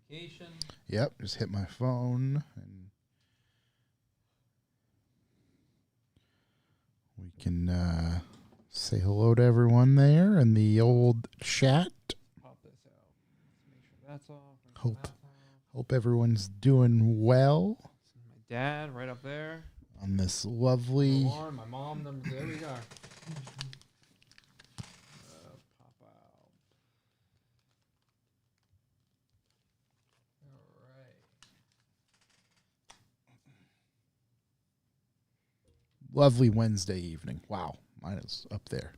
notification. Yep, just hit my phone and we can say hello to everyone there in the old chat. Pop this out. Let's make sure that's off. Hope everyone's doing well. My dad right up there. On this lovely. Lauren, my mom, there we are. Pop out. All right. Lovely Wednesday evening. Wow, mine is up there.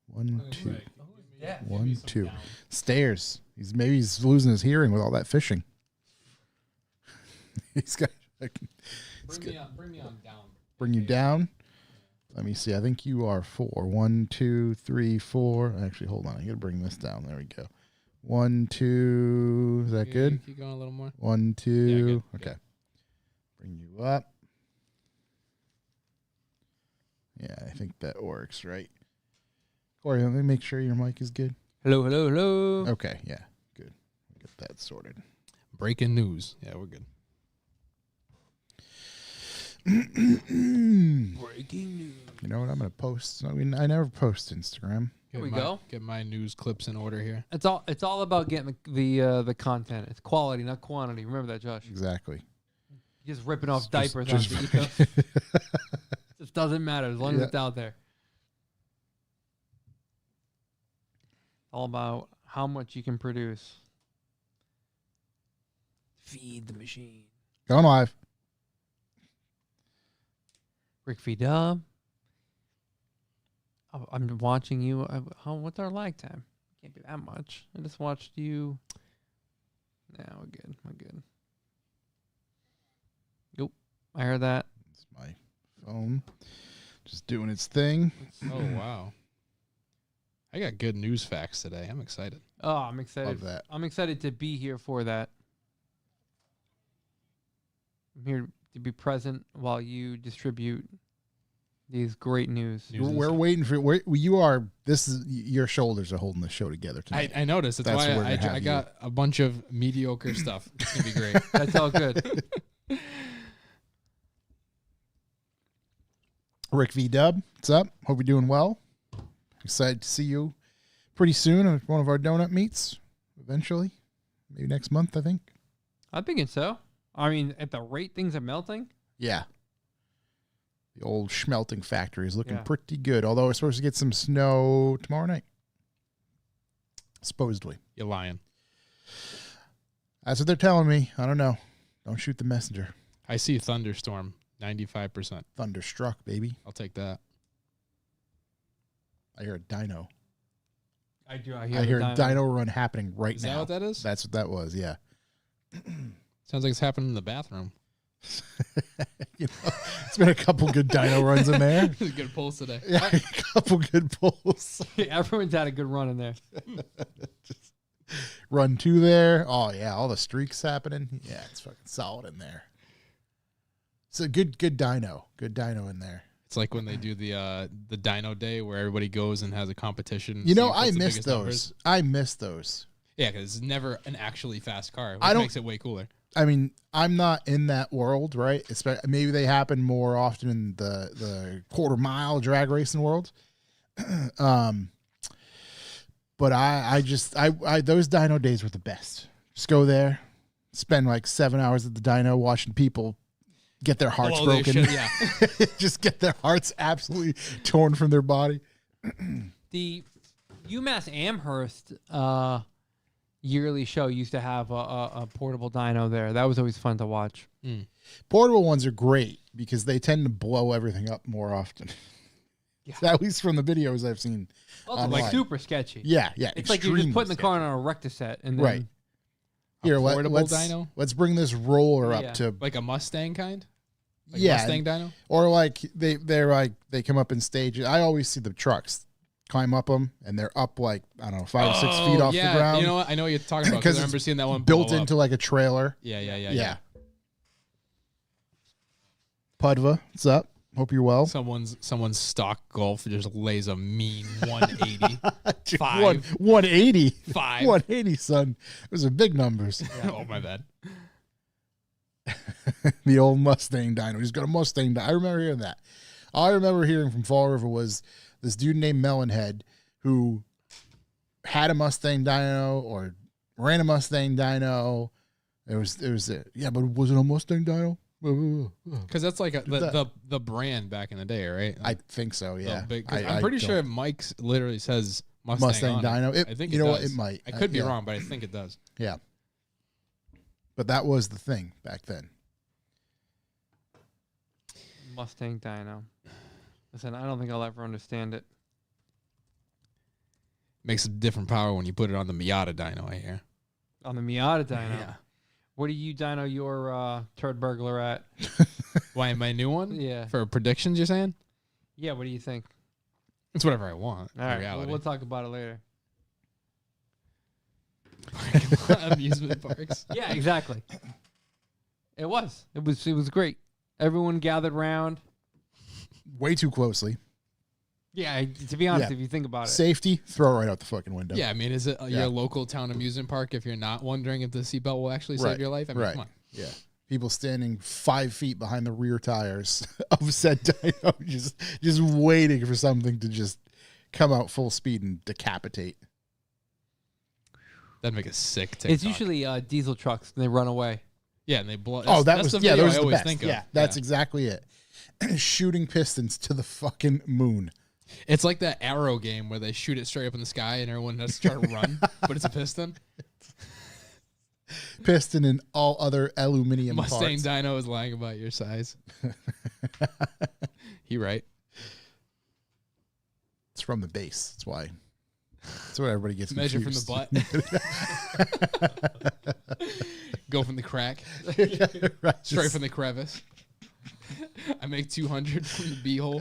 1, 2. Yeah. 1, 2. Stairs. Maybe he's losing his hearing with all that fishing. He's got. Bring me on down. Bring you down. Let me see. I think you are 4. 1, 2, 3, 4. Actually, hold on. I gotta bring this down. There we go. 1, 2. Is that good? Keep going a little more. 1, 2. Yeah, good, okay. good. Bring you up. Yeah, I think that works, right? Corey, let me make sure your mic is good. Hello, hello, hello. Okay, yeah, good. Get that sorted. Breaking news. Yeah, we're good. Breaking news. You know what? I'm gonna post. I mean, I never post Instagram. Here we go. Get my news clips in order here. It's all about getting the content. It's quality, not quantity. Remember that, Josh. Exactly. You're just ripping off diapers on the ethos. It doesn't matter as long as it's out there. All about how much you can produce. Feed the machine. Going live. Rick V Dub. Oh, I'm watching you. What's our lag time? Can't be that much. I just watched you. Nah, we're good. We're good. Yep. I heard that. It's my phone. Just doing its thing. Oh, wow. I got good news facts today. I'm excited. Oh, I'm excited. Love that. I'm excited to be here for that. I'm here to be present while you distribute these great news. We're waiting for you are. This is your shoulders are holding the show together tonight. I noticed. That's why I got a bunch of mediocre stuff. It's gonna be great. That's all good. Rick V Dub, what's up? Hope you're doing well. Excited to see you pretty soon at one of our donut meets. Eventually, maybe next month. I think. I'm thinking so. I mean, at the rate things are melting. Yeah. The old schmelting factory is looking pretty good. Although we're supposed to get some snow tomorrow night. Supposedly. You're lying. That's what they're telling me. I don't know. Don't shoot the messenger. I see thunderstorm, 95%. Thunderstruck, baby. I'll take that. I hear a dyno. I do. I hear a dyno run happening right now. Is that what that is? That's what that was, yeah. Sounds like it's happening in the bathroom. It's been a couple good dyno runs in there. Good pulls today. Yeah, a couple good pulls. Everyone's had a good run in there. Just run 2 there. Oh yeah, all the streaks happening. Yeah, it's fucking solid in there. It's a good dyno. Good dyno in there. It's like when they do the dyno day where everybody goes and has a competition. You know, I miss those. Numbers. I miss those. Yeah, because it's never an actually fast car, which makes it way cooler. I mean, I'm not in that world, right? Maybe they happen more often in the quarter mile drag racing world. But I those dyno days were the best. Just go there, spend like 7 hours at the dyno watching people get their hearts broken. Just get their hearts absolutely torn from their body. The UMass Amherst yearly show used to have a portable dyno there. That was always fun to watch. Portable ones are great because they tend to blow everything up more often. Yeah. At least from the videos I've seen. Well, like super sketchy. Yeah. It's like you're just putting the car on a Recta set and then right. Here, portable dyno. Let's bring this roller up to like a Mustang kind. Like Mustang dyno, or like they come up in stages. I always see the trucks climb up them, and they're up like, I don't know, 5 or 6 feet off the ground. You know what? I know what you're talking about because I remember seeing that one built into like a trailer. Yeah. Pudva, what's up? Hope you're well. Someone's stock golf just lays a mean 180. 180. 5. 180, son. Those are big numbers. Yeah. Oh, my bad. The old Mustang dyno. He's got a Mustang dyno. I remember hearing that. All I remember hearing from Fall River was this dude named Melonhead who had a Mustang dyno or ran a Mustang dyno. But was it a Mustang dyno? Because that's like the brand back in the day, right? I think so, yeah. I'm pretty sure Mike's literally says Mustang dyno. I think you know does. what? It might. I could be wrong, but I think it does. Yeah. But that was the thing back then. Mustang dyno. Listen, I don't think I'll ever understand it. Makes a different power when you put it on the Miata dyno, I hear. On the Miata dyno? Yeah. What do you dyno your turd burglar at? Why, my new one? Yeah. For predictions, you're saying? Yeah, what do you think? It's whatever I want. All right, reality. we'll talk about it later. Amusement parks. Yeah, exactly. It was great. Everyone gathered round. Way too closely. Yeah, to be honest, Yeah. if you think about it. Safety, throw it right out the fucking window. Yeah, I mean, is it your local town amusement park if you're not wondering if the seatbelt will actually save your life? I mean, come on. Yeah. People standing 5 feet behind the rear tires of said dyno, just waiting for something to just come out full speed and decapitate. That'd make a sick TikTok. It's usually diesel trucks and they run away. Yeah, and they blow. That's the video I always think of. Yeah, that's exactly it. Shooting pistons to the fucking moon. It's like that Arrow game where they shoot it straight up in the sky and everyone has to try to run, but it's a piston. Piston and all other aluminium Mustang parts. dyno is lying about your size. He right. It's from the base. That's why. That's what everybody gets Measure confused. from the butt. Go from the crack. Right, Straight from the crevice. I make 200 from the beehole.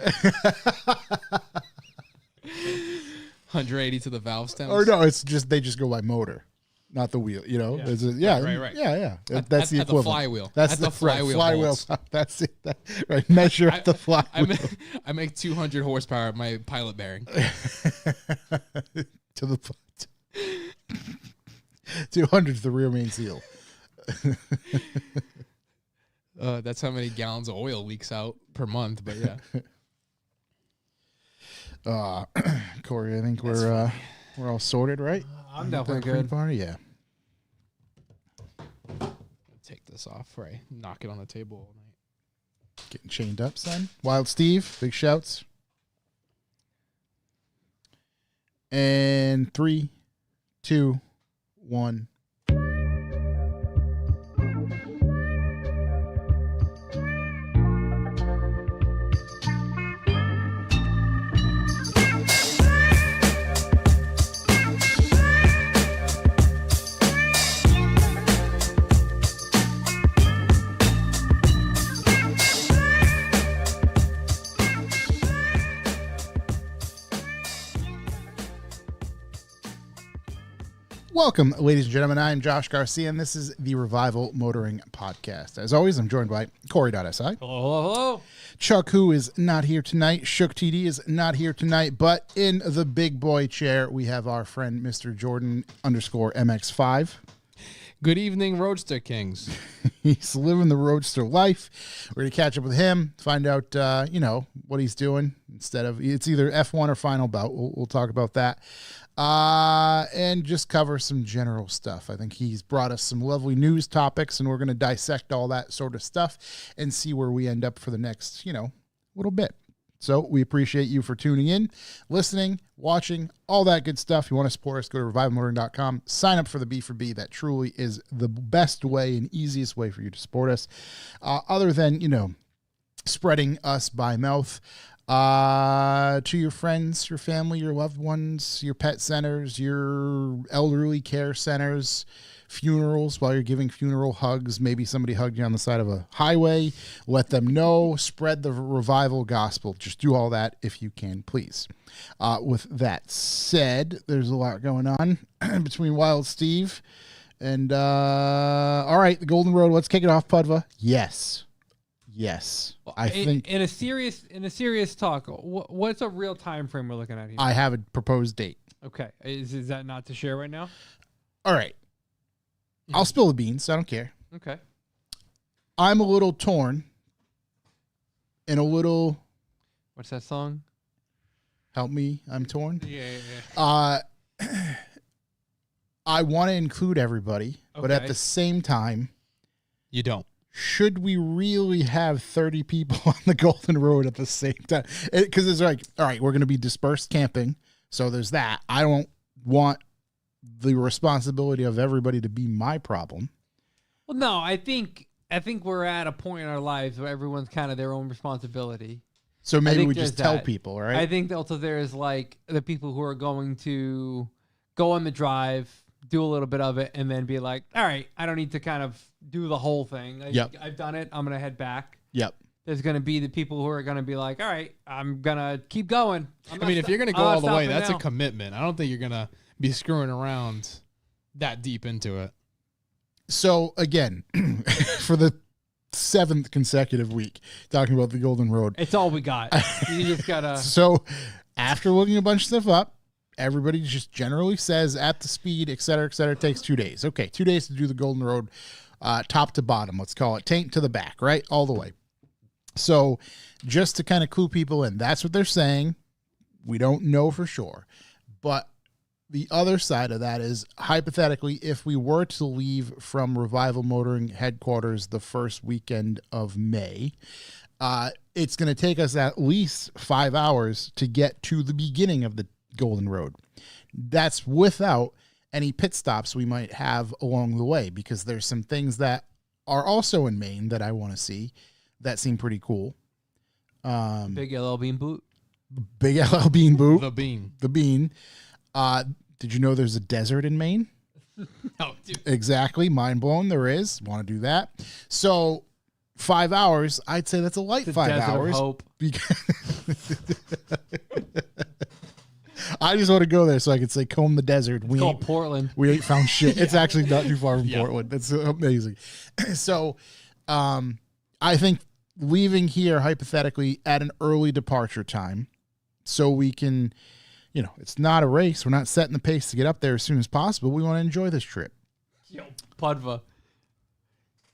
180 to the valve stems. Or no, it's just they just go by motor, not the wheel. You know, Yeah. Right. Yeah. At, That's the at equivalent. the flywheel. That's at the flywheel. flywheel. bolts. That's it. Right. Measure at the flywheel. I make 200 horsepower at my pilot bearing. To the 200 to the rear main seal. That's how many gallons of oil leaks out per month. But yeah. Corey, I think we're all sorted, right? I'm definitely good. Party? Yeah. Take this off before I knock it on the table all night. Getting chained up, son. Wild Steve, big shouts. And 3, 2, 1. Welcome, ladies and gentlemen. I'm Josh Garcia, and this is the Revival Motoring Podcast. As always, I'm joined by Corey.si. Hello. Chuck, who is not here tonight. Shook TD is not here tonight, but in the big boy chair, we have our friend, Mr. Jordan_MX5. Good evening, Roadster Kings. He's living the Roadster life. We're going to catch up with him, find out, what he's doing instead of, it's either F1 or Final Bout. We'll talk about that. And just cover some general stuff. I think he's brought us some lovely news topics, and we're going to dissect all that sort of stuff and see where we end up for the next, little bit. So we appreciate you for tuning in, listening, watching, all that good stuff. If you want to support us, go to revivalmotoring.com. Sign up for the B4B. That truly is the best way and easiest way for you to support us. Other than, spreading us by mouth. To your friends, your family, your loved ones, your pet centers, your elderly care centers, funerals, while you're giving funeral hugs. Maybe somebody hugged you on the side of a highway. Let them know. Spread the revival gospel. Just do all that if you can, please. With that said, there's a lot going on between Wild Steve and, all right, the Golden Road. Let's kick it off, Pudva. Yes. Yes, Well, I think in a serious talk, what's a real time frame we're looking at here? I have a proposed date. Okay, is that not to share right now? All right, I'll spill the beans. I don't care. Okay. I'm a little torn and a little. What's that song? Help me, I'm torn. Yeah. I want to include everybody, but at the same time, You don't. should we really have 30 people on the Golden Road at the same time? Because it's like, all right, we're going to be dispersed camping, so there's that. I don't want the responsibility of everybody to be my problem. Well, no, I think we're at a point in our lives where everyone's kind of their own responsibility. So maybe we just tell people, right? I think also there's like the people who are going to go on the drive, do a little bit of it, and then be like, all right, I don't need to kind of do the whole thing. Like, I've done it. I'm going to head back. Yep. There's going to be the people who are going to be like, all right, I'm going to keep going. I mean, if you're going to go all the way, that's a commitment. I don't think you're going to be screwing around that deep into it. So, again, for the 7th consecutive week, talking about the Golden Road. It's all we got. You just got to. So, after looking a bunch of stuff up, everybody just generally says at the speed, et cetera, takes 2 days. Okay, 2 days to do the Golden Road top to bottom. Let's call it taint to the back, right? All the way. So, just to kind of clue people in, that's what they're saying. We don't know for sure. But the other side of that is, hypothetically, if we were to leave from Revival Motoring headquarters the first weekend of May, it's going to take us at least 5 hours to get to the beginning of the Golden Road. That's without any pit stops we might have along the way, because there's some things that are also in Maine that I want to see that seem pretty cool. Big LL Bean boot. Big LL Bean boot. The bean. The bean. Did you know there's a desert in Maine? Oh, dude. Exactly. Mind blown. There is. Want to do that. So 5 hours, I'd say that's a light 5 hours. Of hope. I just want to go there so I can say comb the desert. It's called Portland. We ain't found shit. It's actually not too far from Portland. That's amazing. So I think leaving here hypothetically at an early departure time so we can, it's not a race. We're not setting the pace to get up there as soon as possible. We want to enjoy this trip. Yo, Pudva.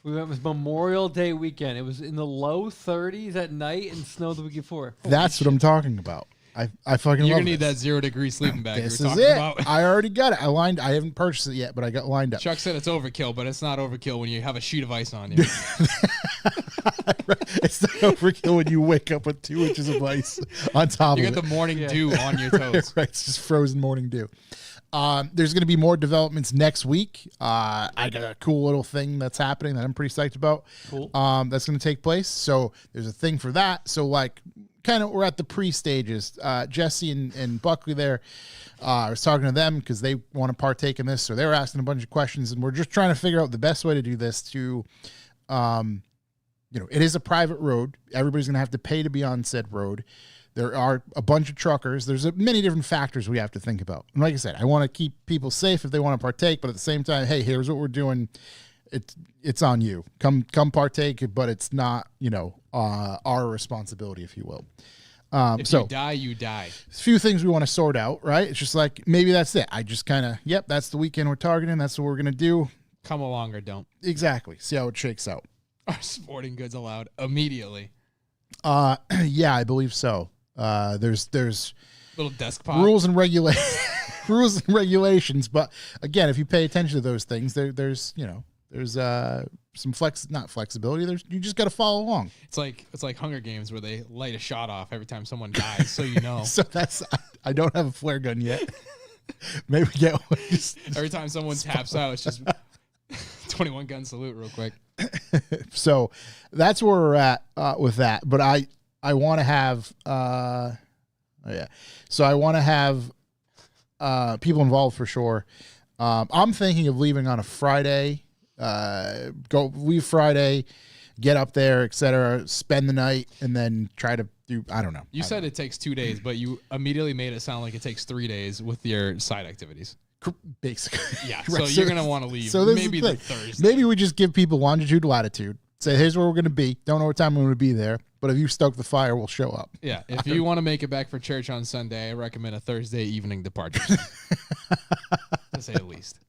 We went with Memorial Day weekend. It was in the low 30s at night and snowed the week before. That's what I'm talking about. I fucking You're love gonna need this. that 0 degree sleeping bag. This you were is talking it. About. I already got it. I haven't purchased it yet, but I got lined up. Chuck said it's overkill, but it's not overkill when you have a sheet of ice on you. It's not overkill when you wake up with 2 inches of ice on top You of it. got the morning dew on your toes. Right, it's just frozen morning dew. There's going to be more developments next week. I got a cool little thing that's happening that I'm pretty psyched about. Cool. That's going to take place. So there's a thing for that. So like, kind of, we're at the pre-stages. Jesse and Buckley there. I was talking to them because they want to partake in this. So they were asking a bunch of questions, and we're just trying to figure out the best way to do this to, it is a private road. Everybody's going to have to pay to be on said road. There are a bunch of truckers. There's many different factors we have to think about. And like I said, I want to keep people safe if they want to partake, but at the same time, hey, here's what we're doing. It's on you. Come partake, but it's not, our responsibility, if you will. If you die, you die. A few things we want to sort out, right? It's just like, maybe that's it. I just kind of, that's the weekend we're targeting. That's what we're going to do. Come along or don't. Exactly. See how it shakes out. Are sporting goods allowed immediately? Yeah, I believe so. There's Little desk pot. rules and regulations, but again, if you pay attention to those things, there's some not flexibility. You just got to follow along. It's like Hunger Games where they light a shot off every time someone dies, so you know. So I don't have a flare gun yet. Maybe we get one. Every time someone taps out, it's just 21 gun salute real quick. So that's where we're at with that. But I want to have So I want to have people involved for sure. I'm thinking of leaving on a Friday. Leave Friday, get up there, etc. Spend the night, and then try to do. I don't know. You said it takes 2 days, but you immediately made it sound like it takes 3 days with your side activities. Basically, Yeah. Right, So you're gonna want to leave. So this maybe is the the thing. Thursday. Maybe we just give people longitude, latitude. Say, here's where we're going to be. Don't know what time we're going to be there, but if you stoke the fire, we'll show up. Yeah, if you want to make it back for church on Sunday, I recommend a Thursday evening departure. To say the least.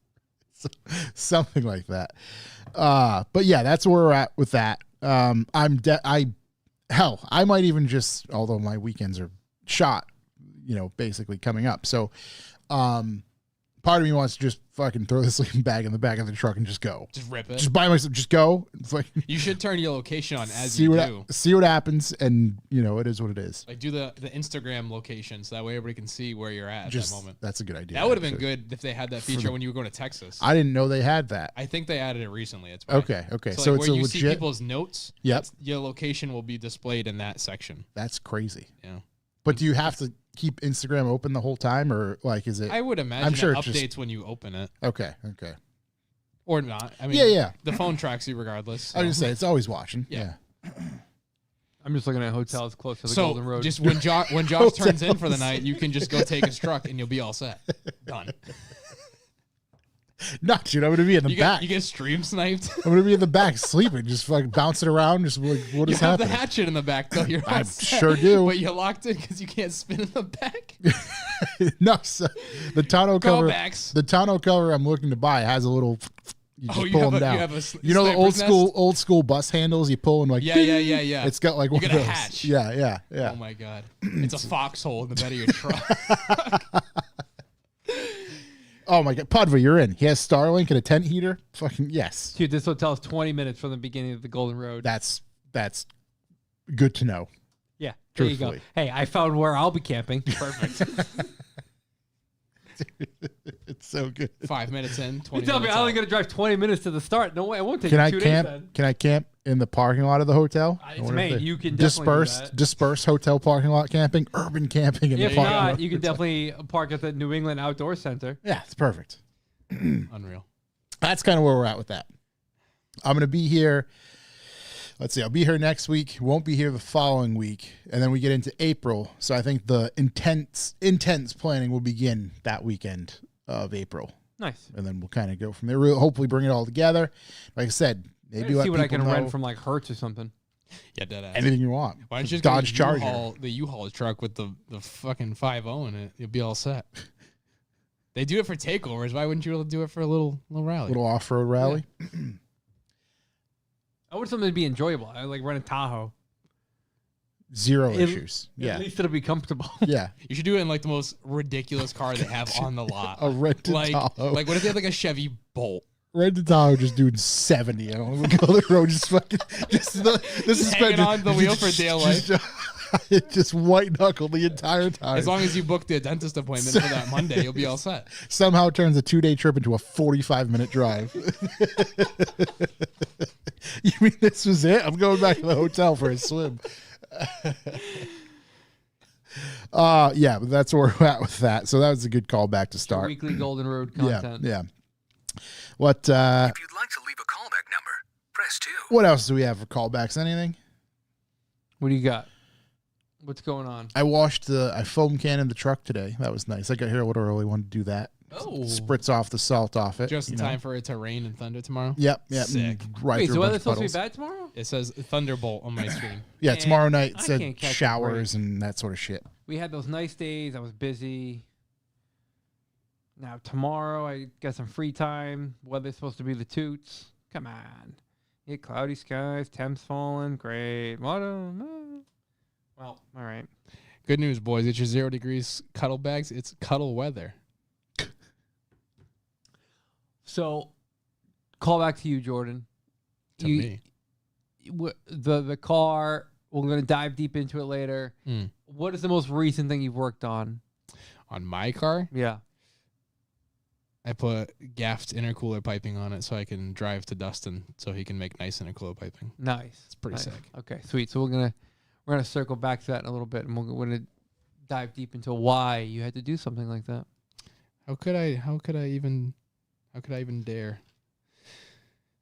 Something like that. But yeah, that's where we're at with that. I might even just, although my weekends are shot, basically coming up. So, part of me wants to just fucking throw the sleeping bag in the back of the truck and just go. Just rip it. Just buy myself. Just go. You should turn your location on as you do. See what happens, and it is what it is. Like do the Instagram location, so that way everybody can see where you're at that moment. That's a good idea. That would have been good if they had that feature when you were going to Texas. I didn't know they had that. I think they added it recently. It's okay. So like it's where you legit. see people's notes. Yep. Your location will be displayed in that section. That's crazy. Yeah. But do you have to keep Instagram open the whole time, or like is it? I would imagine I'm sure it updates when you open it. Okay. Or not. I mean, yeah. The phone tracks you regardless. So. I was just say it's always watching. Yeah. I'm just looking at hotels close to the so Golden Road. Just when Josh turns in for the night, you can just go take his truck and you'll be all set. Done. No, dude, I'm gonna be in the back. You get stream sniped. I'm gonna be in the back sleeping, just like bouncing around, just like what is happening? You have the hatchet in the back though. You're I sure do. But you're locked in because you can't spin in the back. No, so the tonneau cover. Callbacks. The tonneau cover I'm looking to buy has a little. You just pull them down. You have the old school bus handles you pull and like. Yeah. It's got like one of those. Hatch. Yeah. Oh my god, it's a foxhole in the bed of your truck. Oh my god, Padva, you're in. He has Starlink and a tent heater. Fucking yes. Dude, this hotel is 20 minutes from the beginning of the Golden Road. That's good to know. Yeah, there you Truthfully. go. Hey, I found where I'll be camping. Perfect. It's so good. 5 minutes in, 20 You tell me minutes I'm only out. going to drive 20 minutes to the start. No way, I won't take 2 days then. Can I camp in the parking lot of the hotel? It's made. You can definitely do that. Disperse hotel parking lot camping, urban camping in If the parking not, lot. you can definitely park at the New England Outdoor Center. Yeah, it's perfect. Unreal. That's kind of where we're at with that. I'm going to be here. Let's see. I'll be here next week. Won't be here the following week. And then we get into April. So I think the intense planning will begin that weekend of April. Nice. And then we'll kind of go from there. We'll hopefully bring it all together. Like I said, maybe let see what I can know rent from like Hertz or something. Yeah, dead ass. anything you want. Why don't you just Dodge get Charger. the U-Haul truck with the fucking 5.0 in it? You'll be all set. They do it for takeovers. Why wouldn't you do it for a little rally? Little off-road rally. Yeah. I want something to be enjoyable. I like rent a Tahoe. Zero issues. Yeah. At least it'll be comfortable. Yeah. You should do it in like the most ridiculous car they have on the lot. A rented Tahoe. Like what if they had like a Chevy Bolt? Rented Tahoe just doing 70 on the Golden Road, just fucking, just the suspension hanging on the wheel for daylight. Just white knuckle the entire time. As long as you book the dentist appointment for that Monday, you'll be all set. Somehow turns a 2-day trip into a 45-minute drive. You mean this was it? I'm going back to the hotel for a swim. Yeah, but that's where we're at with that. So that was a good callback to start. Weekly Golden Road content. Yeah. What? If you'd like to leave a callback number, press 2. What else do we have for callbacks? Anything? What do you got? What's going on? I foam canned the truck today. That was nice. I got here a little early. Wanted to do that. Oh. Spritz off the salt off it. Just in time for it to rain and thunder tomorrow. Yep. Sick. Right. Wait, through so a bunch weather's of supposed to be puddles. bad tomorrow? It says Thunderbolt on my screen. Yeah, Man, tomorrow night I said can't catch a showers and that sort of shit. We had those nice days. I was busy. Now tomorrow I got some free time. Weather's supposed to be the toots. Come on. Yeah, cloudy skies, temps falling. Great. What well, all right. Good news, boys. It's your 0 degrees cuddle bags. It's cuddle weather. So, call back to you, Jordan. To me. The car, we're going to dive deep into it later. What is the most recent thing you've worked on? On my car, Yeah. I put gaffed intercooler piping on it so I can drive to Dustin so he can make nice intercooler piping. Nice. It's pretty Nice. sick. Okay, sweet. So we're gonna circle back to that in a little bit, and we're gonna dive deep into why you had to do something like that. How could I even dare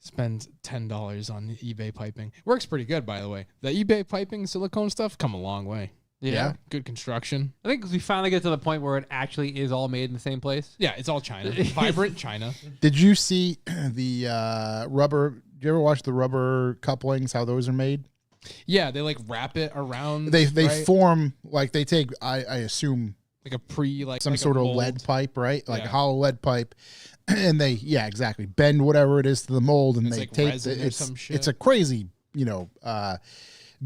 spend $10 on eBay piping? Works pretty good, by the way. The eBay piping silicone stuff come a long way. Yeah. Good construction. I think 'cause we finally get to the point where it actually is all made in the same place. Yeah, it's all China. Vibrant China. Did you see the rubber you ever watch the rubber couplings? How those are made? Yeah, they like wrap it around. They right? form like they take. I assume like a like some like sort a of mold. lead pipe, right? Like a Yeah. hollow lead pipe, and they exactly bend whatever it is to the mold, and It's they like tape resin it. or some shit. It's a crazy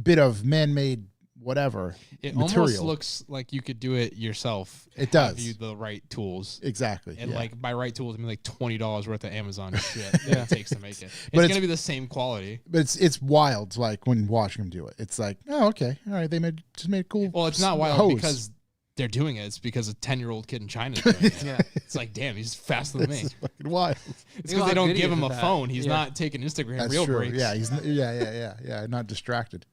bit of man-made whatever It material. almost looks like you could do it yourself. It have does. you the right tools. Exactly. And yeah. like by right tools, I mean like $20 worth of Amazon shit that it takes to make it. But It's it's- gonna be the same quality. But it's wild, like when watching them do it. It's like, oh, okay, all right, they just made cool. Well, it's not wild hose. because they're doing it. It's because a 10-year-old kid in China is doing it. Yeah. It's like, damn, he's faster than me. It's fucking wild. It's They because they don't don't have give him videos a of that. phone. He's Yeah. not taking Instagram That's real true. breaks. Yeah, he's not distracted.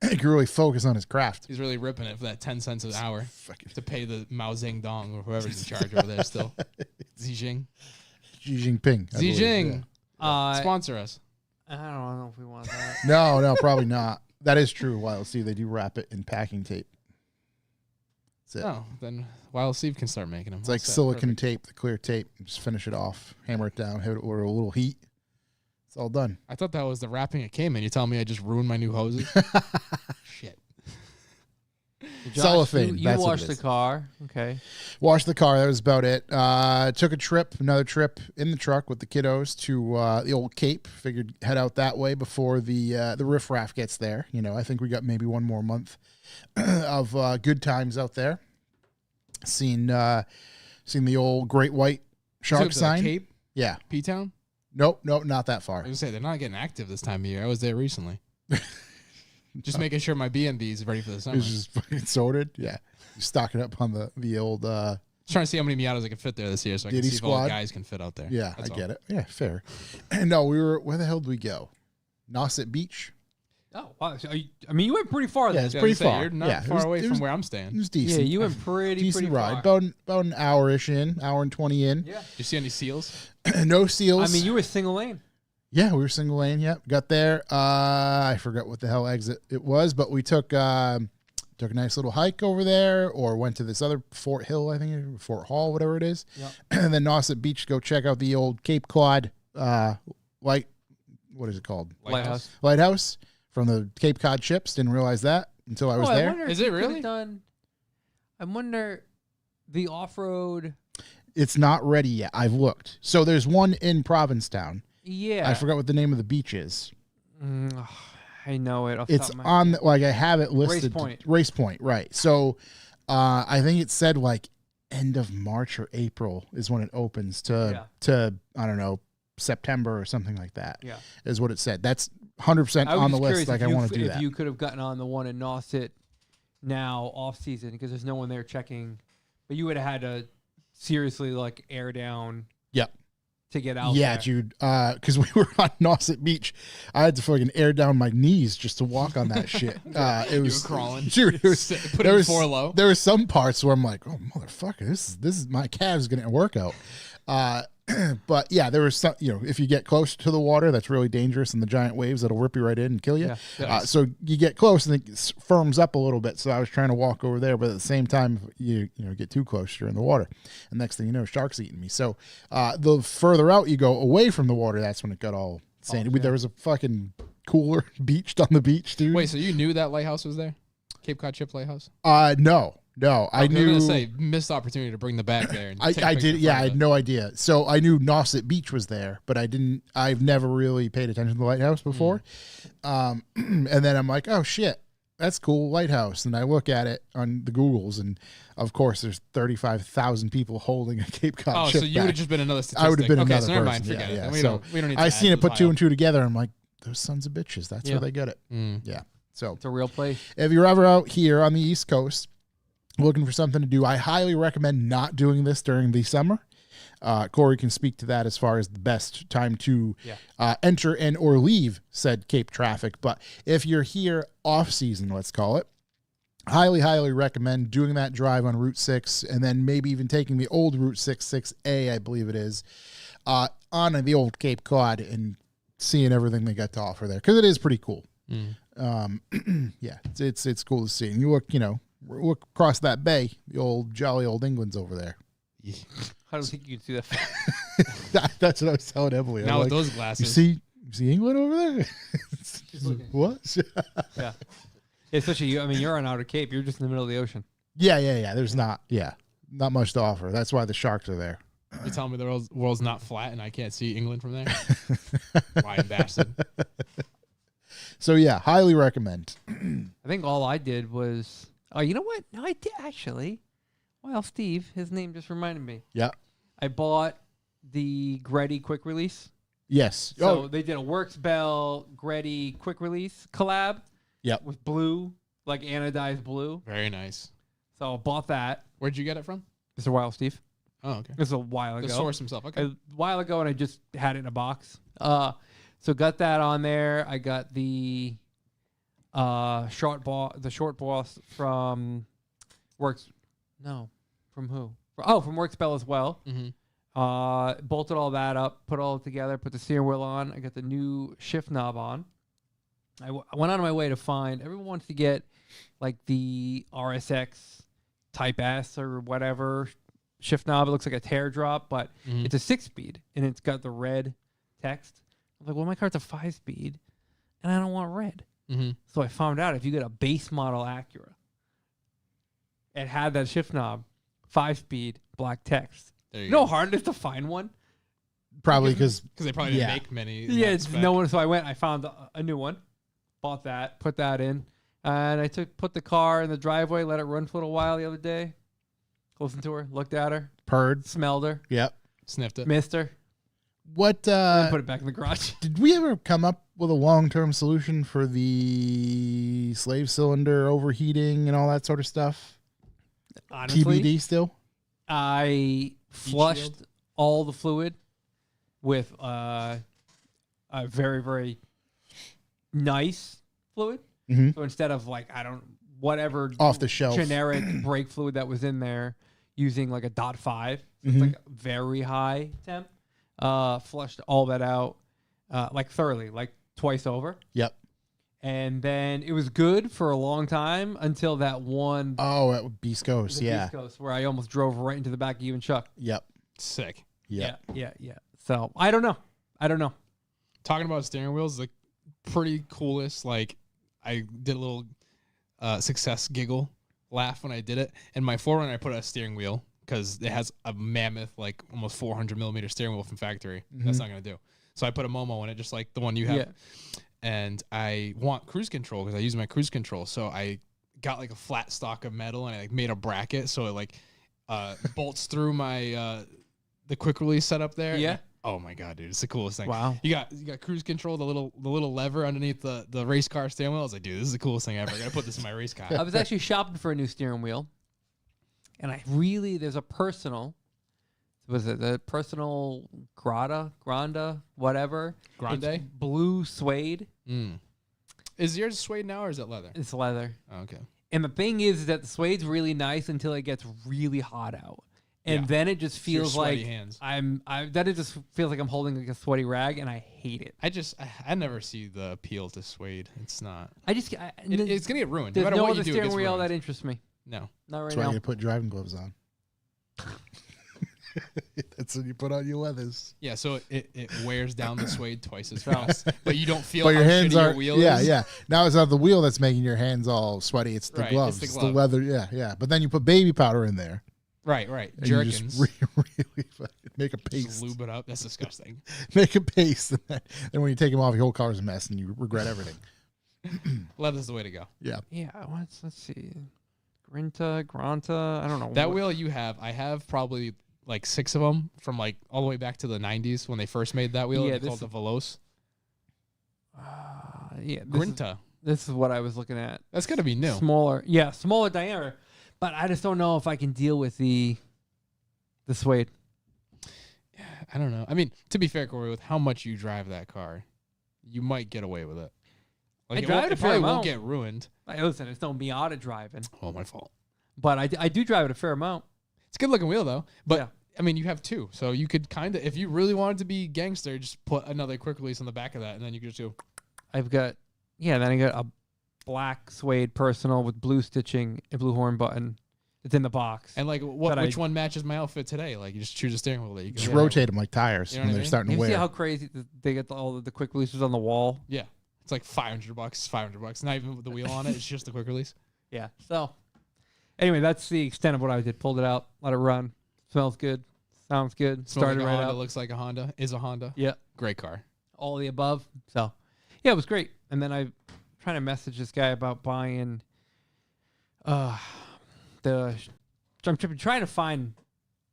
He can really focus on his craft. He's really ripping it for that 10 cents an hour Fucking to pay the Mao Zedong or whoever's in charge over there still. Xi Jinping. Xi Jinping. I Xi believe, Jinping. yeah. Sponsor us. I don't know if we want that. No, probably not. That is true. Wild Steve, they do wrap it in packing tape. That's it. Oh, then Wild Steve can start making them. It's like silicone tape, the clear tape. Just finish it off, hammer it down, hit it with a little heat. It's all done. I thought that was the wrapping it came in. You telling me I just ruined my new hoses? Shit. Josh, Cellophane, You that's what washed it the is. car. Okay. Washed the car. That was about it. Took another trip in the truck with the kiddos to the old Cape. Figured head out that way before the riffraff gets there. You know, I think we got maybe one more month of good times out there. Seen the old great white shark sign. Cape, Yeah. P-Town? Nope, not that far. I was going to say, they're not getting active this time of year. I was there recently. Just making sure my B&B is ready for the summer. It's just fucking sorted. Yeah. Stocking up on the old Just trying to see how many Miatas I can fit there this year so I can Diddy see if all squad. the guys can fit out there. Yeah, That's I all. get it. Yeah, fair. No, where the hell did we go? Nauset Beach? Oh, wow. So you went pretty far Yeah, then. it's Yeah, I pretty was gonna say, far. You're not Yeah, it far was- away it from was- where I'm It staying. was Yeah, decent. you went pretty Decent ride. far. About an hour-ish in, hour and 20 in. Yeah. You see any seals? No seals. I mean, you were single lane. Yeah, we were single lane. Yep, got there. I forgot what the hell exit it was, but we took a nice little hike over there, or went to this other Fort Hill, I think, Fort Hall, whatever it is, Yep. and then Nauset Beach to go check out the old Cape Cod light. What is it called? Lighthouse from the Cape Cod ships. Didn't realize that until I was there. wonder if Is you it could've really? I wonder the off-road. It's not ready yet. I've looked. So there's one in Provincetown. Yeah. I forgot what the name of the beach is. I know it. Off the It's top of my on the, like I have it listed. Point. Race Point, right? So, I think it said like end of March or April is when it opens to I don't know, September or something like that. Yeah. Is what it said. That's 100% I was on the just list. curious Like if I you- want to do if that. you could have gotten on the one in Nauset now off season because there's no one there checking, but you would have had to seriously like air down. Yep. To get out. Yeah, there. dude. Because we were on Nauset Beach, I had to fucking air down my knees just to walk on that shit. It was crawling. dude. It was, Put there it was 4 low. There were some parts where I'm like, oh motherfucker, this is my calves getting a workout. But yeah, there was some. You know, if you get close to the water, that's really dangerous, and the giant waves that'll rip you right in and kill you. Yeah. So you get close and it firms up a little bit. So I was trying to walk over there, but at the same time, you get too close, you're in the water, and next thing you know, sharks eating me. So the further out you go away from the water, that's when it got all sandy. There was a fucking cooler beached on the beach, dude. Wait, so you knew that lighthouse was there? Cape Cod Ship Lighthouse? No, I was knew. going to say, missed opportunity to bring the bag there. And take a I picture did. in Yeah, front I of had it. no idea. So I knew Nauset Beach was there, but I've never really paid attention to the lighthouse before. And then I'm like, oh shit, that's cool, lighthouse. And I look at it on the Googles, and of course, there's 35,000 people holding a Cape Cod Oh, ship so you back. would have just been another statistic. I would have been okay, another so never person. mind, forget yeah, it. yeah. We So don't need to I add seen to it the put two pile. and two together. I'm like, those sons of bitches. That's Yeah. where they get it. Mm. Yeah. So It's a real place. if you're ever out here on the East Coast looking for something to do, I highly recommend not doing this during the summer. Corey can speak to that as far as the best time to enter and or leave said Cape traffic. But if you're here off season, let's call it, highly recommend doing that drive on Route 6 and then maybe even taking the old Route 6A, I believe it is, on the old Cape Cod and seeing everything they got to offer there, because it is pretty cool. Yeah, it's cool to see. And you look across that bay, the old jolly old England's over there. How do you think you could see that? That's what I was telling Emily. I'm Now with like, those you glasses. see see England over there? What? Yeah. Especially you. I mean, you're on Outer Cape. You're just in the middle of the ocean. Yeah. There's not much to offer. That's why the sharks are there. You're telling me the world's not flat and I can't see England from there? Lying bastard. So yeah, highly recommend. I think all I did was. Oh, you know what? No, I did actually. Well, Steve, his name just reminded me. Yeah. I bought the Greddy quick release. Yes. So they did a Works Bell Greddy quick release collab. Yep. With blue, like anodized blue. Very nice. So I bought that. Where'd you get it from? Mr. Wild Steve. Oh, okay. This was a while ago. The source himself. Okay. A while ago, and I just had it in a box. So got that on there. I got the short boss from Works. No, from who? From Works Bell as well. Mm-hmm. Bolted all that up, put all together, put the steering wheel on. I got the new shift knob on. I went out of my way to find. Everyone wants to get like the RSX Type S or whatever shift knob. It looks like a teardrop, but it's a 6-speed and it's got the red text. I'm like, well, my car's a 5-speed and I don't want red. Mm-hmm. So I found out if you get a base model Acura, it had that shift knob, 5-speed, black text. There No hardness to find one. Probably because they probably didn't make many. Yeah, it's no one. So I found a new one, bought that, put that in, and I put the car in the driveway, let it run for a little while the other day. Listened to her, looked at her, purred, smelled her, yep, sniffed it, missed her. What? Put it back in the garage. Did we ever come up with a long-term solution for the slave cylinder overheating and all that sort of stuff? Honestly, TBD still. I flushed all the fluid with a very, very nice fluid. Mm-hmm. So instead of whatever off the shelf generic brake fluid that was in there, using like a .5, so it's like very high temp. Flushed all that out, thoroughly, like twice over. Yep. And then it was good for a long time until that one. Oh, at Beast Coast, Beast Coast, where I almost drove right into the back of you and Chuck. Yep. Sick. Yep. Yeah. So I don't know. Talking about steering wheels, the pretty coolest. Like, I did a little success giggle laugh when I did it. In my 4Runner, I put a steering wheel because it has a mammoth, like almost 400 millimeter steering wheel from factory. That's not gonna do. So I put a Momo in it, just like the one you have. Yeah. And I want cruise control because I use my cruise control. So I got like a flat stock of metal and I made a bracket so it bolts through my the quick release setup there. Yeah. Oh my god, dude, it's the coolest thing. Wow. You got cruise control, the little lever underneath the race car steering wheel. I was like, dude, this is the coolest thing ever. I gotta put this in my race car. I was actually shopping for a new steering wheel, and there's a personal. Was it the personal Granda, whatever? Grande? It's blue suede. Is yours suede now or is it leather? It's leather. Oh, okay. And the thing is that the suede's really nice until it gets really hot out. And then it just feels like hands. it just feels like I'm holding like a sweaty rag, and I hate it. I never see the appeal to suede. It's not. It's gonna get ruined. There's No matter no what other you do, steering it gets wheel ruined. that interests me. No. Not right That's why now. you put driving gloves on. That's when you put on your leathers. Yeah, so it wears down the suede twice as fast, but you don't feel But how your hands shitty are your wheel is. Yeah. Now it's not the wheel that's making your hands all sweaty. It's the Right, gloves. it's the It's the leather. Yeah. But then you put baby powder in there. Right. And you just Jerkins. really make a Just paste. lube it up. That's disgusting. Make a paste. And then when you take them off, your whole car's a mess and you regret everything. Leather's the way to go. Yeah. Yeah. Let's see. Granta. I don't know. That wheel you have, I have probably like 6 of them from like all the way back to the 90s when they first made that wheel. Yeah, Called the Veloce. Grinta. This is what I was looking at. That's got to be new. Smaller diameter. But I just don't know if I can deal with the suede. I don't know. I mean, to be fair, Corey, with how much you drive that car, you might get away with it. Like, I drive it a fair probably amount. won't get ruined. Listen, it's no Miata driving. Oh, my fault. But I do drive it a fair amount. It's a good looking wheel though. But Yeah. I mean, you have 2, so you could kind of, if you really wanted to be gangster, just put another quick release on the back of that, and then you could just do. Then I got a black suede personal with blue stitching, a blue horn button, It's in the box. And like, which one matches my outfit today? Like, you just choose a steering wheel. That you Just rotate them like tires You know when what I they're mean? starting to You wear. see how crazy they get all the quick releases on the wall? Yeah, it's like $500. Not even with the wheel on it. It's just the quick release. Yeah. So, anyway, that's the extent of what I did. Pulled it out, let it run. Smells good. Sounds good. Smells Started like a right Honda. up. Looks like a Honda. Is a Honda. Yeah. Great car. All the above. So, yeah, it was great. And then I'm trying to message this guy about buying I'm trying to find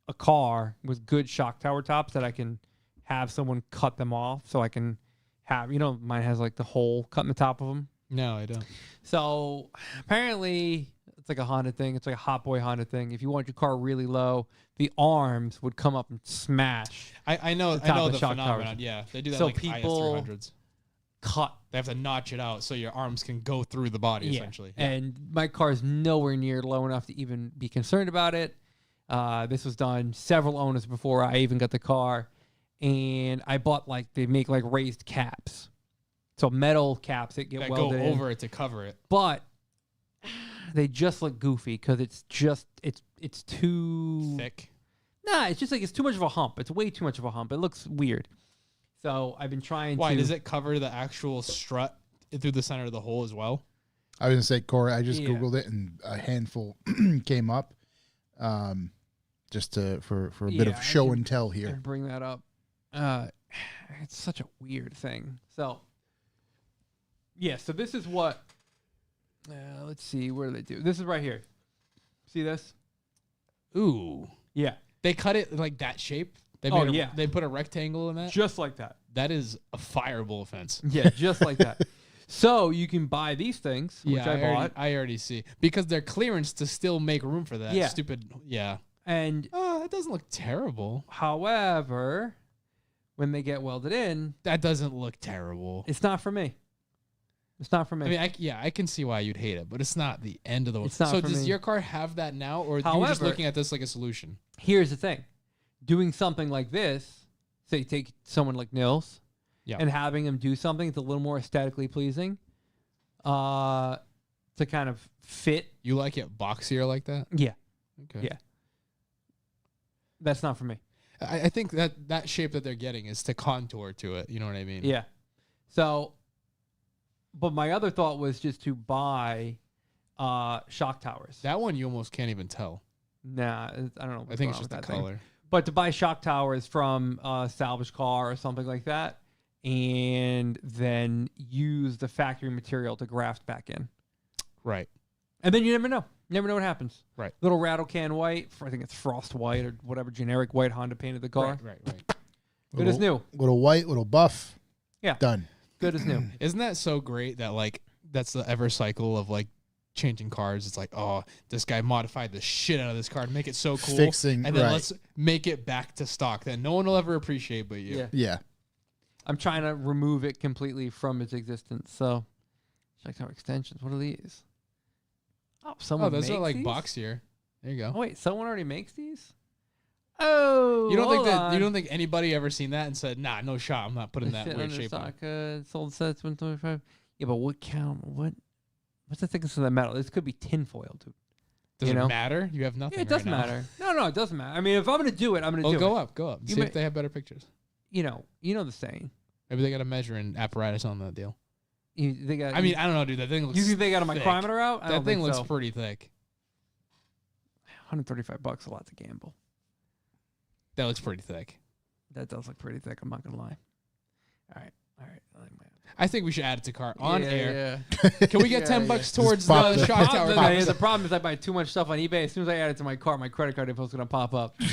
a car with good shock tower tops that I can have someone cut them off so I can have, mine has like the hole cut in the top of them. No, I don't. So apparently it's like a Honda thing. It's like a Hot Boy Honda thing. If you want your car really low, the arms would come up and smash. I know top of the shock phenomenon. towers. Yeah, they do that So like people IS300s. Cut. They have to notch it out so your arms can go through the body, essentially. Yeah. And my car is nowhere near low enough to even be concerned about it. This was done several owners before I even got the car. And I bought they make raised caps. So metal caps that get that welded go in. over it to cover it. But they just look goofy because it's too Thick. Nah, it's just it's too much of a hump. It's way too much of a hump. It looks weird. So I've been trying Why, to... does it cover the actual strut through the center of the hole as well? I was going to say, Corey, I just Googled it and a handful came up just for a bit of show and tell I here. can bring that up. It's such a weird thing. So, yeah, so this is what... let's see, where do they do? This is right here. See this? Ooh. Yeah. They cut it like that shape? They put a rectangle in that? Just like that. That is a fireable offense. Yeah, just like that. So you can buy these things, which I bought. I already see. Because they're clearance to still make room for that. Yeah. Stupid. Yeah. And that doesn't look terrible. however, when they get welded in, That doesn't look terrible. it's not for me. It's not for me. I mean, I can see why you'd hate it, but it's not the end of the world. It's not So for does me. your car have that now, or are you just However- looking at this like a solution? Here's the thing. Doing something like this, say take someone like Nils, Yeah. and having him do something that's a little more aesthetically pleasing, to kind of fit. You like it boxier like that? Yeah. Okay. Yeah. That's not for me. I think that shape that they're getting is to contour to it. You know what I mean? Yeah. So, but my other thought was just to buy shock towers. That one you almost can't even tell. Nah, I don't know. I think it's just the color. But to buy shock towers from a salvage car or something like that, and then use the factory material to graft back in. Right. And then you never know. Never know what happens. Right. Little rattle can white. I think it's frost white or whatever generic white Honda painted the car. Right. Good as new. Little white, little buff. Yeah. Done. Good as new. Isn't that so great that that's the ever cycle of changing cars? It's like, oh, this guy modified the shit out of this car to make it so cool. Fixing, and then right. let's make it back to stock that no one will ever appreciate but you. Yeah. Yeah. I'm trying to remove it completely from its existence. So, shock tower extensions. What are these? Oh, someone those makes are these? boxier. There you go. Oh, wait, someone already makes these? Oh, You don't think hold that on. you don't think anybody ever seen that and said, nah, no shot, I'm not putting that Sit weird under shape on. stock, sold sets 125. Yeah, but what count? What's the thickness of the metal? This could be tinfoil, dude. Does you it know? matter? You have nothing. Yeah, it doesn't right now. matter. No, it doesn't matter. I mean, if I'm gonna do it, I'm gonna do Go it. up. And You see may- if they have better pictures. You know the saying. Maybe they got a measuring apparatus on that deal. They got. I mean, I don't know, dude. That thing looks. you think they got a thick. micrometer out? I That don't thing think looks so. pretty thick. $135, a lot to gamble. That looks pretty thick. That does look pretty thick. I'm not gonna lie. All right. I like my. I think we should add it to cart on air. Yeah. Can we get Yeah, $10 yeah. towards pop the it. shock tower? The problem is I buy too much stuff on eBay. As soon as I add it to my cart, my credit card info is gonna pop up. Good.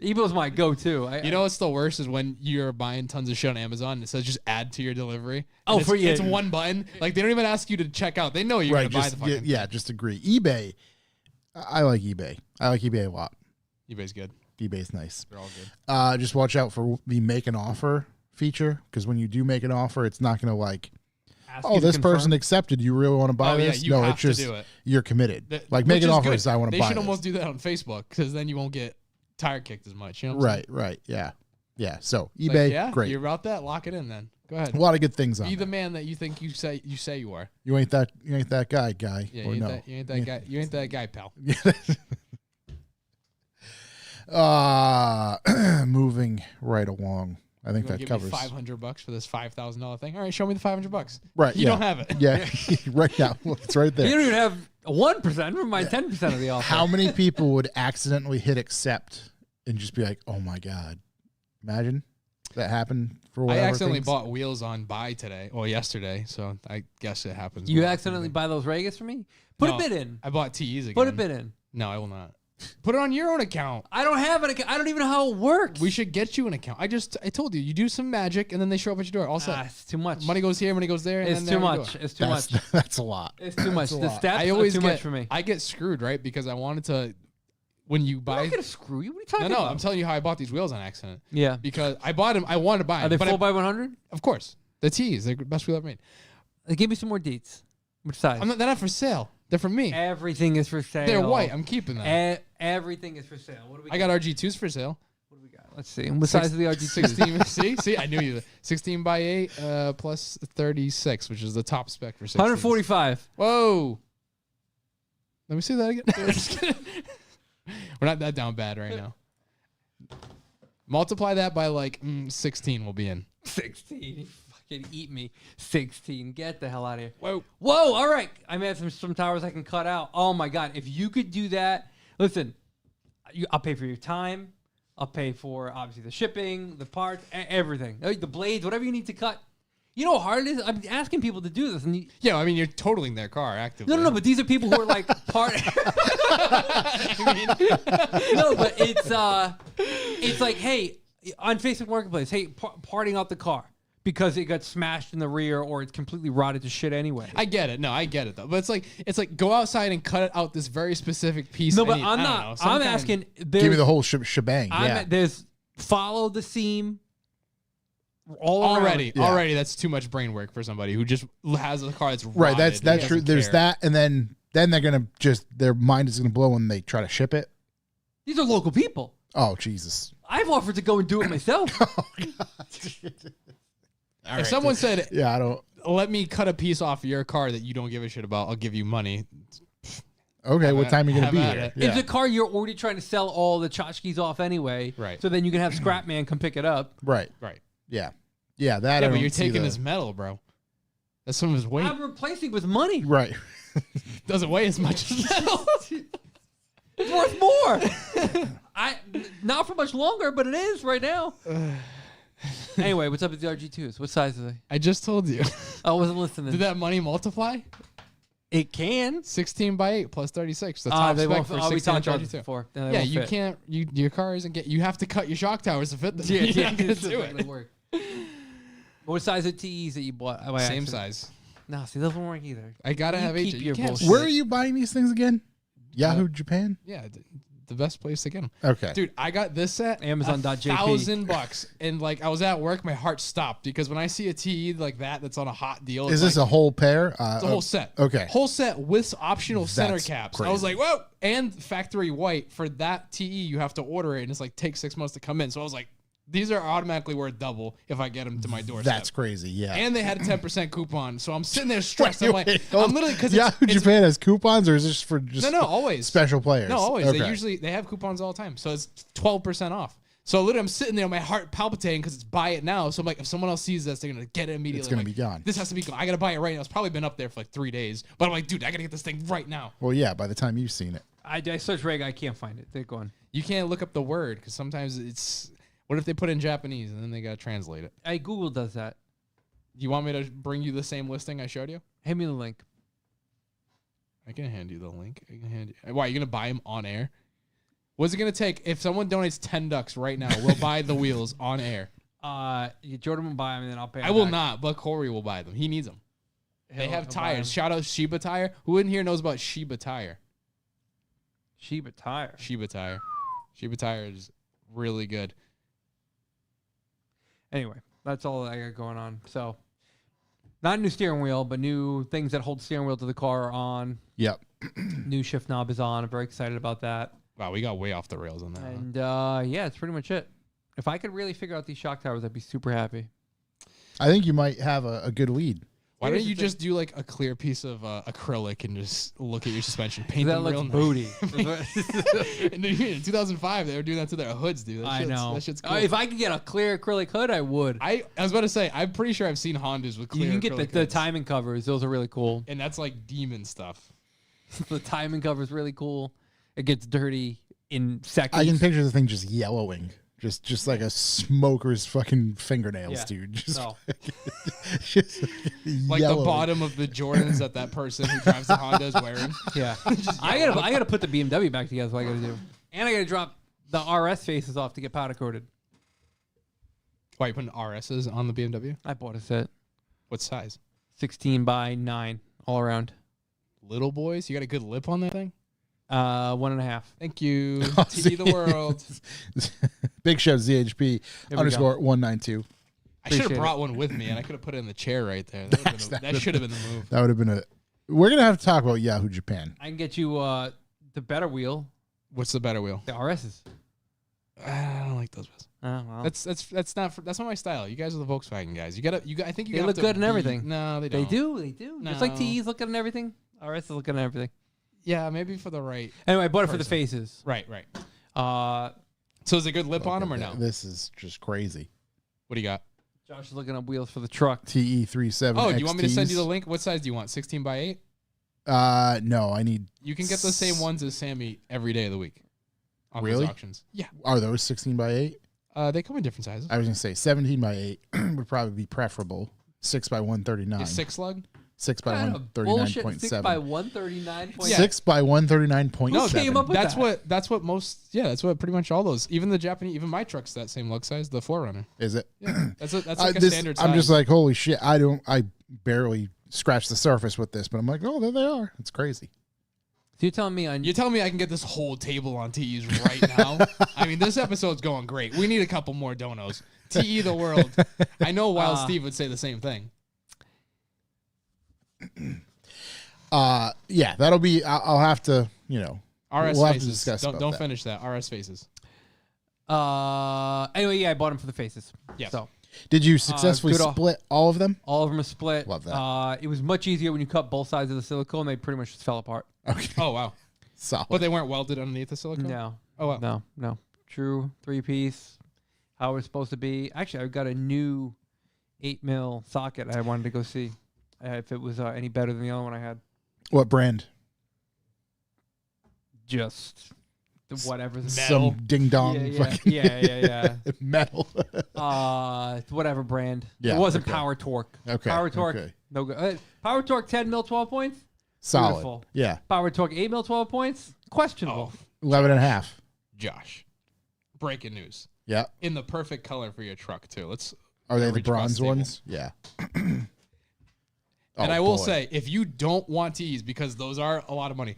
eBay's my go-to. You know what's the worst is when you're buying tons of shit on Amazon and it says just add to your delivery. Oh, And it's one button. Like they don't even ask you to check out. They know you're Right. gonna buy Just, the fucking. yeah, just agree. eBay. I like eBay. I like eBay a lot. eBay's good. eBay's nice. They're all good. Just watch out for the make an offer feature, because when you do make an offer, it's not going to Ask you to this confirm. person accepted. You really want to buy Oh, yeah, this? you no, have it's just to do it. you're committed. Which Making is offers. good. I want to They buy. should this. almost do that on Facebook because then you won't get tire kicked as much. You know what I'm saying? Right. Yeah. So Like, eBay, yeah, great. You're about that. Lock it in then. Go ahead. A lot of good things on Be there. the man that you think you say you are. You ain't that guy. Yeah, or you ain't, no. that, you ain't that guy. You ain't that guy, pal. Moving right along. I think You that give covers. me $500 for this $5,000 thing. All right, show me the $500. Right. You don't have it. Yeah. Right now. It's right You there. don't even have 1% from my 10% of the offer. How many people would accidentally hit accept and just be like, "Oh my god"? Imagine that happened for I whatever. accidentally things. bought wheels on buy today or yesterday, so I guess it happens. You more often accidentally than- buy those Regas for me? Put No, a bid in. I bought TEs again. Put a bid in. No, I will not. Put it on your own account. I don't have an account. I don't even know how it works. We should get you an account. I told you, you do some magic and then they show up at your door. All set. It's too much. Money goes here, money goes there. And It's then too there you much. go. It's too much. That's a lot. It's too much. a The lot. steps I always are too get much for me. I get screwed, right? Because I wanted to. When you I'm buy, not gonna screw you. What are you talking no, about? I'm telling you how I bought these wheels on accident. Yeah. Because I bought them, I wanted to buy them. Are they but 4x100? of course, the T's, they're the best wheel ever made. Give me some more deets. Which size? They're not for sale. They're for me. Everything is for sale. They're white. I'm keeping them. Everything is for sale. What do we? I got RG2s for sale. What do we got? Let's see. What size of the RG2? 16. see, I knew you. 16 by 8 plus 36, which is the top spec for 16. 145. Whoa. Let me see that again. Just kidding. We're not that down bad right now. Multiply that by like 16 will be in. 16. You fucking eat me. 16. Get the hell out of here. Whoa. Whoa. All right. I may have some towers I can cut out. Oh my God. If you could do that, listen, I'll pay for your time. I'll pay for obviously the shipping, the parts, everything. The blades, whatever you need to cut. You know how hard it is? I'm asking people to do this. And Yeah, I mean, you're totaling their car actively. no, but these are people who are like part. No, but it's like, hey, on Facebook Marketplace, hey, parting out the car because it got smashed in the rear or it's completely rotted to shit anyway. I get it. No, I get it though. But it's like go outside and cut out this very specific piece. No, but I I'm don't not. know, some I'm kind- asking. Give me the whole shebang. Yeah. There's follow the seam. All Already, Yeah. already, that's too much brain work for somebody who just has a car that's Right. rotted That's and true. doesn't There's care. that, and then they're gonna their mind is gonna blow when they try to ship it. These are local people. Oh Jesus. I've offered to go and do it myself. If someone said, Yeah, I don't. "Let me cut a piece off of your car that you don't give a shit about, I'll give you money," Okay, what time are you gonna have be at here? it. Yeah. It's a car you're already trying to sell all the tchotchkes off anyway. Right. So then you can have Scrapman come pick it up. Right. right? Yeah. Yeah. That. I Yeah, but don't you're see taking the- his metal, bro. That's some of his weight. I'm replacing with money. Right. Doesn't weigh as much as metal. It's worth more. Not for much longer, but it is right now. Anyway, what's up with the RG2s? What size are they? I just told you. I wasn't listening. Did that money multiply? It can. 16 by 8 plus 36. The top They spec won't. for We 16 talked about and this 32. before. They Yeah, won't you fit. can't. You car isn't get. You have to cut your shock towers to fit them. Yeah, You're not gonna it's do not gonna it. work. What size of TEs that you bought? by Same accident? size. No, see, those won't work either. I gotta You have keep H. your You can't- bullshit. Where are you buying these things again? Yahoo Japan. Yeah, the best place to get them. Okay. Dude, I got this set Amazon.jp. $1,000, and like I was at work, my heart stopped because when I see a TE like that's on a hot deal. Is it's this like, a whole pair? It's a whole set. Okay. Whole set with optional center That's caps. crazy. I was like, whoa! And factory white for that TE, you have to order it, and it's like takes 6 months to come in. So I was like, these are automatically worth double if I get them to my doorstep. That's crazy. Yeah. And they had a 10% coupon, so I'm sitting there stressed. I'm like, hold- I'm literally because Yahoo Japan has coupons, or is this for just no, always special players? No, always. Okay. They have coupons all the time, so it's 12% off. So literally, I'm sitting there, my heart palpitating because it's buy it now. So I'm like, if someone else sees this, they're gonna get it immediately. It's gonna I'm be like, gone. This has to be gone. I gotta buy it right now. It's probably been up there for like 3 days, but I'm like, dude, I gotta get this thing right now. Well, yeah. By the time you've seen it, I searched Reg. I can't find it. They're gone. You can't look up the word because sometimes it's. What if they put in Japanese and then they gotta translate it? Hey, Google does that. Do you want me to bring you the same listing I showed you? Hand me the link. I can hand you the link. I can hand you. Why, are you gonna buy them on air? What's it gonna take if someone donates $10 right now? We'll buy the wheels on air. Jordan will buy them, and then I'll pay. I will not, but Corey will buy them. He needs them. They have tires. Shout out Shiba Tire. Who in here knows about Shiba Tire? Shiba Tire. Shiba Tire. Shiba Tire is really good. Anyway, that's all I got going on. So, not a new steering wheel, but new things that hold steering wheel to the car are on. yep. New shift knob is on. I'm very excited about that. Wow, we got way off the rails on that. And yeah, it's pretty much it. If I could really figure out these shock towers, I'd be super happy. I think you might have a good lead. Why don't you just do like a clear piece of acrylic and just look at your suspension, paint that them looks real booty. In 2005, they were doing that to their hoods, dude. I know. That shit's cool. If I could get a clear acrylic hood, I would. I was about to say, I'm pretty sure I've seen Hondas with clear. You can get acrylic the hoods. timing covers; those are really cool. And that's like demon stuff. The timing cover is really cool. It gets dirty in seconds. I can picture the thing just yellowing. Just like a smoker's fucking fingernails, dude. Just, just Like yellowing. the bottom of the Jordans that person who drives the Honda is wearing. Yeah, I gotta put the BMW back together. That's what I gotta do, and I gotta drop the RS faces off to get powder coated. Why, you putting RSs on the BMW? I bought a set, What size? 16 by 9 all around. Little boys? You got a good lip on that thing? 1.5. Thank you. TD the world. Big Show ZHP _ 192. I should have Appreciate brought one with me, and I could have put it in the chair right there. That should have been the move. That would have been We're gonna have to talk about Yahoo Japan. I can get you the better wheel, What's the better wheel? the RSs. I don't like those wheels. Well, That's not my style. You guys are the Volkswagen guys. I think you They have look to good and be- everything. No, they they don't. do. Just like No. TEs look good and everything. RS is looking at everything. Yeah, maybe for the right. Anyway, I bought it for the Person. faces. Right. Uh, So is it good lip on them or no? This is just crazy. What do you got? Josh is looking up wheels for the truck. TE37. Oh, do you want me to send you the XTs. link? What size do you want? 16 by 8? No, I need. You can get the same ones as Sammy every day of the week. On Really? those auctions. Yeah. Are those 16 by 8? They come in different sizes. I was gonna say 17 by 8 would probably be preferable. 6 by 139. Is 6 lug? 6 by Kind of bullshit. 6 139.7. by 139. Yeah. 6 by 139.7. Who came up with That's that? that's what most. Yeah, that's what pretty much all those. Even the Japanese. Even my truck's that same lug size. The 4Runner. Is it? Yeah, that's like a standard size. I'm just like, holy shit! I barely scratched the surface with this, but I'm like, oh, there they are. It's crazy. So you're telling me You're telling me I can get this whole table on TEs right now? I mean, this episode's going great. We need a couple more donos. TE the world. I know Wild Steve would say the same thing. Yeah, that'll be. I'll have to. RS we'll have to faces. discuss about Don't that. finish that. RS faces. anyway, yeah, I bought them for the faces. Yes. So Did you successfully good split all of them? all of them are split. Love that. It was much easier when you cut both sides of the silicone. They pretty much just fell apart. Okay, Oh, wow. solid. But they weren't welded underneath the silicone? No. Oh, wow. No. True 3-piece. How it's supposed to be. Actually, I've got a new 8 mil socket I wanted to go see if it was any better than the other one I had. What brand? Just whatever. Metal. Some ding dong. Yeah. Metal. Whatever brand. Yeah, It wasn't okay. Power Torque. Okay, Power Torque. okay. No good. Power Torque 10 mil 12 points. Solid. Beautiful. Yeah. Power Torque 8 mil 12 points. Questionable. 11 and a half. Josh. Breaking news. Yeah. In the perfect color for your truck, too. Are they the reach across bronze the table. ones? Yeah. And Oh, I will boy. say, if you don't want TEs, because those are a lot of money,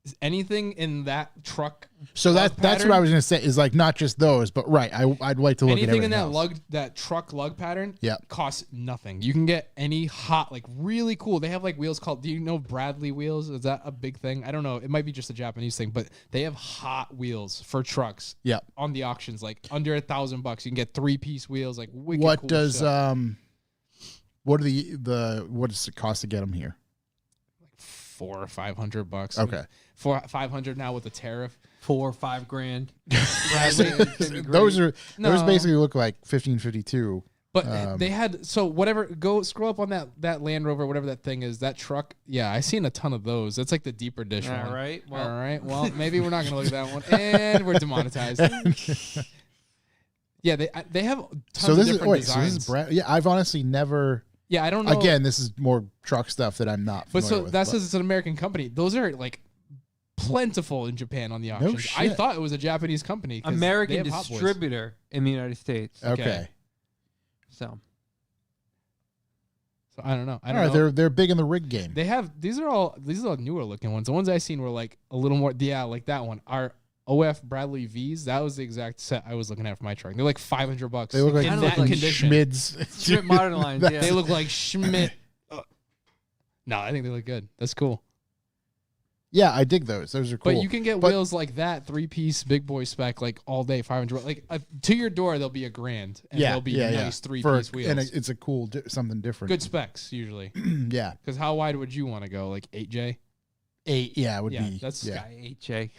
is anything in that truck, So that's pattern? what I was gonna say. Is like not just those, but right. I'd like to look at anything in everything else. that truck lug pattern, Yeah. costs nothing. You can get any hot, like really cool. They have like wheels called. Do you know Bradley wheels? Is that a big thing? I don't know. It might be just a Japanese thing, but they have hot wheels for trucks. Yeah. On the auctions, like under $1,000, you can get 3-piece wheels. Like wicked What cool does stuff. what are what does it cost to get them here? $400 or $500? Okay. $500 now with the tariff. 4 or 5 grand. Those No. basically look like 1552. But they had go scroll up on that Land Rover, whatever that thing is, that truck. Yeah, I seen a ton of those. That's like the deeper dish one. All right. Well, All right. Well, maybe we're not gonna look at that one, and we're demonetized. Yeah, they have tons of different designs. So this is brand. Yeah, I've honestly never. Yeah, I don't know. Again, this is more truck stuff that I'm not. but familiar with, that says it's an American company. Those are like plentiful in Japan on the auctions. I shit. thought it was a Japanese company. 'cause they American have Hot Boys. distributor in the United States. Okay. So So I don't know. I All don't right, know. they're big in the rig game. They have these are all newer looking ones. The ones I seen were like a little more like that one. Our OF Bradley V's, that was the exact set I was looking at for my truck. They're like $500. They look like, in Kinda that look like condition. Schmids. Schmidt Modern Lines. Yeah. They look like Schmidt. No, I think they look good. That's cool. Yeah, I dig those. Those are cool. But you can get wheels like that, 3-piece, big boy spec, like all day, 500. Like to your door, they'll be $1,000, and they'll be nice 3-piece wheels. And it's a cool something different. Good specs usually. Yeah. Because how wide would you want to go? Like 8J? 8, yeah, would be. That's Guy 8J.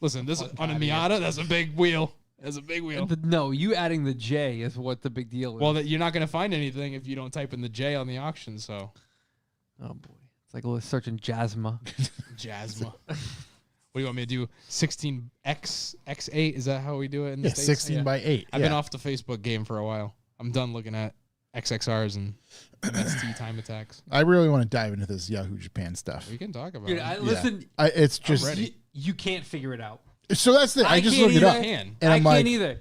Listen, this on a Miata, that's a big wheel. That's a big wheel. No, you adding the J is what the big deal is. Well, you're not going to find anything if you don't type in the J on the auction. So, oh boy, it's like searching Jasma. Jasma. What do you want me to do? 16X X8? Is that how we do it in the States? 16 by 8. I've been off the Facebook game for a while. I'm done looking at XXRs and MST time attacks. I really want to dive into this Yahoo Japan stuff. We can talk about Dude, it. listen. It's just ready. You can't figure it out. So that's the. I just can't looked it up, either. and I I'm can't like, either.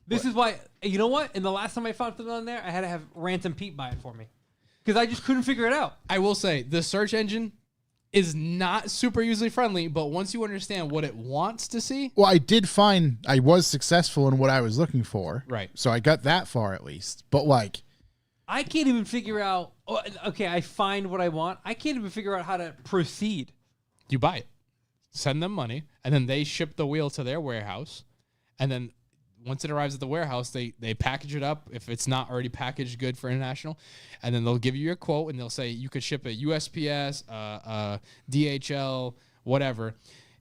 This is why. You know what? And the last time I found something on there, I had to have Ransom Pete buy it for me because I just couldn't figure it out. I will say the search engine is not super user friendly, but once you understand what it wants to see, well, I did find I was successful in what I was looking for. Right. So I got that far at least, but like, I can't even figure out. Okay, I find what I want. I can't even figure out how to proceed. you buy it, send them money, and then they ship the wheel to their warehouse, and then once it arrives at the warehouse, they package it up if it's not already packaged good for international, and then they'll give you a quote and they'll say you could ship it USPS, DHL, whatever.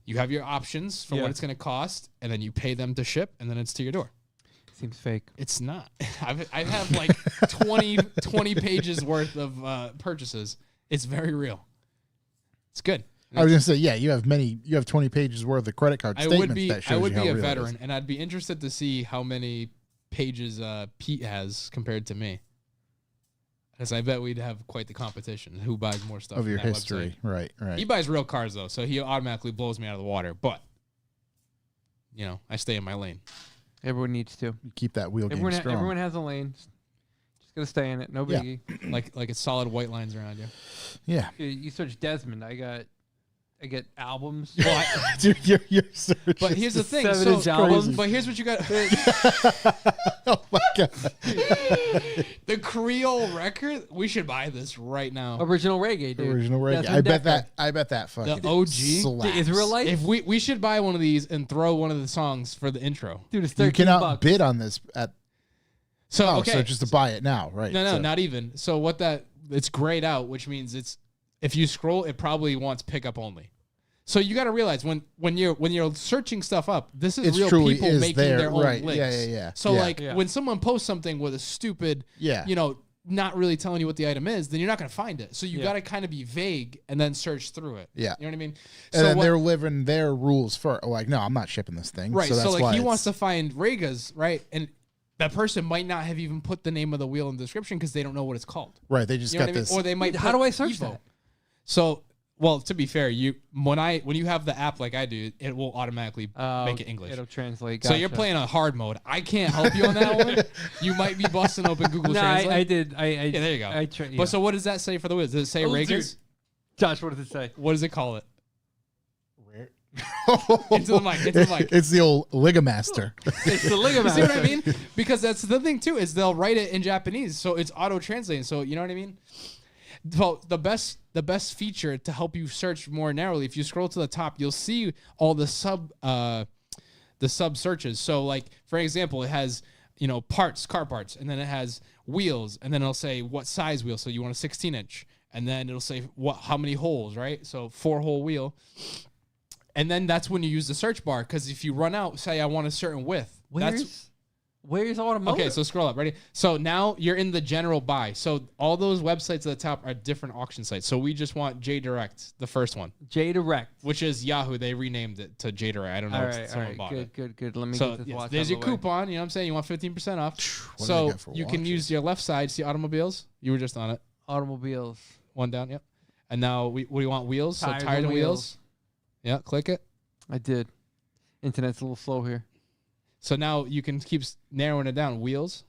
You have your options for what it's going to cost, and then you pay them to ship, and then it's to your door. Seems fake. It's not. I have like 20 pages worth of purchases. It's very real. It's good. I was gonna say, yeah, you have 20 pages worth of credit card statements. I would be a veteran, and I'd be interested to see how many pages Pete has compared to me. Because I bet we'd have quite the competition. Who buys more stuff of your from that history? website. Right. He buys real cars though, so he automatically blows me out of the water. But I stay in my lane. Everyone needs to. You keep that wheel game strong. Everyone has a lane. Just gotta stay in it. No biggie. Like it's solid white lines around you. Yeah. You search Desmond. I get albums. Well, Dude, your search. But here's the thing. 7-inch albums. But here's what you got. Oh my god. The Creole record. We should buy this right now. Original reggae, dude. Original reggae. Desmond I bet that fucking The OG? slaps. Israelite. If we should buy one of these and throw one of the songs for the intro. Dude, it's $13. You cannot bid on this at. So okay. So just to buy it now, right? No, so. not even. So it's grayed out, which means if you scroll, it probably wants pickup only. So you got to realize when you're searching stuff up, this is real people making their own links. Yeah. So when someone posts something with a stupid, not really telling you what the item is, then you're not going to find it. So you got to kind of be vague and then search through it. Yeah. You know what I mean? And then they're living their rules for like, no, I'm not shipping this thing. Right. So that's he wants to find Regas, right? And that person might not have even put the name of the wheel in the description because they don't know what it's called. Right. They just got this. Or they might. How do I search that? So. Well, to be fair, when you have the app like I do, it will automatically make it English. It'll translate. Gotcha. So you're playing on hard mode. I can't help you on that one. You might be busting open Google Translate. I did. Yeah, there you go. But so what does that say for the wheels? Does it say Regas? Josh, what does it say? What does it call it? Rare. Into the mic. It's the old Ligamaster. It's the Ligamaster. See what I mean? Because that's the thing too, is they'll write it in Japanese, so it's auto translating. So you know what I mean? Well, the best feature to help you search more narrowly, if you scroll to the top, you'll see all the sub searches. So like for example, it has car parts, and then it has wheels, and then it'll say what size wheel. So you want a 16-inch, and then it'll say how many holes, right? So 4-hole wheel. And then that's when you use the search bar, because if you run out, say I want a certain width. Where's automotive? Okay, so scroll up. Ready? So now you're in the general buy. So all those websites at the top are different auction sites. So we just want JDirect, the first one. JDirect. Which is Yahoo. They renamed it to JDirect. I don't know if someone bought it. Good. Let me so get this watch. There's your coupon. You know what I'm saying? You want 15% off. So you can use your left side. See automobiles? You were just on it. Automobiles. One down, yep. And now we want wheels. Tires so tires and wheels. Yeah, click it. I did. Internet's a little slow here. So now you can keep narrowing it down. Wheels.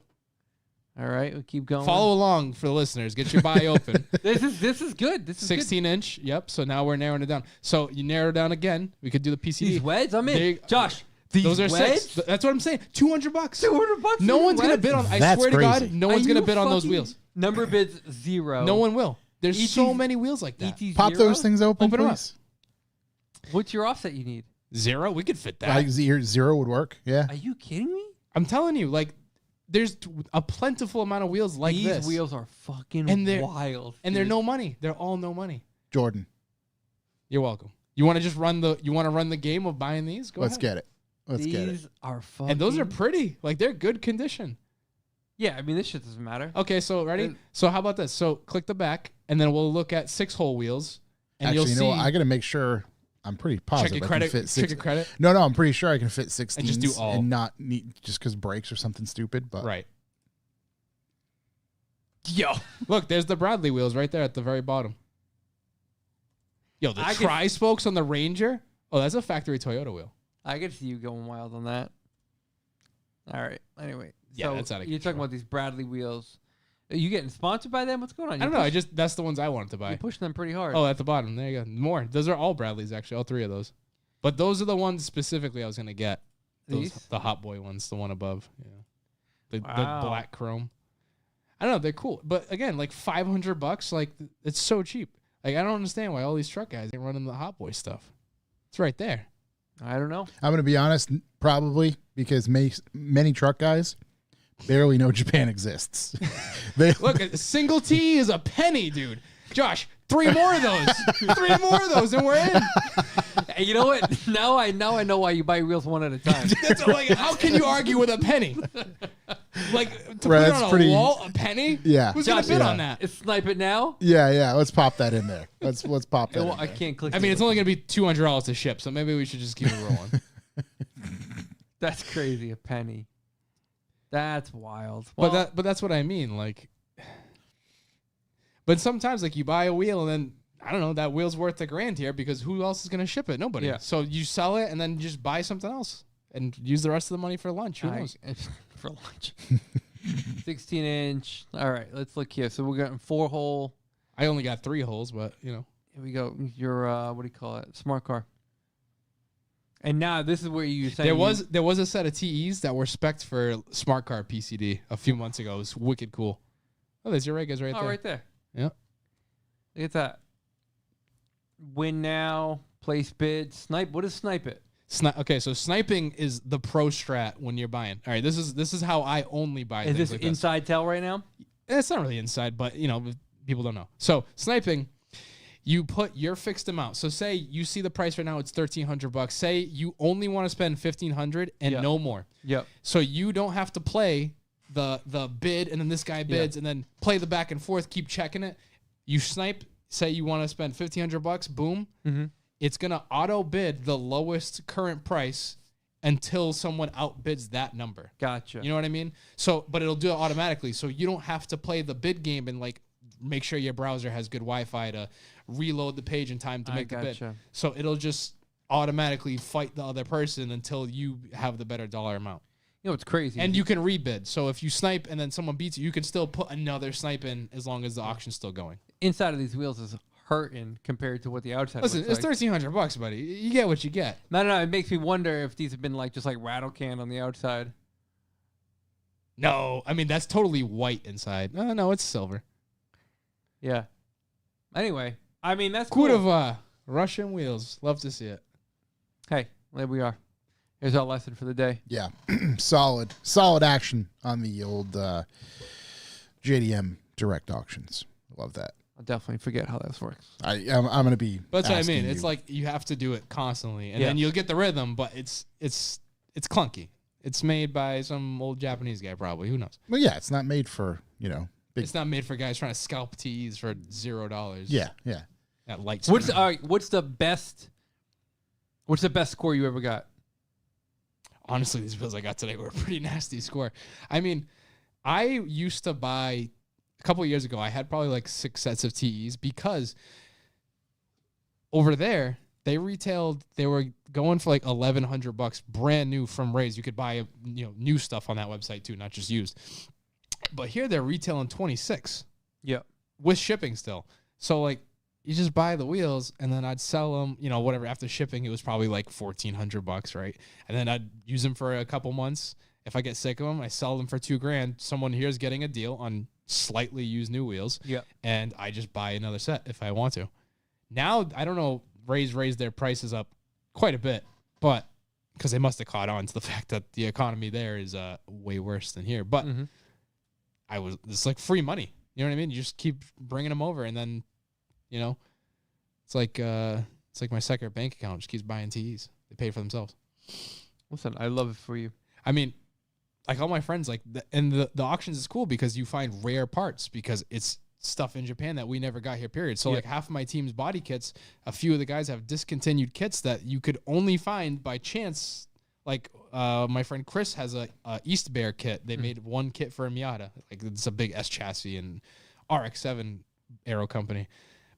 All right, we'll keep going. Follow along for the listeners. Get your buy open. This is good. This is 16-inch. Yep. So now we're narrowing it down. So you narrow down again. We could do the PCD. These weds, I'm in. Josh, those are weds? 6. That's what I'm saying. $200. $200. No one's gonna bid on. I swear to God, no one's gonna bid on those wheels. Number bids 0. No one will. There's so many wheels like that. Pop those things open, Open them up. please. What's your offset you need? 0. We could fit that. Like 0 would work. Yeah. Are you kidding me? I'm telling you, like, there's a plentiful amount of wheels like These this. wheels are fucking wild. And they're no money. They're all no money. Jordan. You're welcome. You want to just run the game of buying these? Go Let's ahead. get it. Let's get it. These are fucking. And those are pretty. Like, they're good condition. Yeah, I mean, this shit doesn't matter. Okay, so ready? So how about this? So click the back, and then we'll look at 6-hole wheels, and Actually, you'll see. you know what? I got to make sure. I'm pretty positive. Check your I credit. can fit Check your credit. No, I'm pretty sure I can fit 16s And just do all. and not need just because brakes or something stupid. But Right. Yo, look, there's the Bradley wheels right there at the very bottom. Yo, the tri-spokes on the Ranger. Oh, that's a factory Toyota wheel. I could see you going wild on that. All right. Anyway, Yeah, so that's out of you're talking control. about these Bradley wheels. Are you getting sponsored by them? What's going on? I don't know. That's the ones I wanted to buy. You're pushing them pretty hard. Oh, at the bottom. There you go. More. Those are all Bradleys, actually. All 3 of those. But those are the ones specifically I was going to get. These? The Hot Boy ones, the one above. Yeah. The Wow. black chrome. I don't know. They're cool. But again, like $500, like, it's so cheap. Like, I don't understand why all these truck guys ain't running the Hot Boy stuff. It's right there. I don't know. I'm going to be honest, probably because many truck guys barely know Japan exists. Look, a single T is a penny, dude. Josh, 3 more of those. 3 more of those, and we're in. Hey, you know what? Now I know why you buy wheels one at a time. That's like, how can you argue with a penny? Like, to Right, put that's on pretty- a wall, a penny? Yeah. Who's gonna Josh, bid yeah. on that? Snipe it now. Yeah. Let's pop that in there. Let's pop that. I can't click. I mean, it's only gonna be $200 to ship, so maybe we should just keep it rolling. That's crazy. A penny. That's wild. But that's what I mean. Like, but sometimes, like, you buy a wheel and then I don't know, that wheel's worth $1,000 here because who else is gonna ship it? Nobody. Yeah. So you sell it and then you just buy something else and use the rest of the money for lunch. Who knows? For lunch. 16-inch. All right, let's look here. So we're getting 4-hole. I only got 3 holes, but you know. Here we go. Your what do you call it? Smart car. And now this is where you say There was a set of TEs that were spec'd for Smart Car PCD a few months ago. It was wicked cool. Oh, there's your Regas right there. right there. Yeah. Look at that. Win now. Place bid. Snipe. What is snipe it? Okay, so sniping is the pro strat when you're buying. All right, this is how I only buy Is things this like inside tell right now? It's not really inside, but you know, people don't know. So sniping, you put your fixed amount. So say you see the price right now, it's $1,300. Say you only want to spend $1,500 and no more. Yep. So you don't have to play the bid and then this guy bids and then play the back and forth, keep checking it. You snipe. Say you want to spend $1,500. Boom. Mm-hmm. It's gonna auto bid the lowest current price until someone outbids that number. Gotcha. You know what I mean? So, but it'll do it automatically. So you don't have to play the bid game and like make sure your browser has good Wi-Fi to reload the page in time to make the bid. So it'll just automatically fight the other person until you have the better dollar amount. You know what's crazy? And you can rebid. So if you snipe and then someone beats you, you can still put another snipe in as long as the auction's still going. Inside of these wheels is hurting compared to what the outside Listen, looks it's like. $1,300, buddy. You get what you get. No. It makes me wonder if these have been like just like rattle can on the outside. No, I mean that's totally white inside. No, it's silver. Yeah. Anyway, I mean that's cool. Kurova, Russian wheels. Love to see it. Hey, there we are. Here's our lesson for the day. Yeah, solid action on the old JDM direct auctions. Love that. I'll definitely forget how this works. I'm gonna be. But that's what I asking mean. you. It's like you have to do it constantly, and then you'll get the rhythm. But it's clunky. It's made by some old Japanese guy, probably. Who knows? Well, yeah, it's not made for big. It's not made for guys trying to scalp TEs for $0. Yeah. At light. What's speed. all right? What's the best score you ever got? Honestly, these bills I got today were a pretty nasty score. I mean, I used to buy a couple of years ago. I had probably like 6 sets of TEs because over there they retailed. They were going for like $1,100 brand new from Ray's. You could buy new stuff on that website too, not just used. But here they're retailing 26. Yep. With shipping still. So like you just buy the wheels and then I'd sell them, whatever. After shipping, it was probably like $1,400, right? And then I'd use them for a couple months. If I get sick of them, I sell them for $2,000. Someone here is getting a deal on slightly used new wheels. Yep. And I just buy another set if I want to. Now, I don't know raised their prices up quite a bit, but because they must have caught on to the fact that the economy there is way worse than here. But it's like free money. You know what I mean? You just keep bringing them over, and then, it's like my second bank account just keeps buying TEs. They pay for themselves. Listen, I love it for you. I mean, like all my friends, the auctions is cool because you find rare parts because it's stuff in Japan that we never got here, period. So like half of my team's body kits, a few of the guys have discontinued kits that you could only find by chance. Like my friend Chris has a East Bear kit. They made one kit for a Miata. Like it's a big S chassis and RX-7 aero company.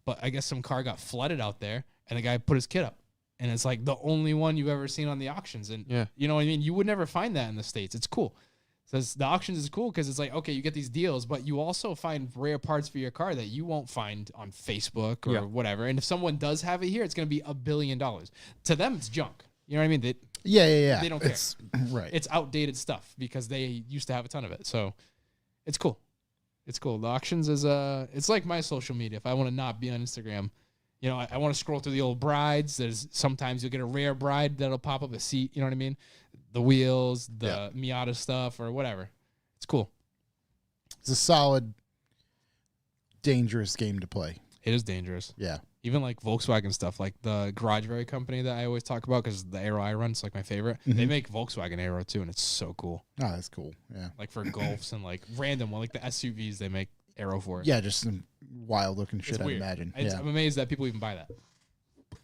But I guess some car got flooded out there and the guy put his kit up. And it's like the only one you've ever seen on the auctions. And you know what I mean? You would never find that in the States. It's cool. So the auctions is cool because it's like, okay, you get these deals, but you also find rare parts for your car that you won't find on Facebook or whatever. And if someone does have it here, it's going to be $1 billion. To them, it's junk. You know what I mean? They don't care. Right. It's outdated stuff because they used to have a ton of it. So it's cool. It's cool. The auctions is it's like my social media. If I want to not be on Instagram, I want to scroll through the old brides. There's sometimes you'll get a rare bride that'll pop up a seat. You know what I mean? The wheels, the Miata stuff, or whatever. It's cool. It's a solid, dangerous game to play. It is dangerous. Yeah. Even like Volkswagen stuff, like the Garage Very company that I always talk about because the Aero I run is like my favorite. They make Volkswagen Aero too, and it's so cool. Oh, that's cool. Yeah. Like for Golfs and like random one, like the SUVs, they make Aero for it. Yeah, just some wild looking shit, I imagine. I'm amazed that people even buy that.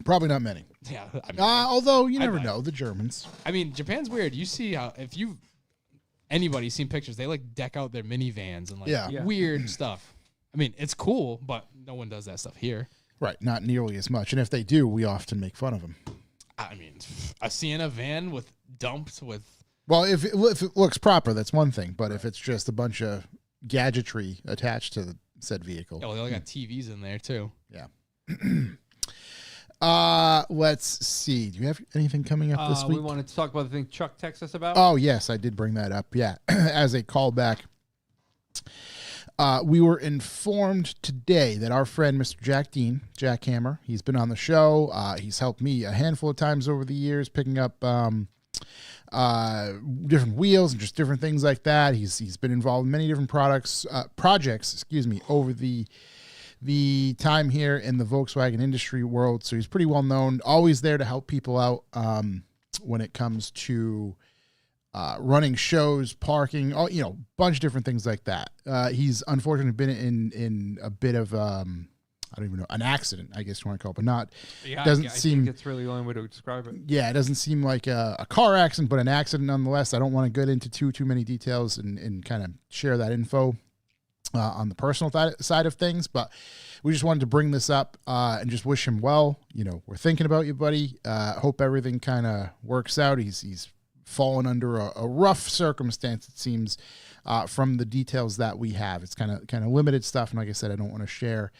Probably not many. Yeah. I mean, although you never know, the Germans. I mean, Japan's weird. You see how anybody's seen pictures, they like deck out their minivans and like weird stuff. I mean, it's cool, but no one does that stuff here. Right, not nearly as much. And if they do, we often make fun of them. I mean, a Sienna van with dumped with... Well, if it looks proper, that's one thing. But if it's just a bunch of gadgetry attached to the said vehicle. Yeah, well, they all got TVs in there, too. Yeah. Let's see. Do you have anything coming up this week? We wanted to talk about the thing Chuck texted us about. Oh, yes, I did bring that up. Yeah, as a callback. We were informed today that our friend, Mr. Jack Dean, Jack Hammer, he's been on the show. He's helped me a handful of times over the years, picking up different wheels and just different things like that. He's been involved in many different projects, over the time here in the Volkswagen industry world. So he's pretty well known, always there to help people out when it comes to running shows, parking, bunch of different things like that. He's unfortunately been in a bit of I don't even know, an accident, I guess you want to call it, but not. Yeah, doesn't I seem. think it's really the only way to describe it. Yeah, it doesn't seem like a car accident, but an accident nonetheless. I don't want to get into too many details and kind of share that info on the personal side of things, but we just wanted to bring this up and just wish him well. We're thinking about you, buddy. Hope everything kind of works out. He's fallen under a rough circumstance, it seems, from the details that we have. It's kind of limited stuff, and like I said, I don't want to share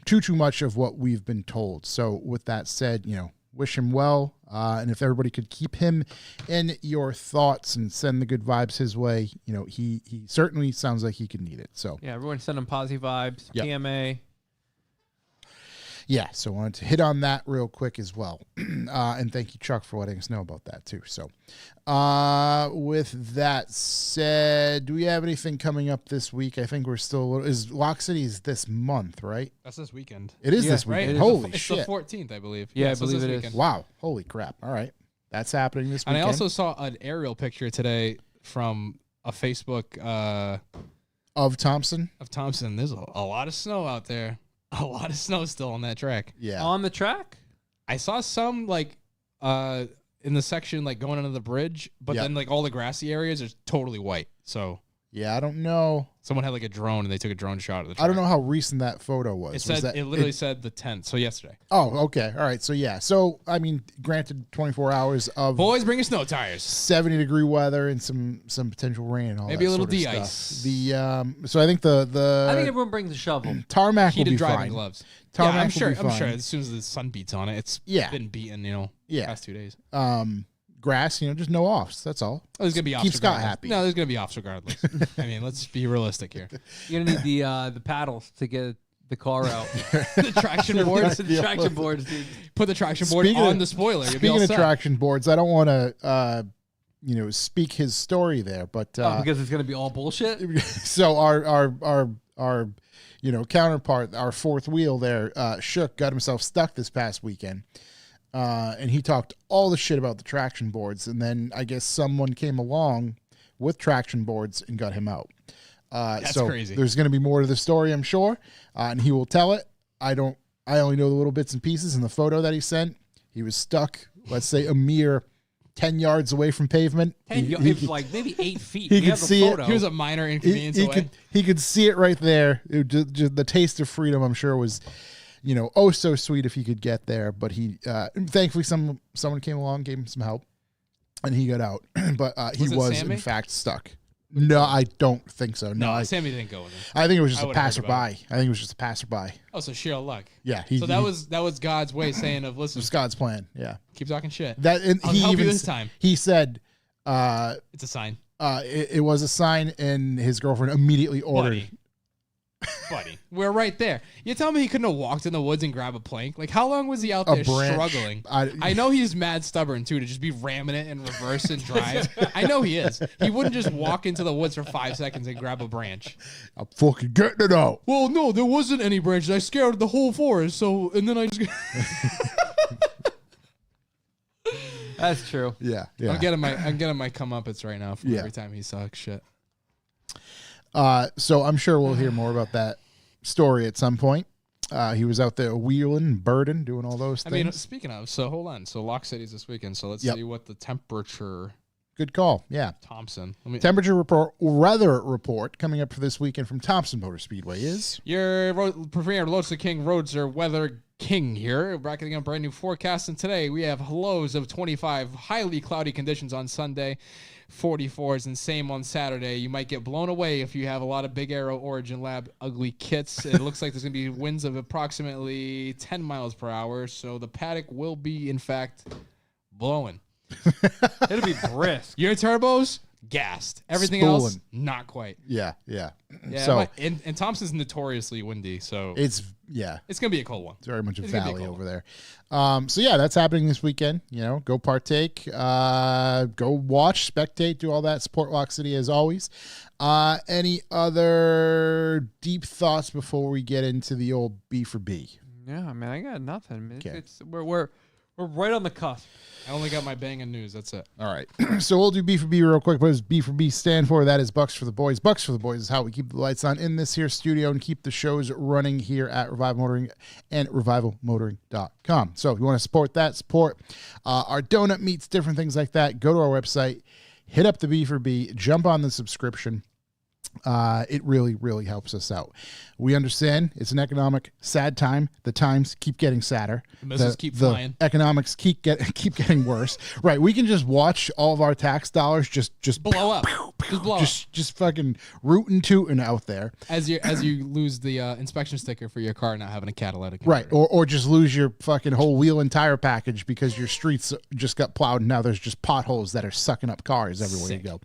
too much of what we've been told. So with that said, wish him well, and if everybody could keep him in your thoughts and send the good vibes his way, he certainly sounds like he could need it. So yeah, everyone send him positive vibes. Yep. PMA. Yeah, so I wanted to hit on that real quick as well. And thank you, Chuck, for letting us know about that, too. So with that said, do we have anything coming up this week? I think we're still... Is Lock City's this month, right? That's this weekend. It is this weekend. Right? Holy shit. It's the 14th, I believe. Yeah, I so believe this it weekend. is. Wow. Holy crap. All right. That's happening this weekend. And I also saw an aerial picture today from a Facebook... of Thompson? Of Thompson. There's a lot of snow out there. A lot of snow still on that track. Yeah. On the track? I saw some in the section going under the bridge, but then all the grassy areas are totally white. So yeah, I don't know. Someone had a drone and they took a drone shot of the track. I don't know how recent that photo was. It literally said the 10th, so yesterday. Oh, okay. All right. So yeah. So I mean, granted 24 hours of boys bring your snow tires. 70-degree weather and some potential rain and all maybe that a little sort of de-ice. Stuff. So I think the I think everyone brings a shovel. Tarmac will be driving fine. Gloves. Tarmac I'm sure. will be fine. I'm sure as soon as the sun beats on it, it's been beaten. The past 2 days. Grass, just no offs. That's all. Oh, there's gonna be offs. Keep Scott regardless. happy. No, there's gonna be offs regardless. I mean, let's be realistic here. You're gonna need the paddles to get the car out. The traction boards. The traction boards, dude. Put the traction board on the spoiler. Speaking of traction boards, I don't want to, speak his story there, but because it's gonna be all bullshit. So our counterpart, our fourth wheel there, Shook, got himself stuck this past weekend. And he talked all the shit about the traction boards, and then I guess someone came along with traction boards and got him out. That's crazy. There's going to be more to the story, I'm sure, and he will tell it. I only know the little bits and pieces in the photo that he sent. He was stuck, let's say, a mere 10 yards away from pavement. It was like maybe 8 feet. He could see it. He was a minor inconvenience away. He could see it right there. Just the taste of freedom, I'm sure, was, oh so sweet if he could get there. But he, thankfully, someone came along, gave him some help, and he got out. But he was in fact stuck. No, I don't think so. No, Sammy didn't go with him. I think it was just a passerby. Oh, so sheer luck. Yeah. That was God's way saying of, listen. It was God's plan. Yeah. Keep talking shit. I'll help you this time. He said, it's a sign. It was a sign, and his girlfriend immediately ordered. Buddy, we're right there. You tell me he couldn't have walked in the woods and grab a plank? Like, how long was he out there struggling? I know he's mad stubborn, too, to just be ramming it in reverse and drive. I know he is. He wouldn't just walk into the woods for 5 seconds and grab a branch. I'm fucking getting it out. Well, no, there wasn't any branches. I scared the whole forest, and then I just... That's true. Yeah. I'm getting my comeuppance right now from every time he sucks shit. So I'm sure we'll hear more about that story at some point. He was out there wheeling, birding, doing all those things. I mean, speaking of, so hold on. So Lock City's this weekend. So let's see what the temperature. Good call. Yeah. Thompson. Temperature report, weather report coming up for this weekend from Thompson Motor Speedway is your premier Lotus King Roadster weather king here. Bracketing a brand new forecast. And today we have lows of 25, highly cloudy conditions on Sunday. 44s, and same on Saturday. You might get blown away if you have a lot of Big Arrow Origin Lab ugly kits. It looks like there's going to be winds of approximately 10 miles per hour, so the paddock will be, in fact, blowing. It'll be brisk. Your turbos, gassed. Everything else, not quite. Yeah. So, and Thompson's notoriously windy, so it's gonna be a cold one. It's very much a valley over there. So that's happening this weekend. Go partake, go watch, spectate, do all that. Support Lock City as always. Any other deep thoughts before we get into the old B for B? Yeah, I mean, I got nothing. Okay. We're right on the cusp. I only got my banging news. That's it. All right. So we'll do B for B real quick. What does B for B stand for? That is Bucks for the Boys. Bucks for the Boys is how we keep the lights on in this here studio and keep the shows running here at Revival Motoring and revivalmotoring.com. So if you want to support that, support our donut meets, different things like that, go to our website, hit up the B for B, jump on the subscription. It really, really helps us out. We understand it's an economic sad time. The times keep getting sadder. The missiles keep flying. Economics keep getting worse. Right. We can just watch all of our tax dollars just blow up. Just blow up. Just fucking rootin' tootin' out there. As you lose the inspection sticker for your car not having a catalytic. Right. Or just lose your fucking whole wheel and tire package because your streets just got plowed and now there's just potholes that are sucking up cars everywhere you go.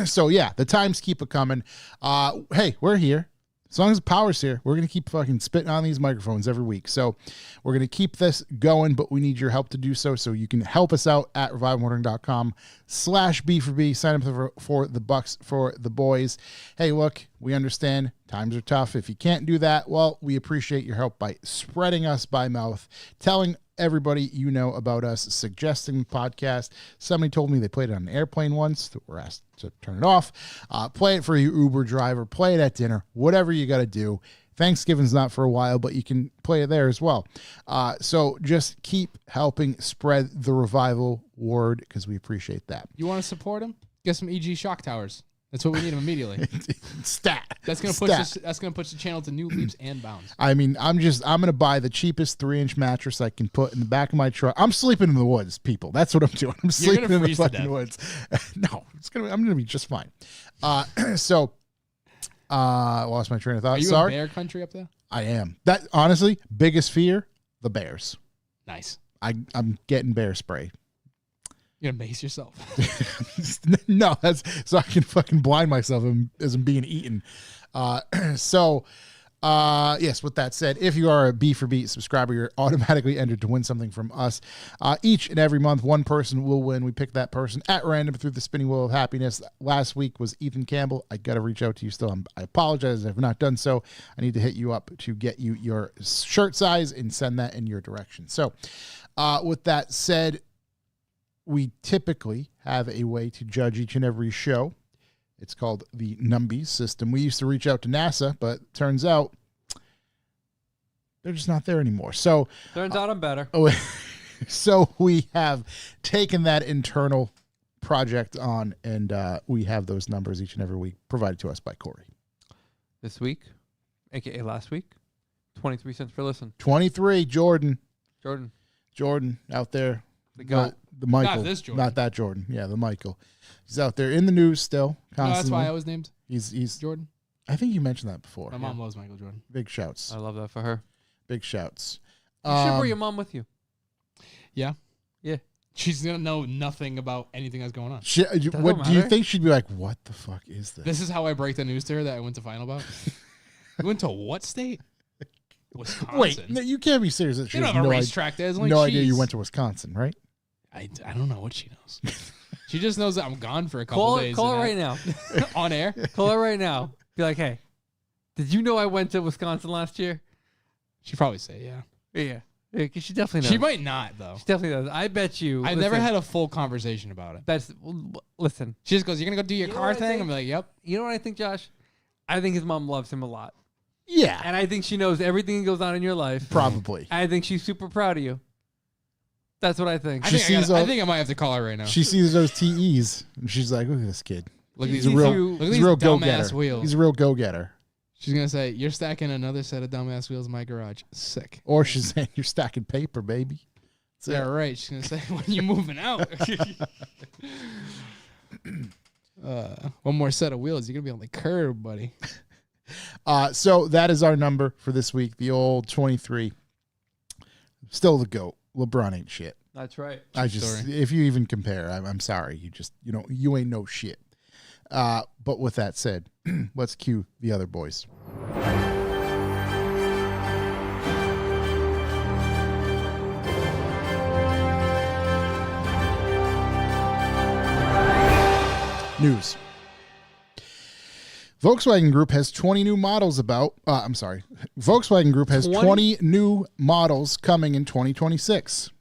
So the times keep a coming. Hey, we're here. As long as the power's here, we're going to keep fucking spitting on these microphones every week. So we're going to keep this going, but we need your help to do so. So you can help us out at revivalmotoring.com/B4B. Sign up for the Bucks for the Boys. Hey, look, we understand times are tough. If you can't do that, well, we appreciate your help by spreading us by mouth, telling everybody you know about us, suggesting the podcast. Somebody told me they played it on an airplane once. We're asked to turn it off. Play it for your Uber driver. Play it at dinner. Whatever you got to do. Thanksgiving's not for a while, but you can play it there as well. So just keep helping spread the Revival word because we appreciate that. You want to support them? Get some EG shock towers. That's what we need immediately. Stat. That's gonna push the channel to new leaps and bounds. I mean, I'm gonna buy the cheapest 3-inch mattress I can put in the back of my truck. I'm sleeping in the woods, people. That's what I'm doing. I'm sleeping in the fucking woods. No, I'm gonna be just fine. So lost my train of thought. Are you Sorry. in bear country up there? I am. That honestly, biggest fear, the bears. Nice. I'm getting bear spray. You're gonna mace yourself. No, that's so I can fucking blind myself as I'm being eaten. So Yes, with that said, if you are a B for Beat subscriber, you're automatically entered to win something from us. Each and every month, one person will win. We pick that person at random through the spinning wheel of happiness. Last week was Ethan Campbell. I got to reach out to you still. I apologize if I've not done so. I need to hit you up to get you your shirt size and send that in your direction. So with that said, we typically have a way to judge each and every show. It's called the Numbies system. We used to reach out to NASA, but turns out they're just not there anymore. So turns out I'm better. So we have taken that internal project on, and we have those numbers each and every week provided to us by Corey. This week, a.k.a. last week, 23 cents per listen. 23, Jordan out there. The goat. The Michael. Not this Jordan. Not that Jordan. Yeah, the Michael. He's out there in the news still. Constantly. No, that's why I was named. He's Jordan. I think you mentioned that before. My mom loves Michael Jordan. Big shouts. I love that for her. Big shouts. You should bring your mom with you. Yeah. Yeah. She's going to know nothing about anything that's going on. What do you think she'd be like, what the fuck is this? This is how I break the news to her that I went to final about. You went to what state? Wisconsin. Wait, no, you can't be serious. That she You has don't have a no racetrack there. Like, no idea you went to Wisconsin, right? I don't know what she knows. She just knows that I'm gone for a couple days. Call her right now. On air. Call her right now. Be like, hey, did you know I went to Wisconsin last year? She'd probably say, yeah. Yeah. Because she definitely knows. She might not, though. She definitely does. I bet you. I've never had a full conversation about it. Listen. She just goes, you're going to go do your car thing? I'm like, yep. You know what I think, Josh? I think his mom loves him a lot. Yeah. And I think she knows everything that goes on in your life. Probably. I think she's super proud of you. That's what I think. I think I might have to call her right now. She sees those TEs, and she's like, look at this kid. Look at these real dumbass wheels. He's a real go-getter. She's going to say, you're stacking another set of dumbass wheels in my garage. Sick. Or she's saying, you're stacking paper, baby. Yeah, right. She's going to say, when you moving out? One more set of wheels. You're going to be on the curb, buddy. So that is our number for this week. The old 23. Still the GOAT. LeBron ain't shit. That's right. If you even compare, I'm sorry. You ain't no shit. But with that said, let's cue the other boys. News. Volkswagen Group has 20 new models Volkswagen Group has 20 new models coming in 2026.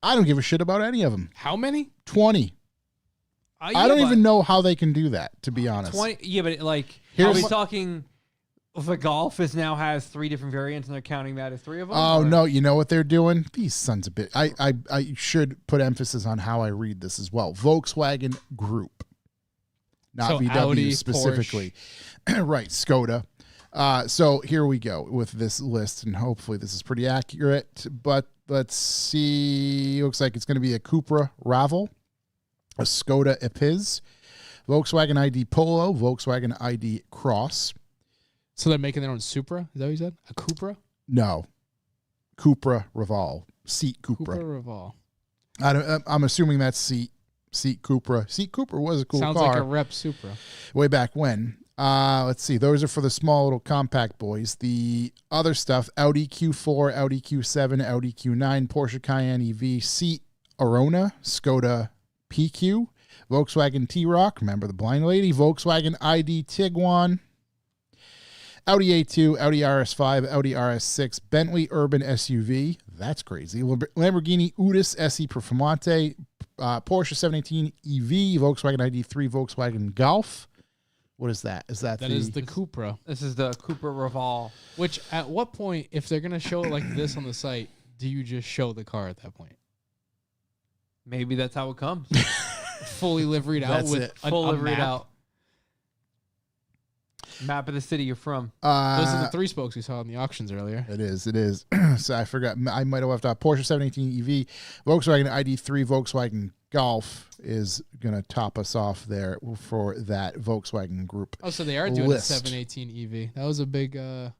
I don't give a shit about any of them. How many? 20. I don't even know how they can do that, to be honest. 20. Yeah, but are we talking the Golf now has 3 different variants and they're counting that as 3 of them? Oh, no. You know what they're doing? These sons of bitch. I should put emphasis on how I read this as well. Volkswagen Group. Not so VW Audi, specifically. Right, Skoda. So here we go with this list, and hopefully this is pretty accurate. But let's see. Looks like it's going to be a Cupra Ravel, a Skoda Epiz, Volkswagen ID Polo, Volkswagen ID Cross. So they're making their own Supra? Is that what you said? A Cupra? No. Cupra Raval. Seat Cupra. Raval. I'm assuming that's Seat Cupra. Seat Cupra was a cool car. Sounds like a Rep Supra. Way back when. Let's see. Those are for the small little compact boys. The other stuff, Audi Q4, Audi Q7, Audi Q9, Porsche Cayenne EV, Seat Arona, Skoda PQ, Volkswagen T-Roc, remember the blind lady, Volkswagen ID Tiguan, Audi A2, Audi RS5, Audi RS6, Bentley Urban SUV, that's crazy, Lamborghini Urus SE Performante, Porsche 718 EV, Volkswagen ID3, Volkswagen Golf. What is that? Is that is the Cupra. This is the Cupra Raval. Which, at what point, if they're going to show it like this on the site, do you just show the car at that point? Maybe that's how it comes. Fully liveried out with full liveried map. out. Map of the city you're from. Those are the 3 spokes we saw in the auctions earlier. It is. So I forgot. I might have left out Porsche 718 EV, Volkswagen ID3, Volkswagen Golf is going to top us off there for that Volkswagen Group. Oh, so they are doing list. a 718 EV. That was a big... They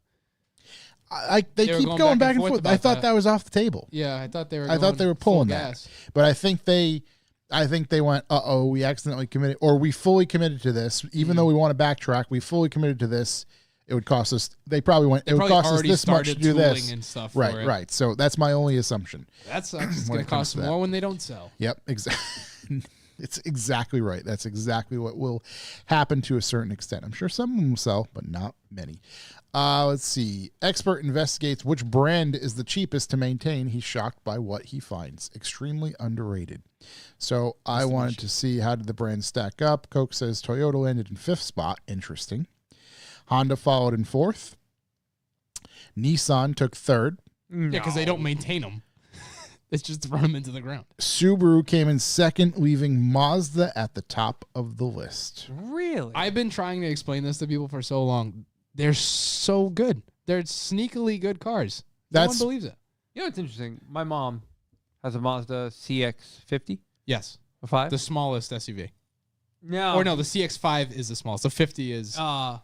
keep going back and forth. I thought that was off the table. Yeah, I thought they were. I thought they were pulling that, gas. But I think they went. We accidentally committed, or we fully committed to this. Even though we want to backtrack, we fully committed to this, It would cost us. They probably went. It would cost us this much to do this. And stuff right, right. So that's my only assumption. That sucks. It's going to cost more when they don't sell. Yep, exactly. It's exactly right. That's exactly what will happen to a certain extent. I'm sure some of them will sell, but not many. Let's see. Expert investigates which brand is the cheapest to maintain. He's shocked by what he finds. Extremely underrated. So I wanted to see how did the brands stack up. Coke says Toyota landed in 5th spot. Interesting. Honda followed in 4th. Nissan took 3rd. Yeah, because they don't maintain them. It's just to run them into the ground. Subaru came in 2nd, leaving Mazda at the top of the list. Really? I've been trying to explain this to people for so long. They're so good. They're sneakily good cars. No one believes it. You know, it's interesting. My mom has a Mazda CX-50. Yes. A 5? The smallest SUV. No. Or no, the CX-5 is the smallest. The 50 is... yeah.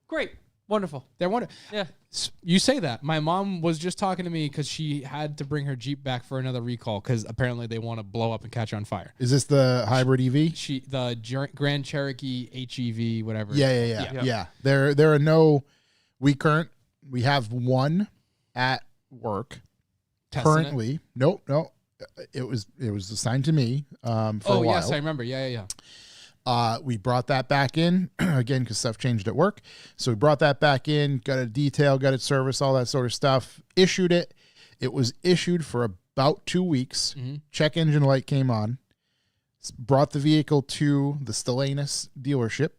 Great. Wonderful. They're wonderful. Yeah. You say that. My mom was just talking to me because she had to bring her Jeep back for another recall because apparently they want to blow up and catch on fire. Is this the hybrid EV? The Grand Cherokee HEV, whatever. Yeah. There are no. We have one at work currently. Nope. It was assigned to me for a while. Yes, I remember. Yeah. We brought that back in again because stuff changed at work. So we brought that back in, got a detail, got it serviced, all that sort of stuff. Issued it. It was issued for about 2 weeks. Mm-hmm. Check engine light came on. Brought the vehicle to the Stellantis dealership.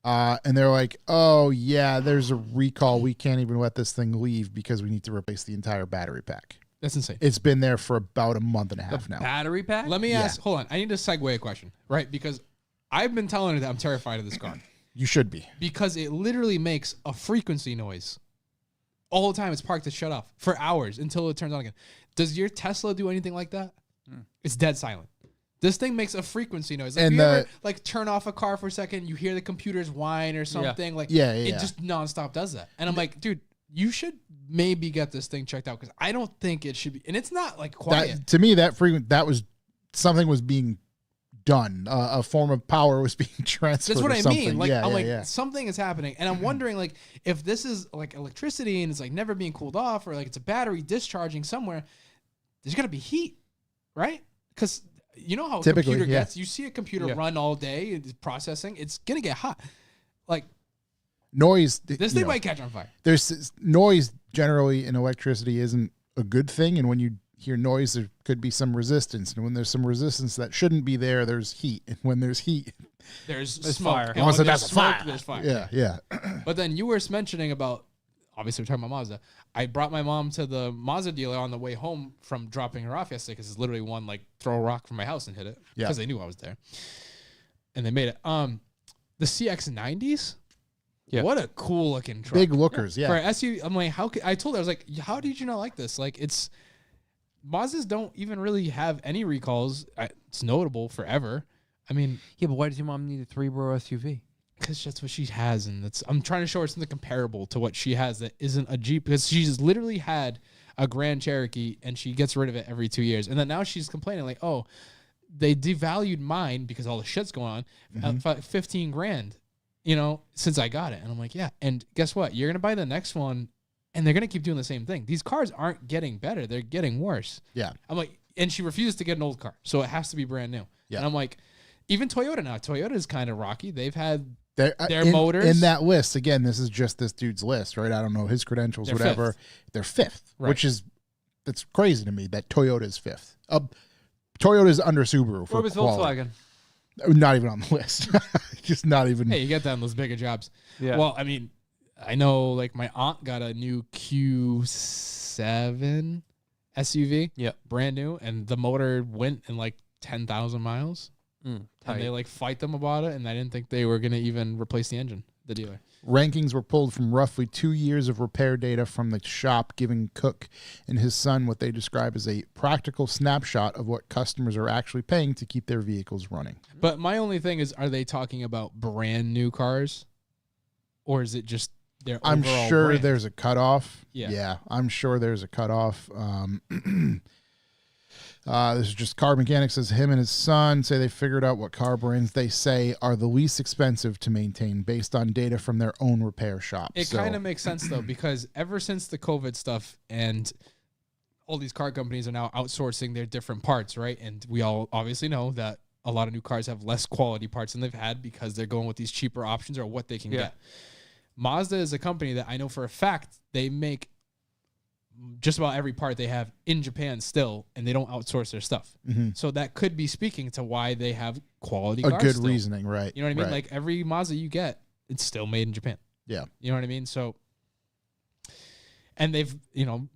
And they're like, oh, yeah, there's a recall. We can't even let this thing leave because we need to replace the entire battery pack. That's insane. It's been there for about a month and a half now. Battery pack? Let me ask. Hold on. I need to segue a question, right? Because I've been telling her that I'm terrified of this car. You should be. Because it literally makes a frequency noise. All the time it's parked to shut off for hours until it turns on again. Does your Tesla do anything like that? It's dead silent. This thing makes a frequency noise. Like, and you ever turn off a car for a second, you hear the computers whine or something. It just nonstop does that. And I'm like, dude, you should maybe get this thing checked out because I don't think it should be. And it's not like quiet. To me, something was being done. A form of power was being transferred. That's what I mean. Like, I'm like something is happening, and I'm wondering like if this is like electricity and it's like never being cooled off, or like it's a battery discharging somewhere. There's gotta be heat, right? Because you know how a computer gets. You see a computer run all day, it's processing. It's gonna get hot. Like noise. This thing might catch on fire. There's noise generally in electricity isn't a good thing, and when you hear noise, there could be some resistance, and when there's some resistance that shouldn't be there, there's heat, and when there's heat, there's smoke. Fire. And when there's smoke, there's fire. Yeah. But then you were mentioning about, obviously we're talking about Mazda. I brought my mom to the Mazda dealer on the way home from dropping her off yesterday because it's literally one like throw a rock from my house and hit it because they knew I was there, and they made it. The CX-90s. Yeah. What a cool looking truck. Big lookers. Yeah. For an SUV, I'm like, I told her, I was like, how did you not like this? Like Mazdas don't even really have any recalls. It's notable forever. I mean, yeah, but why does your mom need a 3-row SUV? Because that's what she has, and I'm trying to show her something comparable to what she has that isn't a Jeep. Because she's literally had a Grand Cherokee, and she gets rid of it every 2 years, and then now she's complaining like, oh, they devalued mine because all the shit's going on. $15,000, since I got it, and I'm like, yeah. And guess what? You're gonna buy the next one. And they're going to keep doing the same thing. These cars aren't getting better. They're getting worse. Yeah. I'm like, and she refuses to get an old car. So it has to be brand new. Yeah. And I'm like, even Toyota now. Toyota is kind of rocky. They've had their motors. In that list, again, this is just this dude's list, right? I don't know his credentials, they're whatever. Fifth. They're 5th, right. Which is, that's crazy to me that Toyota is 5th. Toyota is under Subaru for What was quality. Volkswagen? Not even on the list. Just not even. Hey, you get that in those bigger jobs. Yeah. Well, I mean, I know, like, my aunt got a new Q7 SUV. Yeah. Brand new. And the motor went in, like, 10,000 miles. And they, like, fight them about it. And I didn't think they were going to even replace the engine, the dealer. Rankings were pulled from roughly 2 years of repair data from the shop, giving Cook and his son what they describe as a practical snapshot of what customers are actually paying to keep their vehicles running. But my only thing is, are they talking about brand new cars? Or is it just their overall I'm sure brand? there's a cutoff. Yeah. I'm sure there's a cutoff. This is just Car Mechanic says him and his son say they figured out what car brands they say are the least expensive to maintain based on data from their own repair shop. It kind of makes sense, though, because ever since the COVID stuff and all these car companies are now outsourcing their different parts, right? And we all obviously know that a lot of new cars have less quality parts than they've had because they're going with these cheaper options or what they can get. Mazda is a company that I know for a fact they make just about every part they have in Japan still, and they don't outsource their stuff. Mm-hmm. So that could be speaking to why they have quality a cars good still. reasoning, right? You know what I mean? Right. Like every Mazda you get, it's still made in Japan. Yeah. You know what I mean? So, and they've,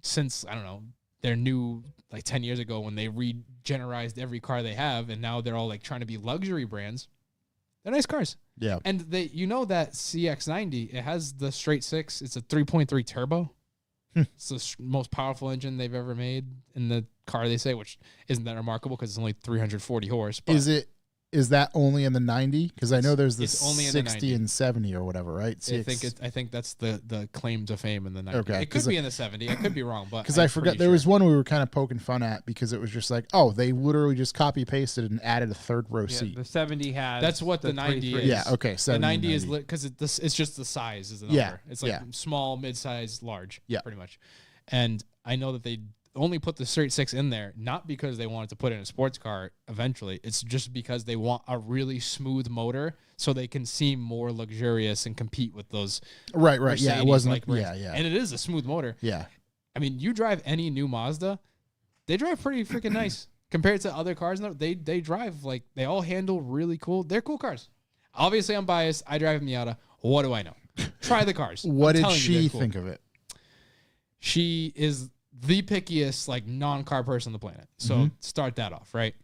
since, I don't know, they're new like 10 years ago when they regenerized every car they have, and now they're all like trying to be luxury brands. They're nice cars. Yeah. And that CX-90, it has the straight six. It's a 3.3 turbo. It's the most powerful engine they've ever made in the car, they say, which isn't that remarkable because it's only 340 horse. But Is that only in the 90? Because I know there's the only in 60 and 70 or whatever, right? I think that's the claim to fame in the 90. Okay, It could be in the 70. I could be wrong, but because I forgot there was one we were kind of poking fun at because it was just like, oh, they literally just copy pasted and added a third row seat. The 70 has. That's what the 90 is. Yeah, okay. 70, the 90 is because it's just the size is the number. Yeah, It's like yeah. small, mid-size, large. Yeah. Pretty much. And I know that they only put the straight six in there, not because they wanted to put in a sports car eventually. It's just because they want a really smooth motor so they can seem more luxurious and compete with those. Right. Mercedes Yeah, it wasn't. like brands. Yeah. And it is a smooth motor. Yeah. I mean, you drive any new Mazda, they drive pretty freaking nice compared to other cars. They drive like they all handle really cool. They're cool cars. Obviously, I'm biased. I drive a Miata. What do I know? Try the cars. What did she think of it? She is the pickiest like non-car person on the planet. So start that off, right?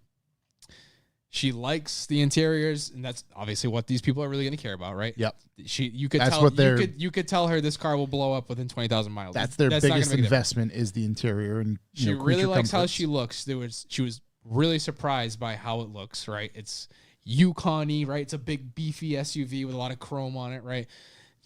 She likes the interiors, and that's obviously what these people are really going to care about, right? Yep. You could That's tell what you could tell her this car will blow up within 20,000 miles. That's their not gonna biggest make a difference. investment is the interior and She really creature likes how comforts. she looks. She was really surprised by how it looks, right? It's Yukon-y, right? It's a big beefy SUV with a lot of chrome on it, right?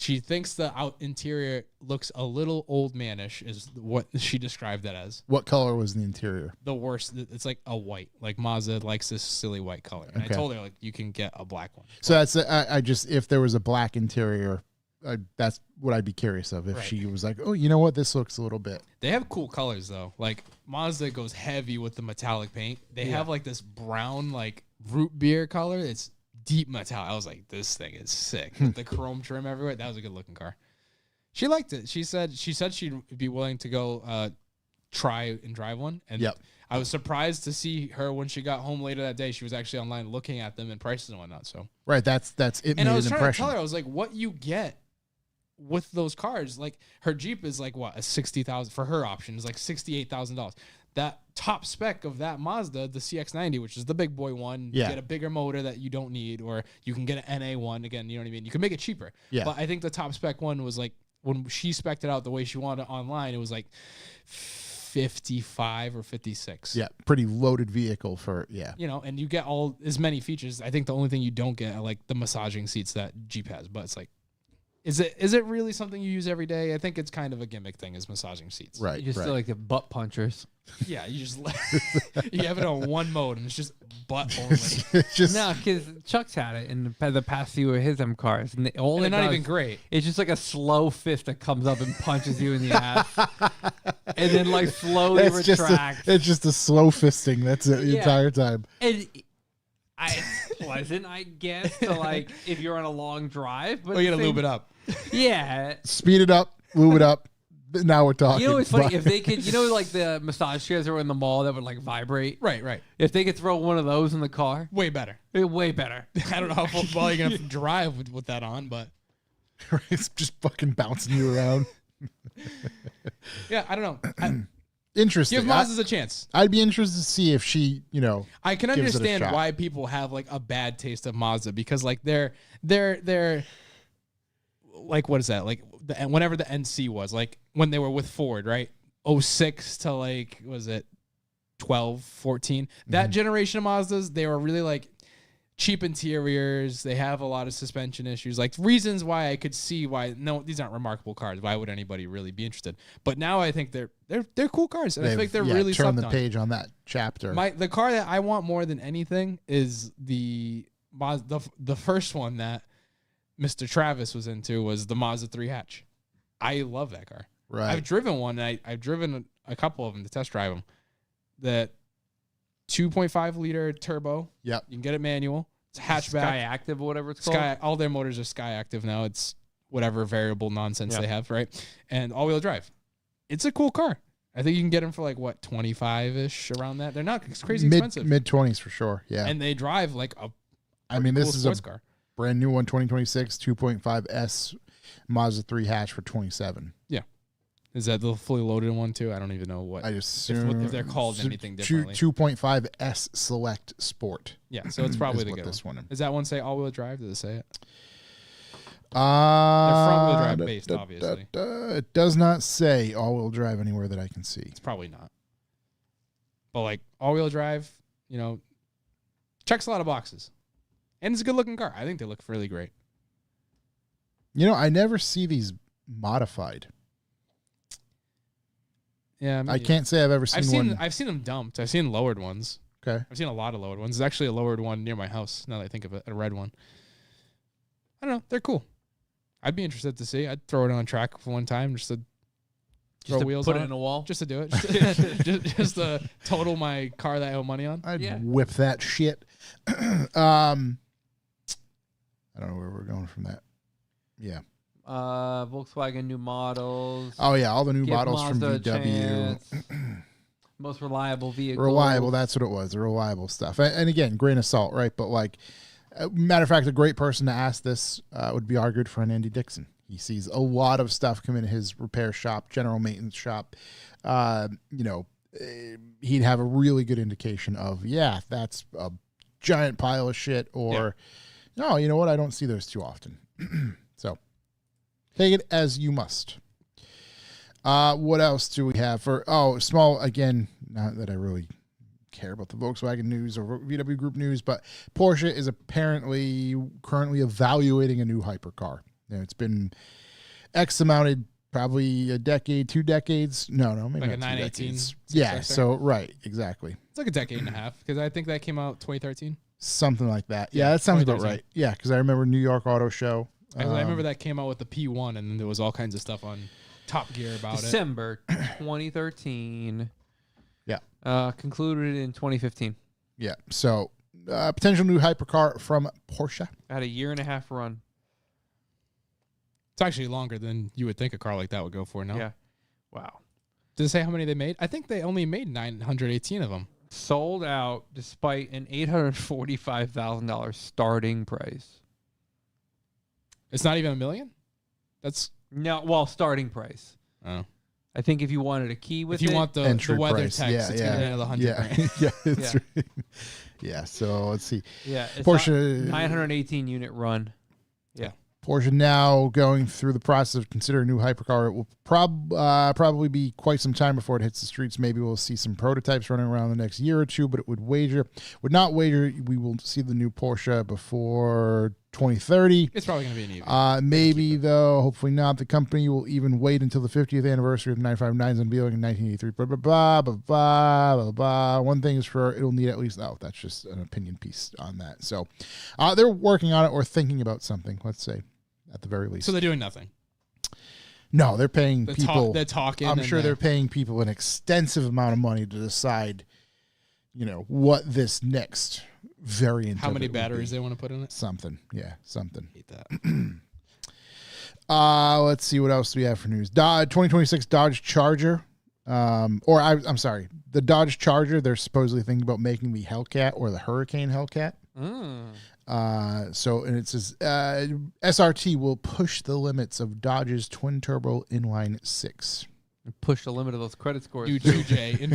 She thinks the interior looks a little old manish, is what she described that as. What color was the interior? The worst. It's like a white. Like Mazda likes this silly white color. And I told her like you can get a black one. So that's I just if there was a black interior, that's what I'd be curious of. If she was like, oh, you know what, this looks a little bit. They have cool colors though. Like Mazda goes heavy with the metallic paint. They have like this brown like root beer color. It's deep metallic. I was like, this thing is sick. With the chrome trim everywhere. That was a good looking car. She liked it. She said she'd be willing to go try and drive one. And I was surprised to see her when she got home later that day. She was actually online looking at them and prices and whatnot. So right, that's it. And I made was an trying impression. to tell her, I was like, what you get with those cars, like her Jeep is like what, a $60,000 for her option is like $68,000. That top spec of that Mazda, the CX-90, which is the big boy one, you get a bigger motor that you don't need, or you can get an NA one again. You know what I mean? You can make it cheaper. Yeah. But I think the top spec one was like when she spec'd it out the way she wanted it online, it was like 55 or 56. Yeah, pretty loaded vehicle for And you get all as many features. I think the only thing you don't get are like the massaging seats that Jeep has, but it's like, is it really something you use every day? I think it's kind of a gimmick thing, is massaging seats. Right. You just feel like the butt punchers. Yeah, you just you have it on one mode and it's just butt only. No, because Chuck's had it in the past few of his M cars, and they're not even great. It's just like a slow fist that comes up and punches you in the ass, and then like slowly retracts. It's just a slow fisting. That's it the entire time. And it's pleasant, I guess, to like if you're on a long drive, but you gotta lube it up. Yeah, speed it up, lube it up. Now we're talking. You know, it's funny if they could. You know, like the massage chairs that were in the mall that would like vibrate. Right. If they could throw one of those in the car, way better. Way better. I don't know how well you're gonna drive with that on, but it's just fucking bouncing you around. Yeah, I don't know. Interesting. Give Mazdas a chance. I'd be interested to see if she, I can gives it a understand shot. why people have like a bad taste of Mazda, because like they're like, what is that? Like whenever the NC was, like when they were with Ford, right? 06 to like, was it 12, 14? That generation of Mazdas, they were really like cheap interiors. They have a lot of suspension issues, like reasons why I could see why these aren't remarkable cars. Why would anybody really be interested? But now I think they're cool cars, and I think they're really turn slept the on. page on that chapter. The car that I want more than anything is the first one that Mr. Travis was into was the Mazda 3 hatch. I love that car. Right. I've driven one. I've driven a couple of them to test drive them. That 2.5 liter turbo. Yep. You can get it manual. It's a hatchback. Sky Active or whatever it's called. All their motors are Sky Active now. It's whatever variable nonsense they have, right? And all-wheel drive. It's a cool car. I think you can get them for like, what, 25-ish around that? They're not crazy expensive. Mid-20s for sure, yeah. And they drive like a this is a car. brand new one, 2026, 2.5S Mazda 3 hatch for 27. Yeah. Is that the fully loaded one too? I don't even know what. I just assume if they're called anything differently. 2.5S Select Sport. Yeah, so it's probably the good this one. Does that one say all-wheel drive? Does it say it? They're front-wheel drive based, obviously. It does not say all-wheel drive anywhere that I can see. It's probably not. But like all-wheel drive, checks a lot of boxes. And it's a good-looking car. I think they look really great. I never see these modified. Yeah, I can't say I've ever seen one. I've seen them dumped. I've seen lowered ones. Okay. I've seen a lot of lowered ones. There's actually a lowered one near my house, now that I think of it, a red one. I don't know. They're cool. I'd be interested to see. I'd throw it on track for one time just to throw wheels put on it in a wall. Just to do it. just to total my car that I owe money on. I'd whip that shit. I don't know where we're going from that. Yeah. Volkswagen new models. Oh yeah, all the new models Mazda from VW. Most reliable vehicle. Reliable, that's what it was. The reliable stuff. And again, grain of salt, right? But like, matter of fact, a great person to ask this would be our good friend Andy Dixon. He sees a lot of stuff come into his repair shop, general maintenance shop. He'd have a really good indication of, that's a giant pile of shit, or no, you know what? I don't see those too often. So take it as you must. What else do we have for small, again, not that I really care about the Volkswagen news or VW Group news, but Porsche is apparently currently evaluating a new hypercar. It's been X amounted, probably a decade, 2 decades. No, maybe like not a 2 918. Yeah, so right, exactly. It's like a decade and a half because I think that came out 2013. Something like that. Yeah, that sounds about right. Yeah, because I remember New York Auto Show. I remember that came out with the P1, and then there was all kinds of stuff on Top Gear about December 2013. Yeah. Concluded in 2015. Yeah. So, potential new hypercar from Porsche. Had a 1.5-year run. It's actually longer than you would think a car like that would go for, no? Yeah. Wow. Does it say how many they made? I think they only made 918 of them. Sold out despite an $845,000 starting price. It's not even $1 million? That's starting price. Oh. I think if you wanted a key with if you want the weather price. text, it's going to be $100,000. Yeah, that's right. Yeah, so let's see. Yeah, it's Porsche 918 unit run. Yeah. Porsche now going through the process of considering a new hypercar. It will probably be quite some time before it hits the streets. Maybe we'll see some prototypes running around the next year or two, but it would not wager we will see the new Porsche before 2030. It's probably going to be an EV. Maybe, though, hopefully not. The company will even wait until the 50th anniversary of the 959's unveiling in 1983. Blah, blah, blah, blah, blah, blah, blah. One thing is for it'll need at least, that's just an opinion piece on that. So they're working on it or thinking about something, let's say, at the very least. So they're doing nothing. No, they're paying people. They're talking. I'm sure they're paying people an extensive amount of money to decide, what this next variant. How many batteries they want to put in it? Something. Yeah, something. Hate that. Let's see what else do we have for news. 2026 Dodge Charger. I'm sorry, the Dodge Charger. They're supposedly thinking about making the Hellcat or the Hurricane Hellcat. And it says SRT will push the limits of Dodge's twin turbo inline 6. Push the limit of those credit scores. You too, Jay.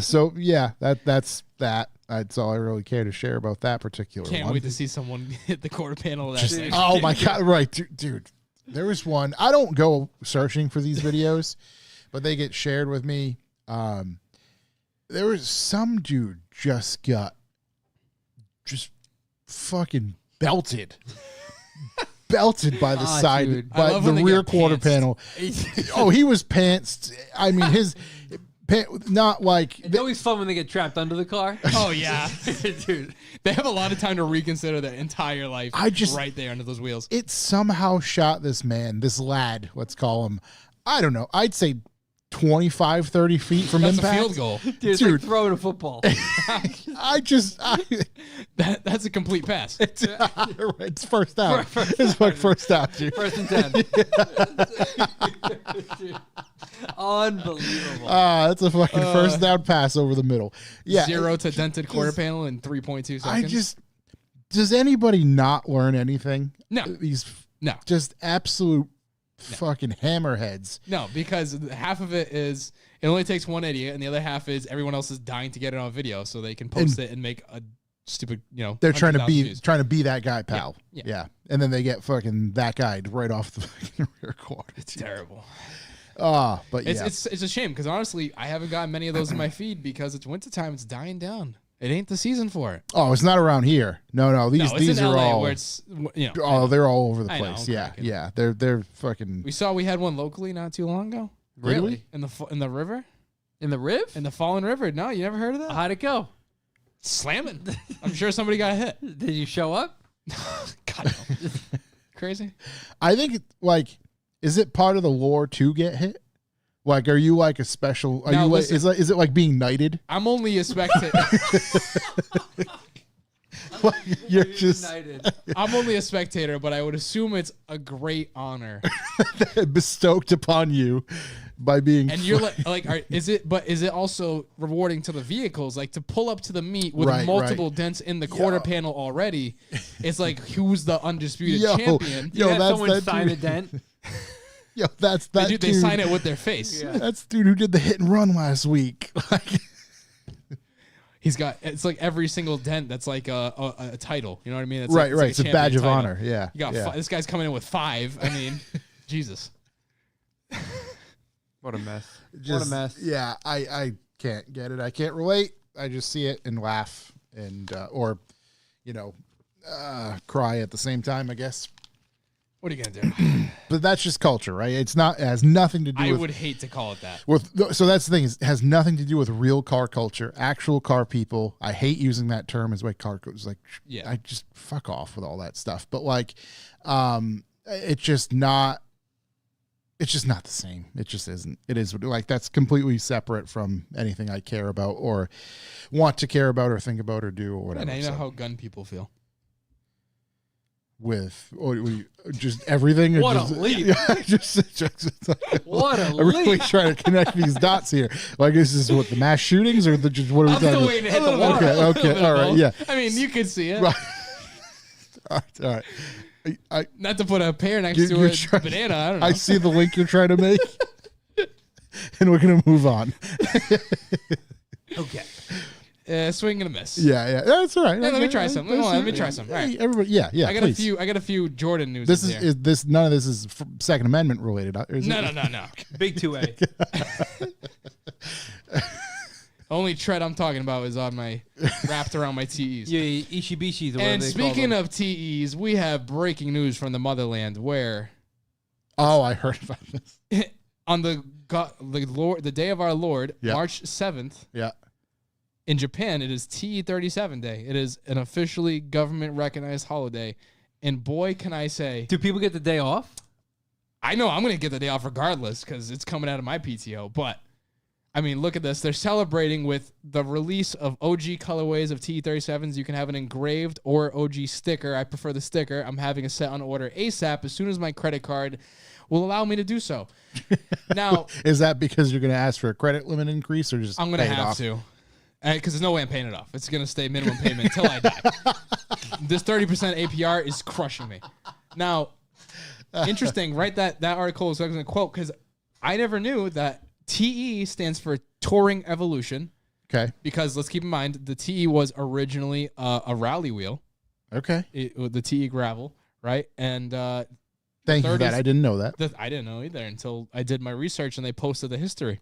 So yeah, that's that. That's all I really care to share about that particular one. Can't wait to see someone hit the quarter panel of that thing. Oh my God. Right. Dude, there was one. I don't go searching for these videos, but they get shared with me. There was some dude just got fucking belted. Belted by the side, dude. by the rear quarter panel. Oh, he was pantsed. I mean, his not like. It's always fun when they get trapped under the car. Oh yeah, dude. They have a lot of time to reconsider their entire life. Right there under those wheels. It somehow shot this lad. Let's call him. I don't know. I'd say 25, 30 feet from That's impact. a field goal. Dude, it's like throwing a football. That's a complete pass. It's first out. It's like first out, dude. First and 10. Unbelievable. That's a fucking first down pass over the middle. Yeah. 0 to dented quarter panel in 3.2 seconds. Does anybody not learn anything? No. These No. just absolute fucking hammerheads. No, because half of it is it only takes one idiot, and the other half is everyone else is dying to get it on video so they can post it and make a stupid, They're trying to be views. that guy, pal. Yeah. And then they get fucking that guy right off the fucking rear quarter. It's terrible. But It's a shame because honestly, I haven't gotten many of those in my feed because it's wintertime. It's dying down. It ain't the season for it. Oh, it's not around here. No. These in are LA all where it's Oh, they're all over the I know, place. I'm Yeah. cracking. Yeah. They're fucking. We had one locally not too long ago. Really? In the river? In the Riv? In the Fallen River? No, you never heard of that? How'd it go? Slamming. I'm sure somebody got hit. Did you show up? God, no. Crazy. I think is it part of the lore to get hit? Like, are you like a special? Are Now, you like, listen. is it like being knighted? I'm only a spectator. Like, you're just I'm only a spectator, but I would assume it's a great honor. bestowed upon you by being. And you're is it also rewarding to the vehicles? Like to pull up to the meet with Right, multiple dents in the quarter panel already. It's like who's the undisputed Yo, champion? yo, Had that's someone that sign dude. a dent. Yo, that's that They dude. sign it with their face. Yeah. That's the dude who did the hit and run last week. Like, It's like every single dent that's like a title. You know what I mean? It's right. like It's a champion badge of title. honor. Yeah. You got yeah. this guy's coming in with 5. I mean, Jesus. What a mess. What Just- a mess. Yeah, I can't get it. I can't relate. I just see it and laugh and or cry at the same time, I guess. What are you gonna do? But that's just culture, right? It has nothing to do I with would hate to call it that. so that's the thing, it has nothing to do with real car culture, actual car people. I hate using that term as like car goes. Like, Yeah. I just fuck off with all that stuff. But like, it's just not the same. It just isn't. It is like that's completely separate from anything I care about or want to care about or think about or do or whatever. And I know how gun people feel. With just everything. What just, a leap. What a I'm really leap. trying to connect these dots here. Like, this is what the mass shootings or just what are we I'm talking still about? waiting to hit the water. Okay, all right, yeah. I mean, you could see it. Right. All right. Not to put a pear next You're to a trying- banana. I don't know. I see the link you're trying to make, and we're gonna move on. Okay. Swing and a miss. Yeah, that's all right. Hey, let me try some. Hold on, let me try some. All right. Hey, everybody, yeah. I got please. I got a few Jordan news. This here. is this. None of this is Second Amendment related. Is No. it? Big 2A. Only tread I'm talking about is on my wrapped around my TEs. Yeah, Ishibishis. And speaking of TEs, we have breaking news from the motherland where Oh, I heard about this. on the day of our Lord, Yeah. March 7th, Yeah. in Japan, it is TE37 Day. It is an officially government-recognized holiday. And boy, can I say, Do people get the day off? I know I'm going to get the day off regardless because it's coming out of my PTO. But, I mean, look at this. They're celebrating with the release of OG colorways of TE37s. You can have an engraved or OG sticker. I prefer the sticker. I'm having a set on order ASAP as soon as my credit card will allow me to do so. Now, Is that because you're going to ask for a credit limit increase or just I'm going to pay it have off? to. Because there's no way I'm paying it off. It's going to stay minimum payment until I die. This 30% APR is crushing me. Now, interesting, right? That article is going to quote because I never knew that TE stands for Touring Evolution. Okay. Because let's keep in mind, the TE was originally a rally wheel, Okay. the TE gravel, right? And Thank you for that. 30s I didn't know that. I didn't know either until I did my research and they posted the history.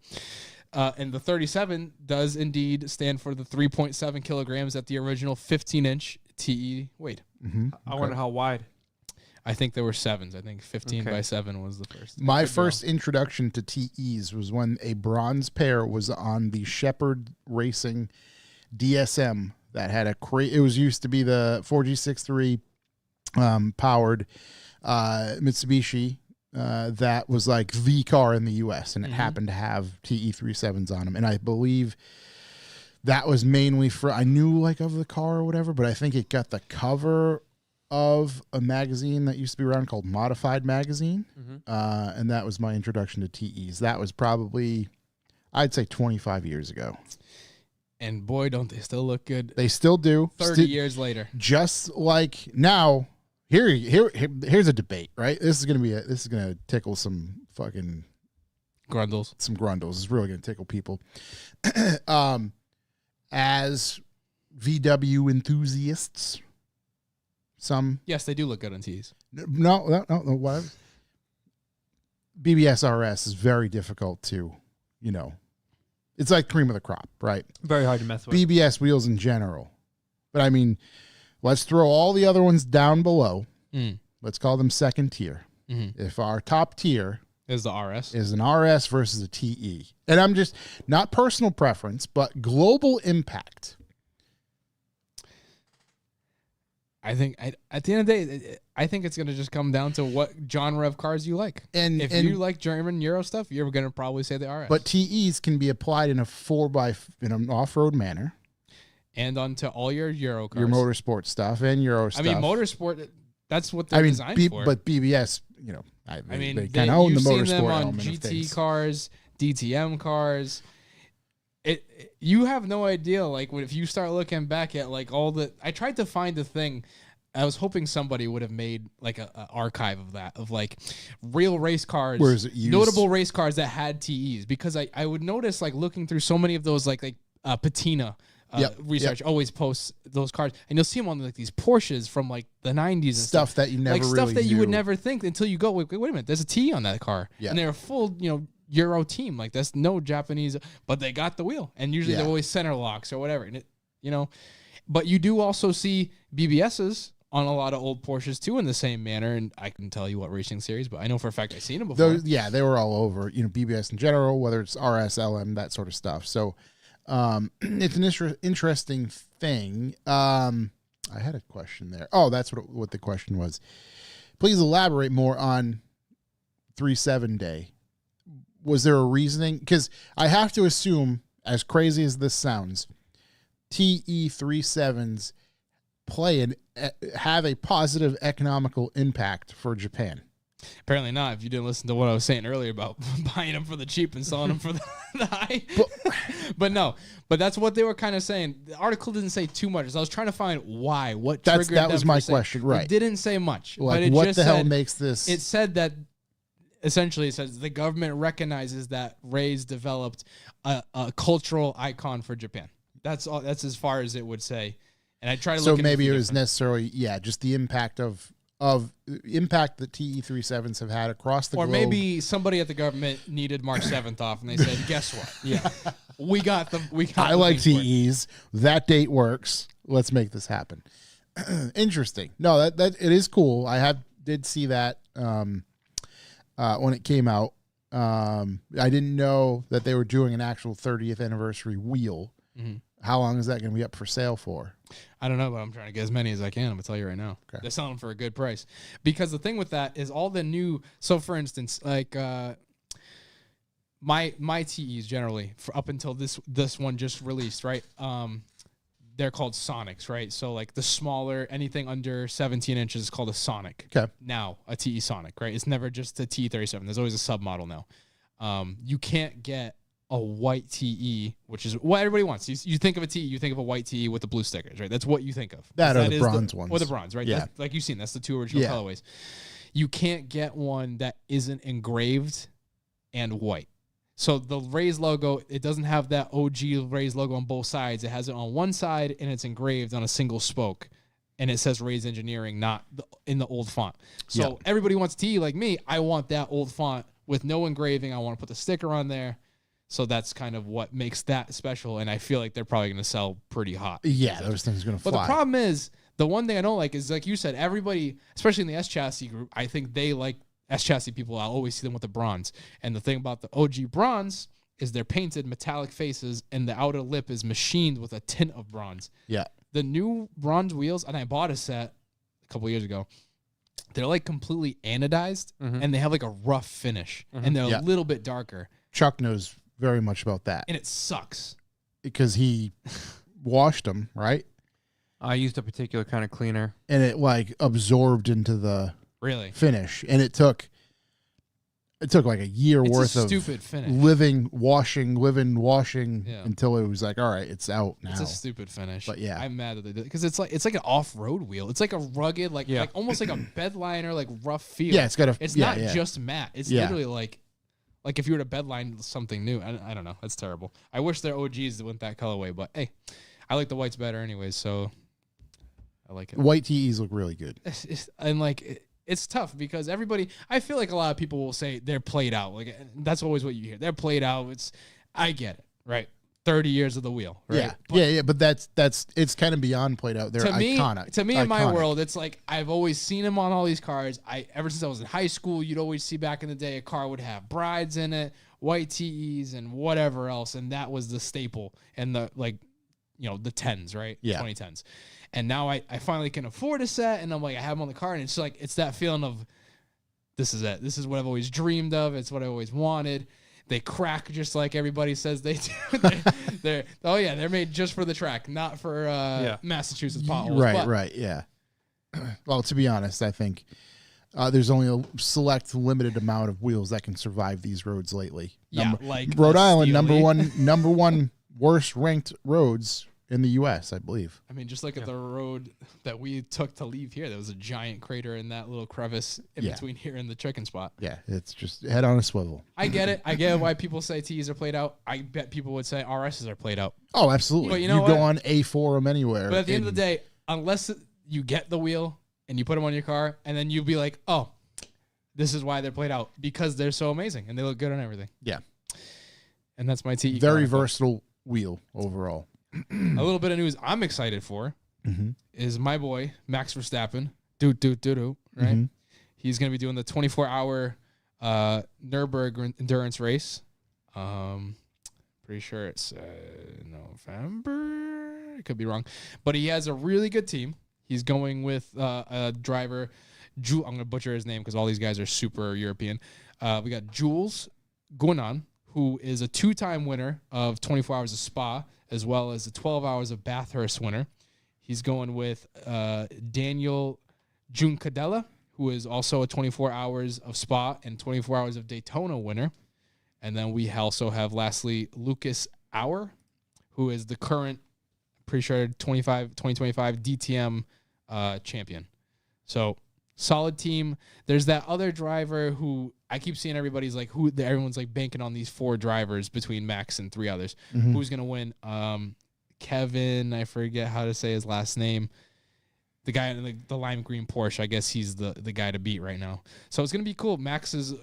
And the 37 does indeed stand for the 3.7 kilograms that the original 15-inch TE weighed. Mm-hmm. I wonder how wide. I think there were 7s. I think 15 by 7 was the first. My first introduction to TEs was when a bronze pair was on the Shepherd Racing DSM that had it was used to be the 4G63 powered Mitsubishi that was like the car in the US, and it happened to have TE37s on them. And I believe that was mainly for, I knew like of the car or whatever, but I think it got the cover of a magazine that used to be around called Modified Magazine. And that was my introduction to TEs. That was probably, I'd say 25 years ago. And boy, don't they still look good. They still do. 30 years later. Just like now, here's a debate, right? This is gonna tickle some fucking grundles. Some grundles. It's really gonna tickle people. As VW enthusiasts, yes, they do look good on T's. No. What? BBS RS is very difficult to, it's like cream of the crop, right? Very hard to mess with. BBS wheels in general. But I mean, let's throw all the other ones down below. Let's call them second tier. If our top tier is the RS, is an RS versus a TE. And I'm just, not personal preference, but global impact. I think at the end of the day, I think it's going to just come down to what genre of cars you like. And if you like German Euro stuff, you're going to probably say the RS. But TEs can be applied in in an off-road manner. And onto all your Euro cars. Your motorsport stuff and Euro stuff. I mean, motorsport, that's what they're designed for. But BBS, they kind of own the motorsport them on element GT of things. Cars, DTM cars. You have no idea, like, if you start looking back at, like, I tried to find a thing. I was hoping somebody would have made, like, an archive of that, of, like, real race cars. Where is it used? Notable race cars that had TEs. Because I would notice, like, looking through so many of those, like Patina research always posts those cars. And you'll see them on, like, these Porsches from, like, the 90s and stuff that you never really stuff that knew. You would never think until you go, wait a minute, there's a TE on that car. Yeah. And they're a full, Euro team. Like, that's no Japanese, but they got the wheel, and usually they're always center locks or whatever. And but you do also see BBSs on a lot of old Porsches too in the same manner. And I can tell you what racing series, but I know for a fact I've seen them before. They were all over. BBS in general, whether it's RS, LM, that sort of stuff. So it's an interesting thing. I had a question there. Oh, that's what the question was. Please elaborate more on 3.7 day. Was there a reasoning? Because I have to assume, as crazy as this sounds, TE 37s have a positive economical impact for Japan. Apparently not, if you didn't listen to what I was saying earlier about buying them for the cheap and selling them for the high. But that's what they were kind of saying. The article didn't say too much. So I was trying to find why. What triggered them. That was my question, right. It didn't say much. Like, but it what just the hell said, makes this? It said that, essentially, it says the government recognizes that Ray's developed a cultural icon for Japan. That's all. That's as far as it would say. And I try to look. So maybe it was necessarily, just the impact of impact that TE37s have had across the globe. Or maybe somebody at the government needed March 7th off, and they said, "Guess what? Yeah, we got them. I like TEs. That date works. Let's make this happen." Interesting. No, that it is cool. I did see that when it came out. I didn't know that they were doing an actual 30th anniversary wheel. Mm-hmm. How long is that going to be up for sale for? I don't know, but I'm trying to get as many as I can. I'm going to tell you right now. Okay. They're selling for a good price. Because the thing with that is all the new... So, for instance, like my TEs generally, up until this one just released, right? They're called Sonics, right? So, like, the smaller, anything under 17 inches is called a Sonic. Okay. Now, a TE Sonic, right? It's never just a TE37. There's always a submodel now. You can't get a white TE, which is what everybody wants. You think of a TE, you think of a white TE with the blue stickers, right? That's what you think of. That or the bronze ones. Or the bronze, right? Yeah. That's, like you've seen, that's the two original colorways. You can't get one that isn't engraved and white. So the Rays logo, it doesn't have that OG Rays logo on both sides. It has it on one side, and it's engraved on a single spoke. And it says Rays Engineering, not in the old font. So everybody wants a TE like me. I want that old font with no engraving. I want to put the sticker on there. So that's kind of what makes that special, and I feel like they're probably going to sell pretty hot. Yeah, those things are going to fly. But the problem is, the one thing I don't like is, like you said, everybody, especially in the S chassis group, I think they like S chassis people. I'll always see them with the bronze. And the thing about the OG bronze is they're painted metallic faces, and the outer lip is machined with a tint of bronze. Yeah. The new bronze wheels, and I bought a set a couple years ago, they're like completely anodized, and they have like a rough finish, and they're a little bit darker. Chuck knows very much about that. And it sucks. Because he washed them, right? I used a particular kind of cleaner. And it like absorbed into the finish. And it took like a year worth of stupid finish. living, washing until it was like, all right, it's out now. It's a stupid finish. But yeah. I'm mad that they did it because it's like an off-road wheel. It's like a rugged, like almost like a bedliner, like rough feel. Yeah, it's not just matte. It's literally like if you were to bedline something new. I don't know. That's terrible. I wish their OGs went that colorway, but hey, I like the whites better anyways, so I like it. White TEs look really good. It's tough because I feel like a lot of people will say they're played out. Like that's always what you hear. They're played out. I get it, right? 30 years of the wheel, right? Yeah. But that's it's kind of beyond played out. They're iconic. To me, in my world, it's like I've always seen them on all these cars. Ever since I was in high school, you'd always see back in the day a car would have brides in it, white TEs, and whatever else, and that was the staple. And the the 10s, right? Yeah. 2010s. And now I finally can afford a set, and I'm like, I have them on the car, and it's like, it's that feeling of, this is it. This is what I've always dreamed of. It's what I always wanted. They crack just like everybody says they do. They're made just for the track, not for Massachusetts potholes. Right, yeah. Well, to be honest, I think there's only a select limited amount of wheels that can survive these roads lately. Like Rhode Island, number one worst ranked roads in the U.S., I believe. I mean, just look at the road that we took to leave here. There was a giant crater in that little crevice in between here and the chicken spot. Yeah, it's just head on a swivel. I get it. I get why people say T's are played out. I bet people would say RSs are played out. Oh, absolutely. But you go on a forum anywhere. But at the end of the day, unless you get the wheel and you put them on your car, and then you'll be like, oh, this is why they're played out, because they're so amazing and they look good on everything. Yeah. And that's my TE. Very versatile wheel overall. A little bit of news I'm excited for is my boy Max Verstappen. Right? He's going to be doing the 24-hour Nürburgring endurance race. Pretty sure it's November. I could be wrong, but he has a really good team. He's going with a driver. I'm going to butcher his name because all these guys are super European. We got Jules Guinan, who is a 2-time winner of 24 Hours of Spa, as well as the 12 Hours of Bathurst winner. He's going with Daniel Juncadella, who is also a 24 Hours of Spa and 24 Hours of Daytona winner. And then we also have, lastly, Lucas Auer, who is the current, pretty sure, 2025 DTM champion. So, solid team. There's that other driver who I keep seeing everybody's like, everyone's like banking on these 4 drivers between Max and 3 others. Who's going to win? Kevin, I forget how to say his last name. The guy in the lime green Porsche, I guess he's the guy to beat right now. So it's going to be cool. Max is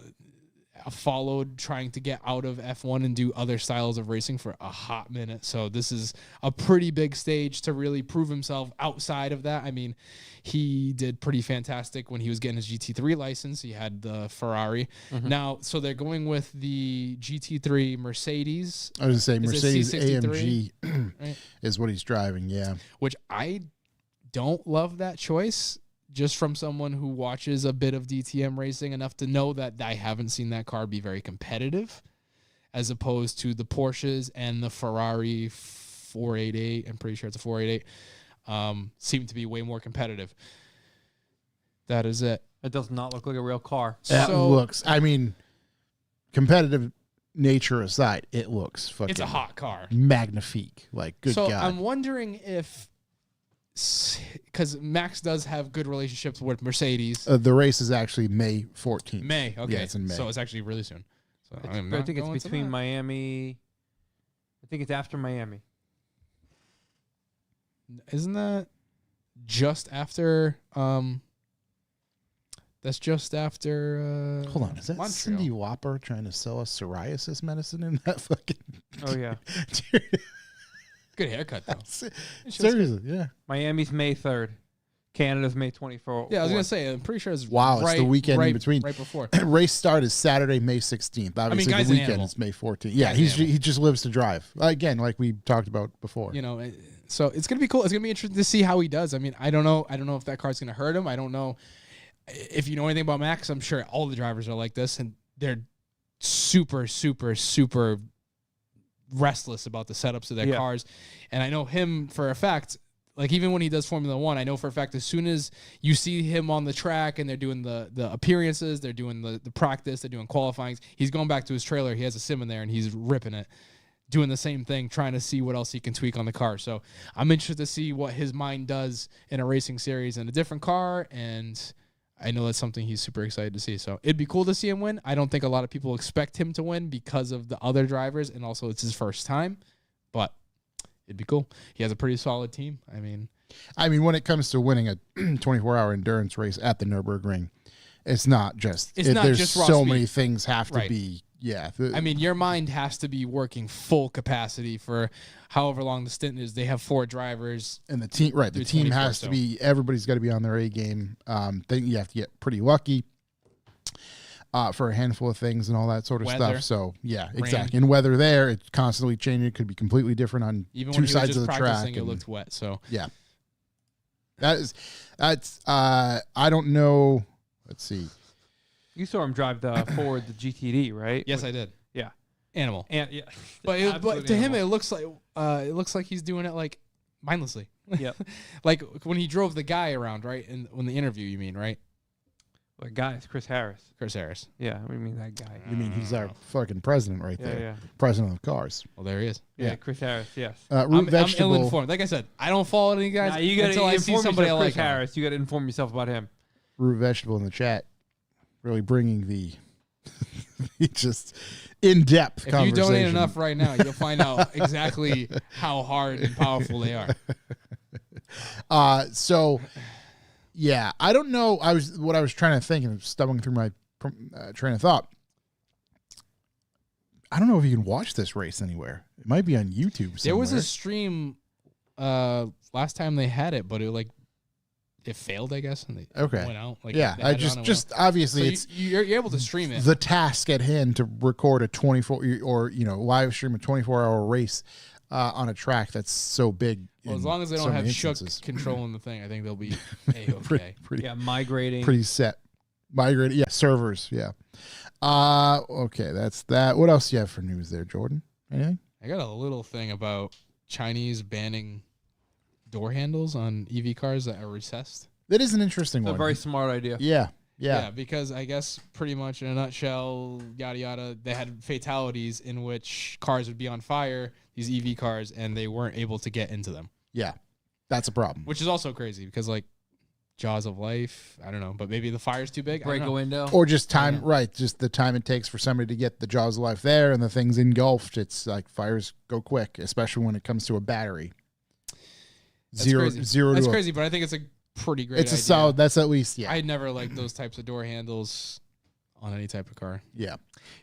followed trying to get out of F1 and do other styles of racing for a hot minute. So this is a pretty big stage to really prove himself outside of that. I mean, he did pretty fantastic when he was getting his GT3 license. He had the Ferrari. Now, so they're going with the GT3 Mercedes. I was going to say Mercedes C63, AMG right? is what he's driving, yeah. Which I don't love that choice, just from someone who watches a bit of DTM racing enough to know that I haven't seen that car be very competitive, as opposed to the Porsches and the Ferrari 488. I'm pretty sure it's a 488. Seem to be way more competitive. That is it. It does not look like a real car. It looks, I mean, competitive nature aside, it looks fucking, it's a hot car. Magnifique. Like, good God. I'm wondering if, because Max does have good relationships with Mercedes. The race is actually May 14th. May, okay. Yeah, it's in May. So it's actually really soon. So I think it's between Miami. I think it's after Miami. Isn't that just after That's just after. Hold on, is that Montreal. Cindy Whopper trying to sell us psoriasis medicine in that fucking? Oh yeah. Good haircut though. Seriously, yeah. Miami's May 3rd. Canada's May 24th. Yeah, I was gonna say. I'm pretty sure it's It's the weekend in between. right before. Race start is Saturday, May 16th. Obviously, guy's the an weekend animal. is May 14th. Yeah, he just lives to drive. Again, like we talked about before. You know, so it's gonna be cool. It's gonna be interesting to see how he does. I mean, I don't know if that car's gonna hurt him. I don't know if you know anything about Max. I'm sure all the drivers are like this, and they're super, super, super restless about the setups of their cars. And I know him for a fact. Like, even when he does Formula One, I know for a fact as soon as you see him on the track and they're doing the appearances, they're doing the practice, they're doing qualifying, he's going back to his trailer. He has a sim in there, and he's ripping it, doing the same thing, trying to see what else he can tweak on the car. So I'm interested to see what his mind does in a racing series in a different car, and I know that's something he's super excited to see. So it'd be cool to see him win. I don't think a lot of people expect him to win because of the other drivers, and also it's his first time, but it'd be cool. He has a pretty solid team. I mean, when it comes to winning a 24-hour endurance race at the Nürburgring, it's not just. There's so many things have to be. Yeah. I mean, your mind has to be working full capacity for however long the stint is. They have 4 drivers. And the team, right? The team has to be. Everybody's got to be on their A game. Then you have to get pretty lucky. For a handful of things and all that sort of stuff. So, yeah, exactly. And weather there, it's constantly changing. It could be completely different on even two sides of the track. It looked wet, so. Yeah. That's I don't know. Let's see. You saw him drive the Ford, the GTD, right? Yes, I did. Yeah. Animal. And yeah. But to him, it looks like he's doing it like mindlessly. Yep. Like when he drove the guy around, right? In the interview, you mean, right? What guy? It's Chris Harris. Chris Harris. Yeah, what do you mean that guy? You mean he's our fucking president right there? Yeah. President of the cars. Well, there he is. Yeah, Chris Harris. Yes. Root vegetable. I'm ill-informed. Like I said, I don't follow any guys until I see somebody I like. Chris Harris. You got to inform yourself about him. Root vegetable in the chat, really bringing the just in-depth conversation. If you donate enough right now, you'll find out exactly how hard and powerful they are. So. Yeah, I don't know. What I was trying to think and stumbling through my train of thought. I don't know if you can watch this race anywhere. It might be on YouTube somewhere. There was a stream last time they had it, but it failed, I guess, and they went out. Like, yeah, I just obviously so you're able to stream it. The task at hand to record a 24 or live stream a 24-hour race on a track that's so big. Well, as long as they don't have Shook controlling the thing, I think they'll be okay. pretty, migrating. Pretty set. Migrating, yeah, servers, yeah. Okay, that's that. What else do you have for news there, Jordan? Anything? I got a little thing about Chinese banning door handles on EV cars that are recessed. That is an interesting one. It's a very smart idea. Yeah, because I guess pretty much in a nutshell, yada yada, they had fatalities in which cars would be on fire, these EV cars, and they weren't able to get into them. Yeah, that's a problem. Which is also crazy because, like, jaws of life, I don't know, but maybe the fire's too big. Break a window. Or just time, right, just the time it takes for somebody to get the jaws of life there and the thing's engulfed. It's like fires go quick, especially when it comes to a battery. That's Zero crazy. to That's crazy, but I think it's a pretty great It's a idea. solid, that's at least, yeah. I'd never liked those types of door handles on any type of car. Yeah.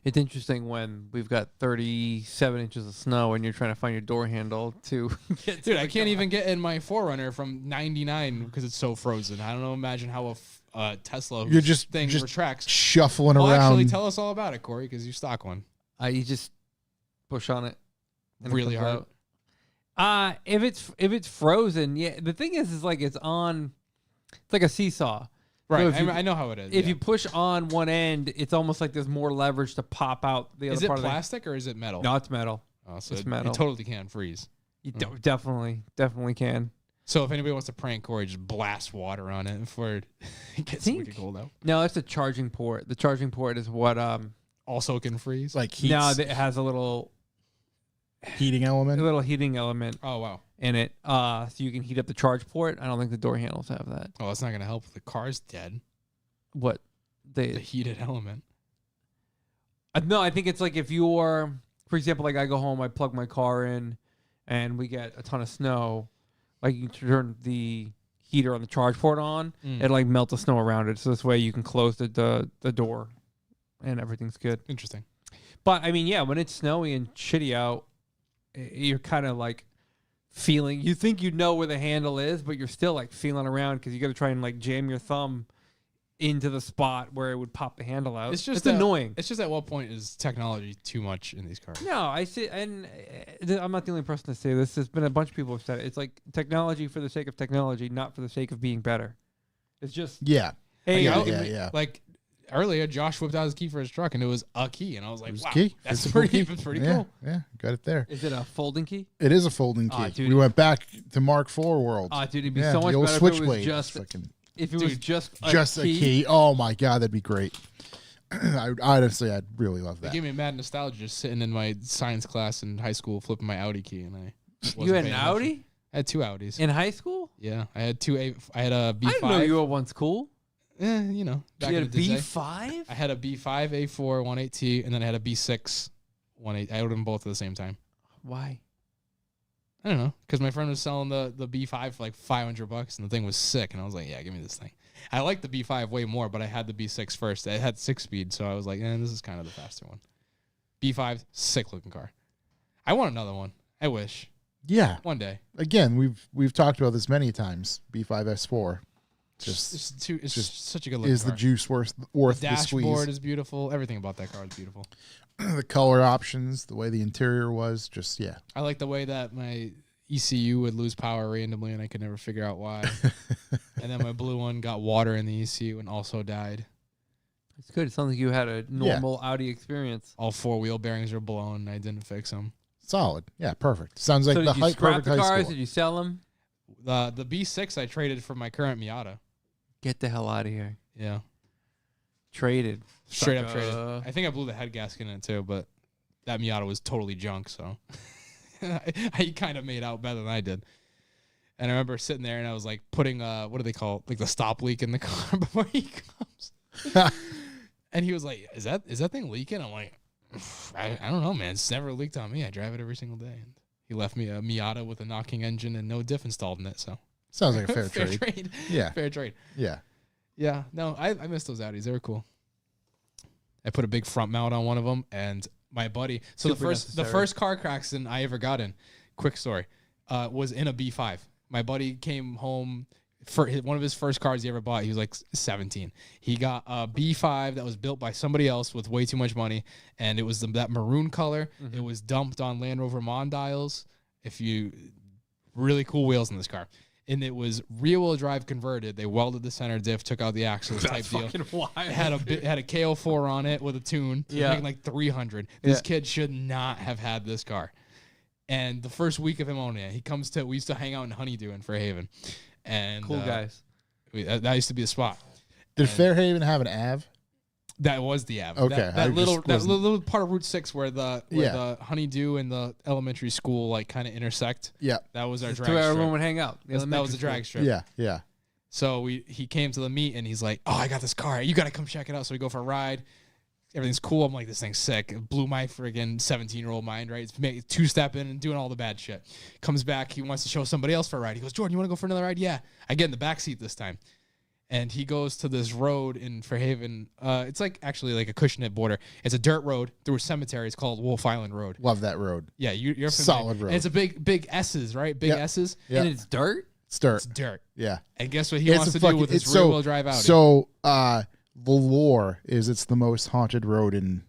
It's interesting when we've got 37 inches of snow and you're trying to find your door handle to get Dude, I can't even get in my 4Runner from 99 because it's so frozen. I don't know. Imagine how a Tesla You're just retracts. Shuffling around. Actually, tell us all about it, Corey, because you stock one. You just push on it. Really hard. If it's frozen, yeah. The thing is like it's like a seesaw. Right, So I know how it is. If you push on one end, it's almost like there's more leverage to pop out the other part. Is it plastic or is it metal? No, it's metal. Oh, so it's metal. It totally can freeze. You definitely can. So if anybody wants to prank Corey, just blast water on it before it gets wicked cold out. No, it's a charging port. The charging port is what also can freeze. Like heat. No, it has a little heating element. A little heating element. Oh wow. In it, so you can heat up the charge port. I don't think the door handles have that. Oh, that's not going to help. The car's dead. What? The heated element. No, I think it's like if you're, for example, like I go home, I plug my car in, and we get a ton of snow. Like you turn the heater on the charge port on, it'll like melt the snow around it. So this way you can close the door, and everything's good. Interesting. But I mean, yeah, when it's snowy and shitty out, you're kind of like feeling. You think you know where the handle is, but you're still like feeling around because you got to try and like jam your thumb into the spot where it would pop the handle out. It's annoying. It's just at what point is technology too much in these cars? No, I see, and I'm not the only person to say this. There's been a bunch of people who've said it. It's like technology for the sake of technology, not for the sake of being better. It's just Hey, yeah. Like earlier, Josh whipped out his key for his truck, and it was a key, and I was like, "Wow, key. that's pretty cool." Yeah, got it there. Is it a folding key? It is a folding key. Dude, we went back to Mark IV world. Dude, it'd be so much better if it was just. If it was just a key, oh my god, that'd be great. I'd really love that. It gave me mad nostalgia just sitting in my science class in high school, flipping my Audi key, and you had an Audi? I had 2 Audis in high school. Yeah, I had I had a B5. I didn't know you were once cool. You know, back you had in a the day. B5. I had a B5 A4 18T, and then I had a B6 18. I ordered them both at the same time. Why? I don't know, because my friend was selling the B5 for like $500, and the thing was sick, and I was like, yeah, give me this thing. I like the B5 way more, but I had the B6 first. It had 6-speed, so I was like, this is kind of the faster one. B5, sick looking car. I want another one. I wish. Yeah. One day. Again, we've talked about this many times. B5 S4. It's just such a good looking car. Is the juice worth the squeeze? The dashboard is beautiful. Everything about that car is beautiful. The color options, the way the interior was, I like the way that my ECU would lose power randomly, and I could never figure out why. And then my blue one got water in the ECU and also died. It's good. It sounds like you had a normal Audi experience. All 4 wheel bearings are blown, and I didn't fix them. Solid. Yeah, perfect. Sounds like so the did you scrap perfect the high cars? school. Did you sell them? The B6 I traded for my current Miata. Get the hell out of here. Yeah. Traded. Straight up traded. I think I blew the head gasket in it too, but that Miata was totally junk, so I kind of made out better than I did. And I remember sitting there and I was like putting what do they call it? Like the stop leak in the car before he comes. And he was like, Is that thing leaking? I'm like, I don't know, man. It's never leaked on me. I drive it every single day. And he left me a Miata with a knocking engine and no diff installed in it, so sounds like a fair trade. trade. Yeah. Fair trade. Yeah. Yeah. No, I miss those Audis. They were cool. I put a big front mount on one of them, and my buddy. So the first car accident I ever got in, quick story, was in a B5. My buddy came home for one of his first cars he ever bought. He was like 17. He got a B5 that was built by somebody else with way too much money, and it was that maroon color. Mm-hmm. It was dumped on Land Rover Mondials. Really cool wheels in this car. And it was rear-wheel drive converted. They welded the center diff, took out the axles type deal. Wild. It had a KO4 on it with a tune. Yeah. Making like 300. This kid should not have had this car. And the first week of him owning it, he comes to, we used to hang out in Honeydew in Fairhaven. And cool guys. That used to be the spot. Did Fairhaven have an Ave? That was the Ave. Okay. That little part of Route 6 where the Honeydew and the elementary school like kind of intersect. Yeah. That was our drag strip. That's where everyone would hang out. That was the drag strip. Yeah, yeah. So he came to the meet and he's like, "Oh, I got this car. You got to come check it out." So we go for a ride. Everything's cool. I'm like, this thing's sick. It blew my friggin' 17-year-old mind, right? It's two-stepping and doing all the bad shit. Comes back. He wants to show somebody else for a ride. He goes, "Jordan, you want to go for another ride?" Yeah. I get in the back seat this time. And he goes to this road in Fairhaven. It's like actually like a Cushionette border. It's a dirt road through a cemetery. It's called Wolf Island Road. Love that road. Yeah, you're familiar. Solid road. And it's a big S's, right? Big S's. Yep. And it's dirt? It's dirt. It's dirt. Yeah. And guess what he wants to do with his rear-wheel drive Audi? So the lore is it's the most haunted road in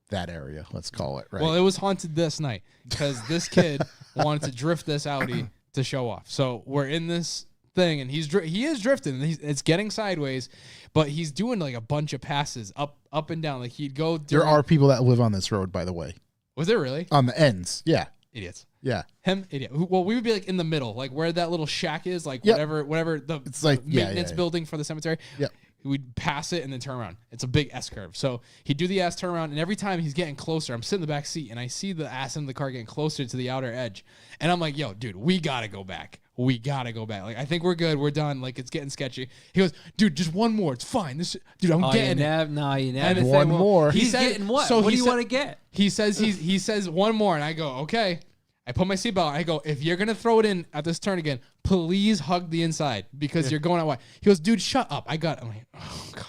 that area, let's call it, right? Well, it was haunted this night because this kid wanted to drift this Audi to show off. So we're in this thing, and he is drifting. It's getting sideways, but he's doing like a bunch of passes up and down. Like he'd go. There are people that live on this road, by the way. Was there really? On the ends, yeah. Idiots. Yeah. Him, idiot. Well, we would be like in the middle, like where that little shack is, like whatever the it's like maintenance building for the cemetery. Yep. We'd pass it and then turn around. It's a big S curve. So he'd do the ass turn around, and every time he's getting closer, I'm sitting in the back seat, and I see the ass in the car getting closer to the outer edge. And I'm like, yo, dude, we got to go back. We got to go back. Like, I think we're good. We're done. Like, it's getting sketchy. He goes, dude, just one more. It's fine. Dude, I'm getting it. No, you never. And one more. He's getting what? So what do you want to get? He says one more, and I go, okay. I put my seatbelt on. I go, if you're going to throw it in at this turn again, please hug the inside because you're going out wide. He goes, dude, shut up. I'm like, oh, God.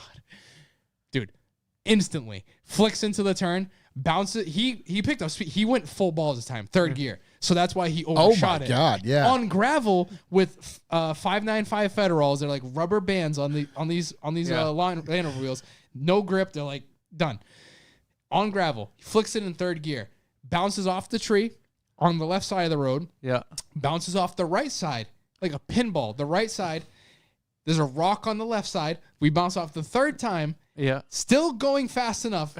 Dude, instantly flicks into the turn, bounces. He picked up speed. He went full balls this time, third gear. So that's why he overshot it. Oh, my God, yeah. On gravel with 595 Federals. They're like rubber bands on these Land Rover wheels. No grip. They're like, done. On gravel, he flicks it in third gear, bounces off the tree on the left side of the road. Yeah. Bounces off the right side like a pinball. The right side, there's a rock on the left side. We bounce off the third time. Yeah. Still going fast enough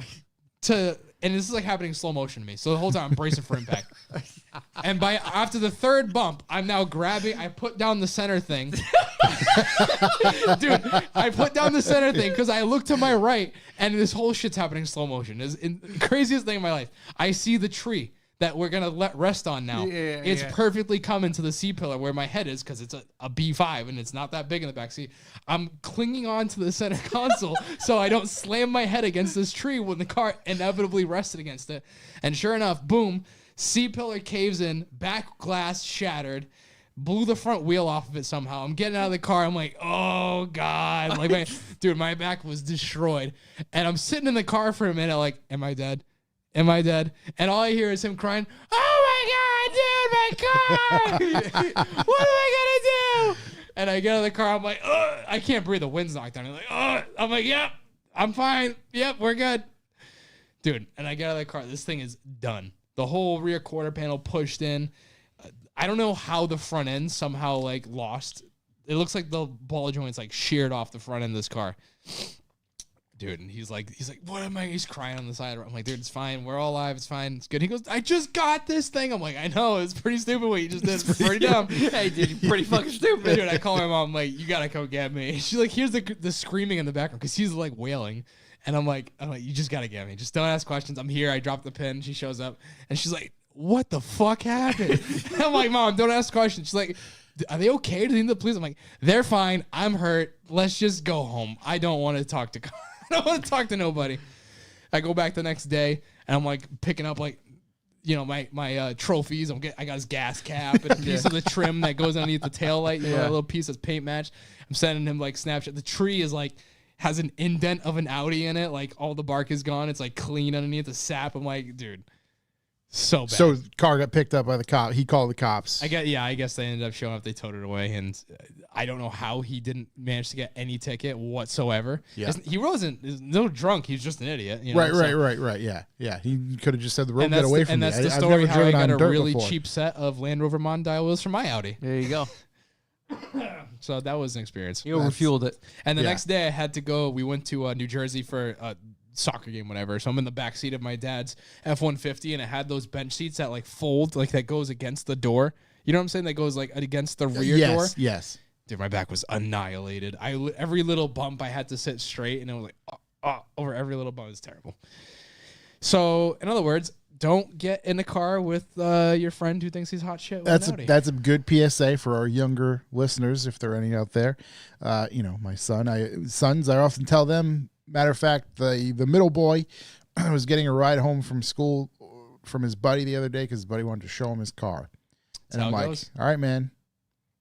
to, and this is like happening in slow motion to me. So the whole time I'm bracing for impact. And after the third bump, I'm now grabbing, I put down the center thing. Dude, I put down the center thing because I look to my right and this whole shit's happening in slow motion. It's the craziest thing in my life. I see the tree that we're going to let rest on now. It's perfectly coming to the C-pillar where my head is because it's a B5 and it's not that big in the back seat. I'm clinging on to the center console so I don't slam my head against this tree when the car inevitably rested against it. And sure enough, boom, C-pillar caves in, back glass shattered, blew the front wheel off of it somehow. I'm getting out of the car. I'm like, oh, God. Like, my back was destroyed. And I'm sitting in the car for a minute like, am I dead? Am I dead? And all I hear is him crying, oh, my God, dude, my car. What am I going to do? And I get out of the car. I'm like, ugh. I can't breathe. The wind's knocked down. I'm like, ugh. I'm like, yep, I'm fine. Yep, we're good. Dude, and I get out of the car. This thing is done. The whole rear quarter panel pushed in. I don't know how the front end somehow like lost. It looks like the ball joints like sheared off the front end of this car. Dude, and he's like, what am I? He's crying on the side. I'm like, dude, it's fine. We're all alive. It's fine. It's good. He goes, I just got this thing. I'm like, I know. It's pretty stupid what you just did. It's pretty dumb. Hey, dude, you're pretty fucking stupid. Dude, I call my mom. I'm like, you got to come get me. She's like, here's the screaming in the background because he's like wailing. And I'm like, you just got to get me. Just don't ask questions. I'm here. I drop the pin. She shows up. And she's like, what the fuck happened? I'm like, Mom, don't ask questions. She's like, are they okay? Do they need the police? I'm like, they're fine. I'm hurt. Let's just go home. I don't want to talk to I don't want to talk to nobody. I go back the next day and I'm like picking up like, you know, my trophies. I got his gas cap and a piece of the trim that goes underneath the tail light. You know, a little piece that's paint matched. I'm sending him like Snapchat. The tree is like has an indent of an Audi in it. Like all the bark is gone. It's like clean underneath the sap. I'm like, dude, so bad. So car got picked up by the cop. He called the cops. I guess they ended up showing up. They towed it away, and I don't know how he didn't manage to get any ticket whatsoever. Yeah. He wasn't no drunk. He's just an idiot. You know? Right. Yeah. He could have just said the road got away from me. And that's the story how I got a really cheap set of Land Rover Mondial wheels for my Audi. There you go. So that was an experience. You overfueled it. And the next day I had to go. We went to New Jersey for a soccer game, whatever. So I'm in the back seat of my dad's F-150, and it had those bench seats that like fold, like that goes against the door. You know what I'm saying? That goes like against the rear door. Yes. Dude, my back was annihilated. Every little bump I had to sit straight, and it was like over every little bump. It was terrible. So in other words, don't get in a car with your friend who thinks he's hot shit. That's a good PSA for our younger listeners, if there are any out there. You know, my sons, I often tell them. Matter of fact, the middle boy was getting a ride home from school from his buddy the other day because his buddy wanted to show him his car. And I'm like, all right, man,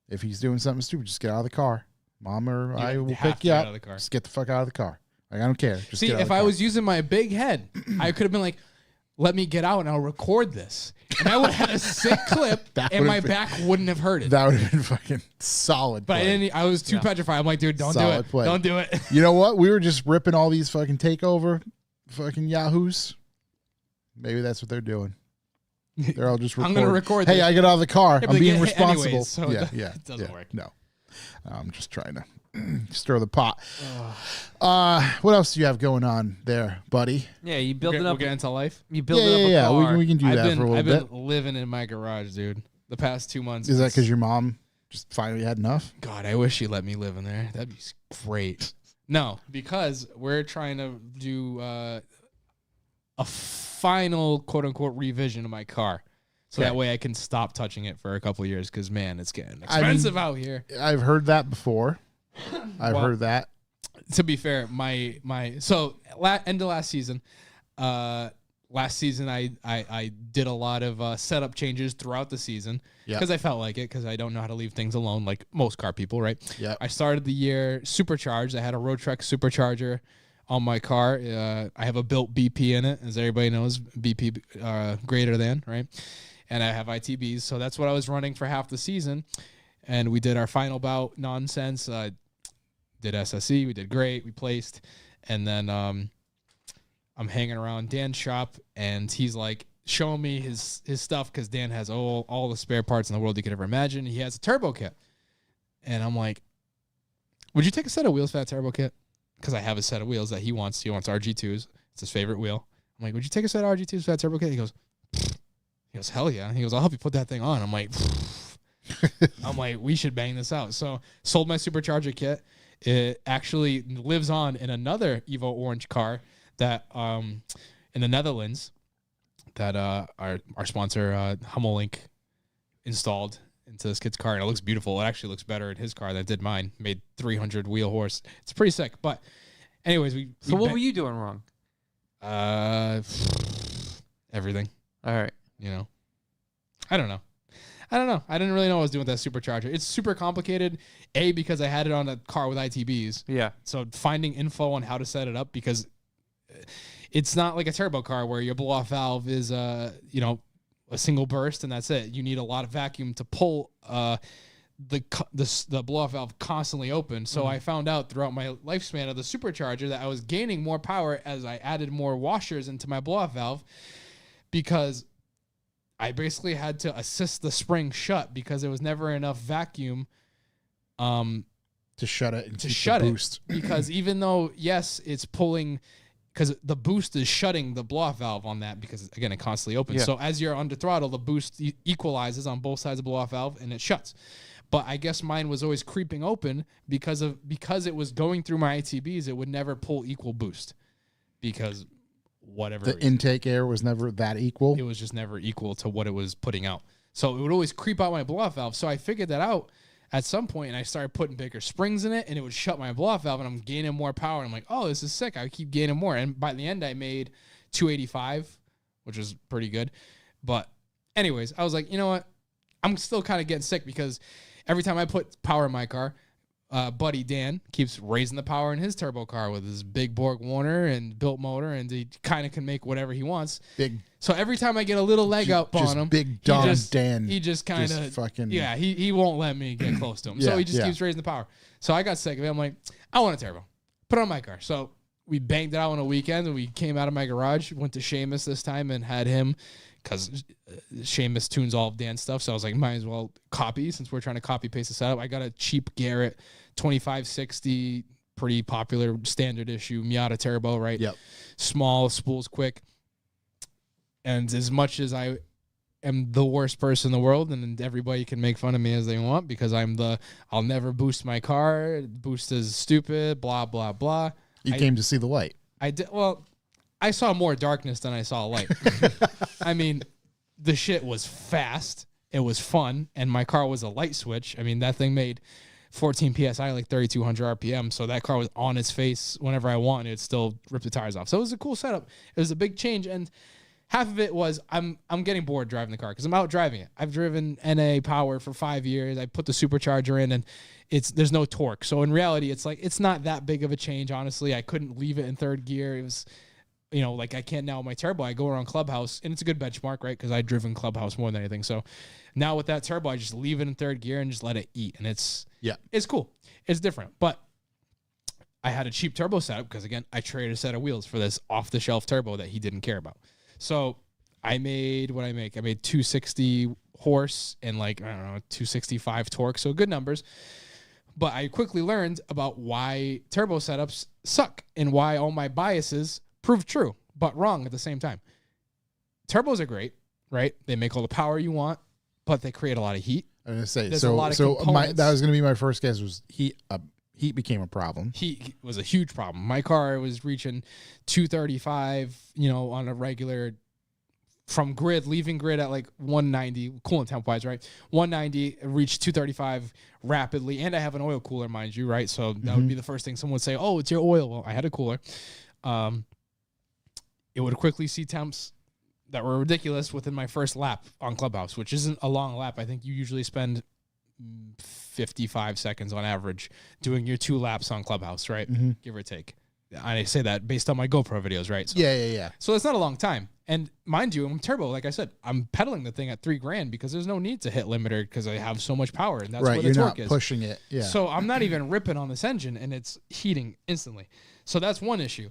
if he's doing something stupid, just get out of the car. Mom or I will pick you up. Just get the fuck out of the car. Like, I don't care. Just see, if I was using my big head, I could have been like, let me get out and I'll record this. And I would have had a sick clip and my back wouldn't have hurt it. That would have been fucking solid. But I was too petrified. I'm like, dude, don't do it. Don't do it. You know what? We were just ripping all these fucking takeover fucking yahoos. Maybe that's what they're doing. They're all just recording. I'm going to record this. Hey, I got out of the car. I'm being responsible. Anyways, so it doesn't work. No. I'm just trying to stir the pot. What else do you have going on there, buddy? Yeah, you building up. We'll get into life. You building up a car. We can do that for a little bit. I've been living in my garage, dude. The past 2 months. Is that because your mom just finally had enough? God, I wish she let me live in there. That'd be great. No, because we're trying to do a final quote unquote revision of my car. So that way I can stop touching it for a couple of years because, man, it's getting expensive out here. I've heard that before. I've heard that. To be fair, end of last season, last season I did a lot of setup changes throughout the season because I felt like it, because I don't know how to leave things alone like most car people, right? Yeah. I started the year supercharged. I had a Roadtrek supercharger on my car. I have a built BP in it, as everybody knows, BP greater than, right? And I have ITBs, so that's what I was running for half the season. And we did our final bout nonsense. Did SSE, we did great, we placed, and then I'm hanging around Dan's shop, and he's like showing me his stuff because Dan has all the spare parts in the world you could ever imagine. He has a turbo kit, and I'm like, "Would you take a set of wheels for that turbo kit?" Because I have a set of wheels that he wants. He wants RG2s. It's his favorite wheel. I'm like, "Would you take a set of RG2s for that turbo kit?" He goes, "Hell yeah!" He goes, "I'll help you put that thing on." I'm like, "We should bang this out." So sold my supercharger kit. It actually lives on in another Evo Orange car that in the Netherlands that our sponsor Hummelink installed into this kid's car, and it looks beautiful. It actually looks better in his car than it did mine. Made 300 wheel horse. It's pretty sick. But anyways, what were you doing wrong? Everything. All right. You know, I don't know. I didn't really know what I was doing with that supercharger. It's super complicated, because I had it on a car with ITBs. Yeah. So finding info on how to set it up, because it's not like a turbo car where your blow-off valve is, a single burst and that's it. You need a lot of vacuum to pull the blow-off valve constantly open. So I found out throughout my lifespan of the supercharger that I was gaining more power as I added more washers into my blow-off valve, because I basically had to assist the spring shut because there was never enough vacuum to shut it and to keep shut the boost. it. Because even though, yes, it's pulling, because the boost is shutting the blow-off valve on that, because, again, it constantly opens. Yeah. So as you're under throttle, the boost equalizes on both sides of the blow-off valve, and it shuts. But I guess mine was always creeping open because it was going through my ITBs. It would never pull equal boost because whatever the reason, intake air was never that equal. it was just never equal to what it was putting out. So it would always creep out my blow-off valve. So I figured that out at some point, and I started putting bigger springs in it, and it would shut my blow-off valve, and I'm gaining more power. And I'm like, oh, this is sick. I keep gaining more. And by the end, I made 285, which was pretty good. But anyways, I was like, you know what? I'm still kind of getting sick because every time I put power in my car, buddy Dan keeps raising the power in his turbo car with his big Borg Warner and built motor, and he kind of can make whatever he wants. So every time I get a little leg up on him, big Dan, he just kind of fucking he won't let me get close to him. So he just keeps raising the power. So I got sick of it. I'm like, I want a turbo. Put it on my car. So we banged it out on a weekend, and we came out of my garage, went to Seamus this time, and had him, because Seamus tunes all of Dan's stuff. So I was like, might as well copy, since we're trying to copy paste the setup. I got a cheap Garrett 2560, pretty popular standard issue Miata turbo, right? Yep. Small, spools quick. And as much as I am the worst person in the world, and everybody can make fun of me as they want because I'll never boost my car. Boost is stupid, blah, blah, blah. You came to see the light. I did. Well, I saw more darkness than I saw light. I mean, the shit was fast. It was fun. And my car was a light switch. I mean, that thing made 14 PSI, like 3,200 RPM. So that car was on its face whenever I wanted. It still ripped the tires off. So it was a cool setup. It was a big change. And half of it was I'm getting bored driving the car because I'm out driving it. I've driven NA Power for 5 years. I put the supercharger in, and there's no torque. So in reality, it's not that big of a change. Honestly, I couldn't leave it in third gear. It was, like I can't now with my turbo. I go around Clubhouse, and it's a good benchmark, right? Because I've driven Clubhouse more than anything. So now with that turbo, I just leave it in third gear and just let it eat, and it's cool. It's different, but I had a cheap turbo setup because, again, I traded a set of wheels for this off-the-shelf turbo that he didn't care about. So I made 260 horse and 265 torque. So good numbers. But I quickly learned about why turbo setups suck and why all my biases prove true, but wrong at the same time. Turbos are great, right? They make all the power you want, but they create a lot of heat. I was going to say, There's a lot of components. that was going to be my first guess was heat. Heat became a problem. Heat was a huge problem. My car was reaching 235, on a regular, from grid, leaving grid at 190, coolant temp wise, right? 190, reached 235 rapidly. And I have an oil cooler, mind you, right? So that would be the first thing someone would say, oh, it's your oil. Well, I had a cooler. It would quickly see temps that were ridiculous within my first lap on Clubhouse, which isn't a long lap. I think you usually spend 55 seconds on average doing your 2 laps on Clubhouse, right? Mm-hmm. Give or take. I say that based on my GoPro videos, right? So, Yeah. So it's not a long time. And mind you, I'm turbo. Like I said, I'm pedaling the thing at $3,000 because there's no need to hit limiter because I have so much power, and that's right. what You're the not torque is. Pushing it. Yeah. So I'm not even ripping on this engine, and it's heating instantly. So that's one issue.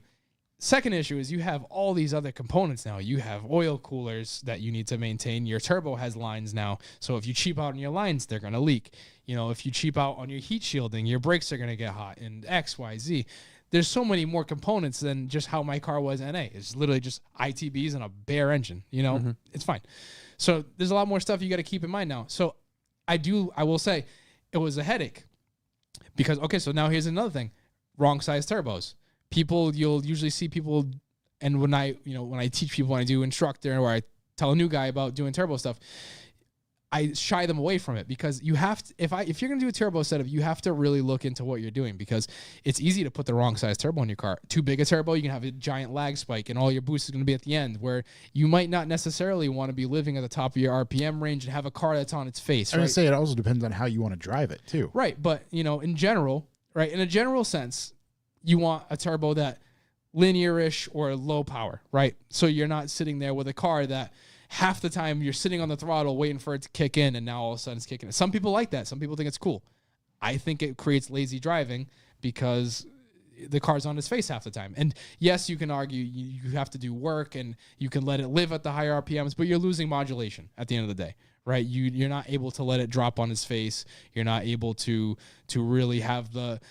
Second issue is you have all these other components now. You have oil coolers that you need to maintain. Your turbo has lines now. So if you cheap out on your lines, they're going to leak. You know, if you cheap out on your heat shielding, your brakes are going to get hot, and X, Y, Z. There's so many more components than just how my car was NA. It's literally just ITBs and a bare engine. You know, It's fine. So there's a lot more stuff you got to keep in mind now. So I will say it was a headache because, okay, so now here's another thing. Wrong size turbos. You'll usually see people, and when I teach people, when I do instructor or I tell a new guy about doing turbo stuff, I shy them away from it because you have to, if you're going to do a turbo setup, you have to really look into what you're doing because it's easy to put the wrong size turbo in your car. Too big a turbo, you can have a giant lag spike and all your boost is going to be at the end where you might not necessarily want to be living at the top of your RPM range and have a car that's on its face. I would say it also depends on how you want to drive it too. Right. But, in general, right, in a general sense, you want a turbo that linear-ish or low power, right? So you're not sitting there with a car that half the time you're sitting on the throttle waiting for it to kick in and now all of a sudden it's kicking in. Some people like that. Some people think it's cool. I think it creates lazy driving because the car's on its face half the time. And yes, you can argue you have to do work and you can let it live at the higher RPMs, but you're losing modulation at the end of the day, right? You're not able to let it drop on its face. You're not able to really have the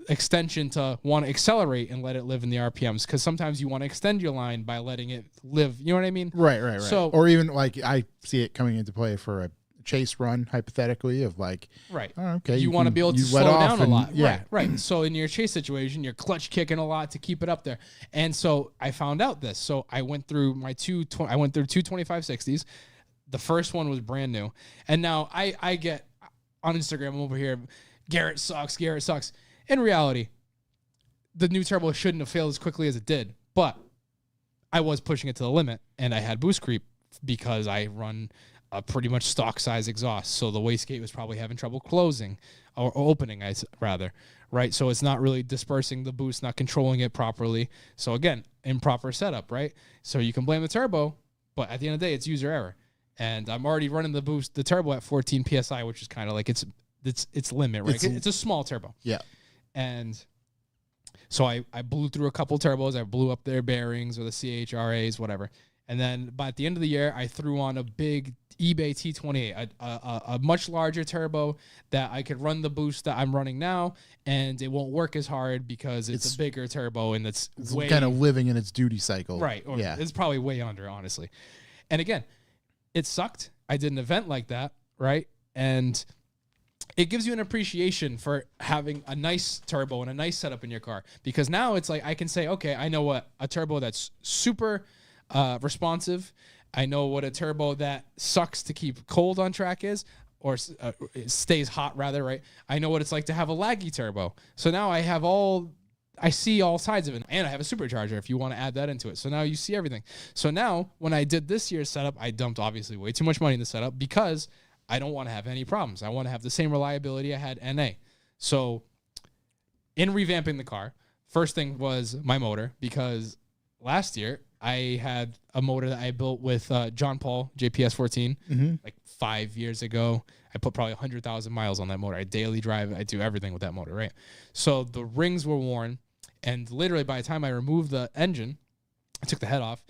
extension to want to accelerate and let it live in the RPMs because sometimes you want to extend your line by letting it live. You know what I mean? Right. So, or even like I see it coming into play for a chase run, hypothetically, of like, right. Oh, okay, you want to be able to slow down a lot. Yeah. Right. So in your chase situation, you're clutch kicking a lot to keep it up there. And so I found out this. So I went through two 2560s. The first one was brand new. And now I get on Instagram, I'm over here, Garrett sucks. In reality, the new turbo shouldn't have failed as quickly as it did, but I was pushing it to the limit, and I had boost creep because I run a pretty much stock size exhaust, so the wastegate was probably having trouble closing or opening, rather, right? So it's not really dispersing the boost, not controlling it properly. So again, improper setup, right? So you can blame the turbo, but at the end of the day, it's user error, and I'm already running the turbo at 14 psi, which is kind of like it's limit, right? It's a small turbo. Yeah. And so I blew through a couple turbos. I blew up their bearings or the CHRAs, whatever. And then by the end of the year, I threw on a big eBay T28, a much larger turbo that I could run the boost that I'm running now, and it won't work as hard because it's a bigger turbo and it's way kind of living in its duty cycle. Right. Or it's probably way under, honestly. And again, it sucked. I did an event like that, right? And it gives you an appreciation for having a nice turbo and a nice setup in your car because now it's like I can say, okay, I know what a turbo that's super responsive. I know what a turbo that sucks to keep cold on track is, or it stays hot rather, right? I know what it's like to have a laggy turbo. So now I see all sides of it, and I have a supercharger if you want to add that into it. So now you see everything. So now when I did this year's setup, I dumped obviously way too much money in the setup because I don't want to have any problems. I want to have the same reliability I had NA. So in revamping the car, first thing was my motor because last year I had a motor that I built with John Paul JPS 14 like 5 years ago. I put probably 100,000 miles on that motor. I daily drive it. I do everything with that motor, right? So the rings were worn, and literally by the time I removed the engine, I took the head off,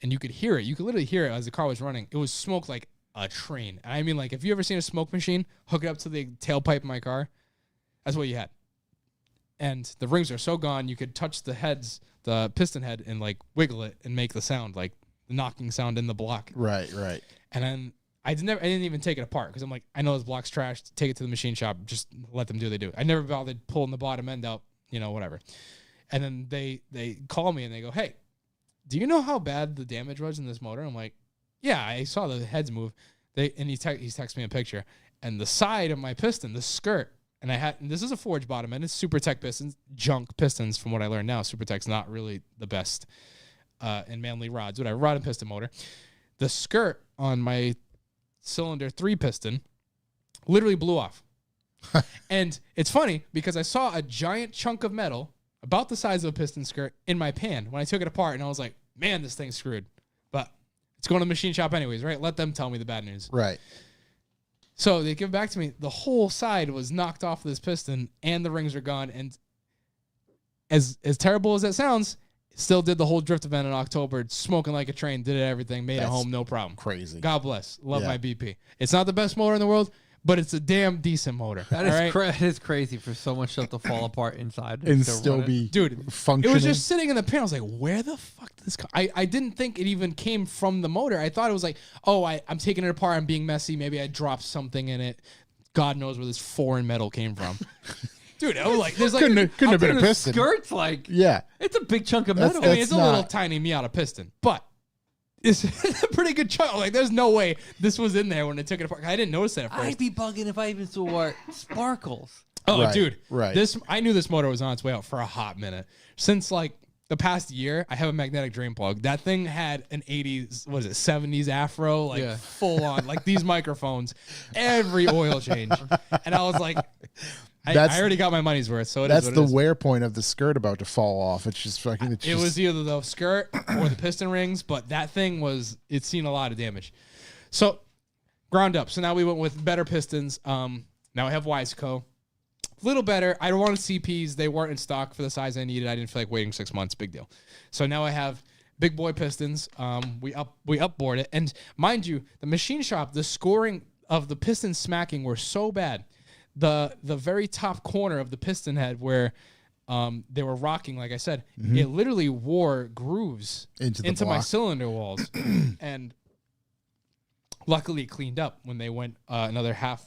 and you could hear it. You could literally hear it as the car was running. It was smoke like a train. And I mean, like, if you ever seen a smoke machine, hook it up to the tailpipe of my car, that's what you had. And the rings are so gone, you could touch the piston head, and like wiggle it and make the sound, like the knocking sound in the block. Right. And then I didn't even take it apart because I'm like, I know this block's trashed. Take it to the machine shop. Just let them do what they do. I never bothered pulling the bottom end out, whatever. And then they call me and they go, hey, do you know how bad the damage was in this motor? I'm like, yeah, I saw the heads move. He texted me a picture, and the side of my piston, the skirt, and this is a forged bottom end. It's SuperTech pistons, junk pistons from what I learned now. SuperTech's not really the best and Manley rods, whatever, rod and piston motor. The skirt on my cylinder 3 piston literally blew off. And it's funny because I saw a giant chunk of metal about the size of a piston skirt in my pan when I took it apart, and I was like, man, this thing's screwed. But it's going to the machine shop anyways, right? Let them tell me the bad news. Right. So they give it back to me. The whole side was knocked off of this piston, and the rings are gone. And as terrible as that sounds, still did the whole drift event in October, smoking like a train, did everything, made it home, no problem. Crazy. God bless. Love my BP. It's not the best motor in the world, but it's a damn decent motor. That is crazy for so much stuff to fall apart inside and still be functioning. It was just sitting in the pan. I was like, where the fuck did this come? I didn't think it even came from the motor. I thought it was like, oh, I'm taking it apart. I'm being messy. Maybe I dropped something in it. God knows where this foreign metal came from. Dude, I was like, there's like couldn't have been a piston. Skirt's like, yeah, it's a big chunk of metal. I mean, it's a little tiny Miata piston, but it's a pretty good chunk. Like, there's no way this was in there when they took it apart. I didn't notice that at first. I'd be bugging if I even saw sparkles. Oh, right, dude, right. I knew this motor was on its way out for a hot minute. Since like the past year, I have a magnetic drain plug. That thing had an 80s, what is it, 70s afro, like full on, like these microphones, every oil change. And I was like, I already got my money's worth, so that's the wear point of the skirt about to fall off. It's just fucking. It was either the skirt or the piston rings, but that thing it's seen a lot of damage. So ground up. So now we went with better pistons. Now I have Wiseco. A little better. I don't want CPs. They weren't in stock for the size I needed. I didn't feel like waiting 6 months. Big deal. So now I have big boy pistons. We upboard it, and mind you, the machine shop, the scoring of the piston smacking were so bad. The very top corner of the piston head where they were rocking, like I said, it literally wore grooves into my cylinder walls. And luckily it cleaned up when they went another half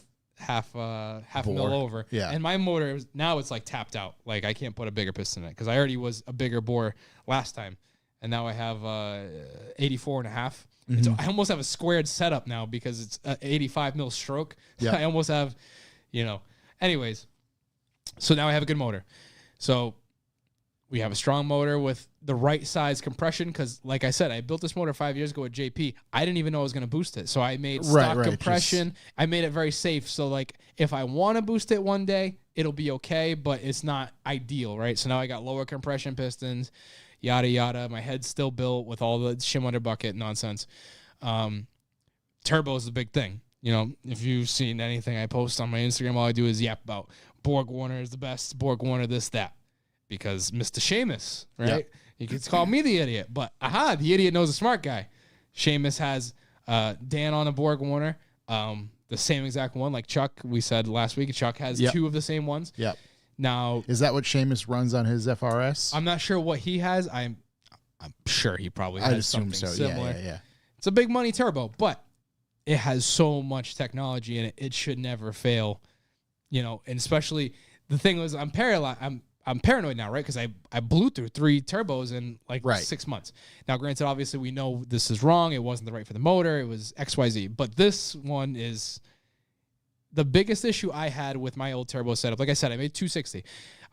mil over. Yeah. And my motor now it's like tapped out. Like I can't put a bigger piston in it because I already was a bigger bore last time. And now I have 84.5. I almost have a squared setup now because it's 85 mil stroke. Yeah. I almost have... anyways, so now I have a good motor. So we have a strong motor with the right size compression because, like I said, I built this motor 5 years ago at JP. I didn't even know I was going to boost it. So I made stock compression. I made it very safe. So, like, if I want to boost it one day, it'll be okay, but it's not ideal, right? So now I got lower compression pistons, yada, yada. My head's still built with all the shim under bucket nonsense. Turbo is the big thing. You know, if you've seen anything I post on my Instagram, all I do is yap about Borg Warner is the best, Borg Warner this, that. Because Mr. Seamus, right? Yep. He gets called me the idiot. But, the idiot knows a smart guy. Seamus has Dan on a Borg Warner, the same exact one like Chuck, we said last week. Chuck has two of the same ones. Yep. Now, is that what Seamus runs on his FRS? I'm not sure what he has. I'm sure he probably has something similar. Yeah. It's a big money turbo, but it has so much technology in it. It should never fail, and especially the thing was I'm paranoid now, right? Because I blew through 3 turbos in 6 months. Now, granted, obviously we know this is wrong. It wasn't the right for the motor. It was XYZ. But this one is the biggest issue I had with my old turbo setup. Like I said, I made 260.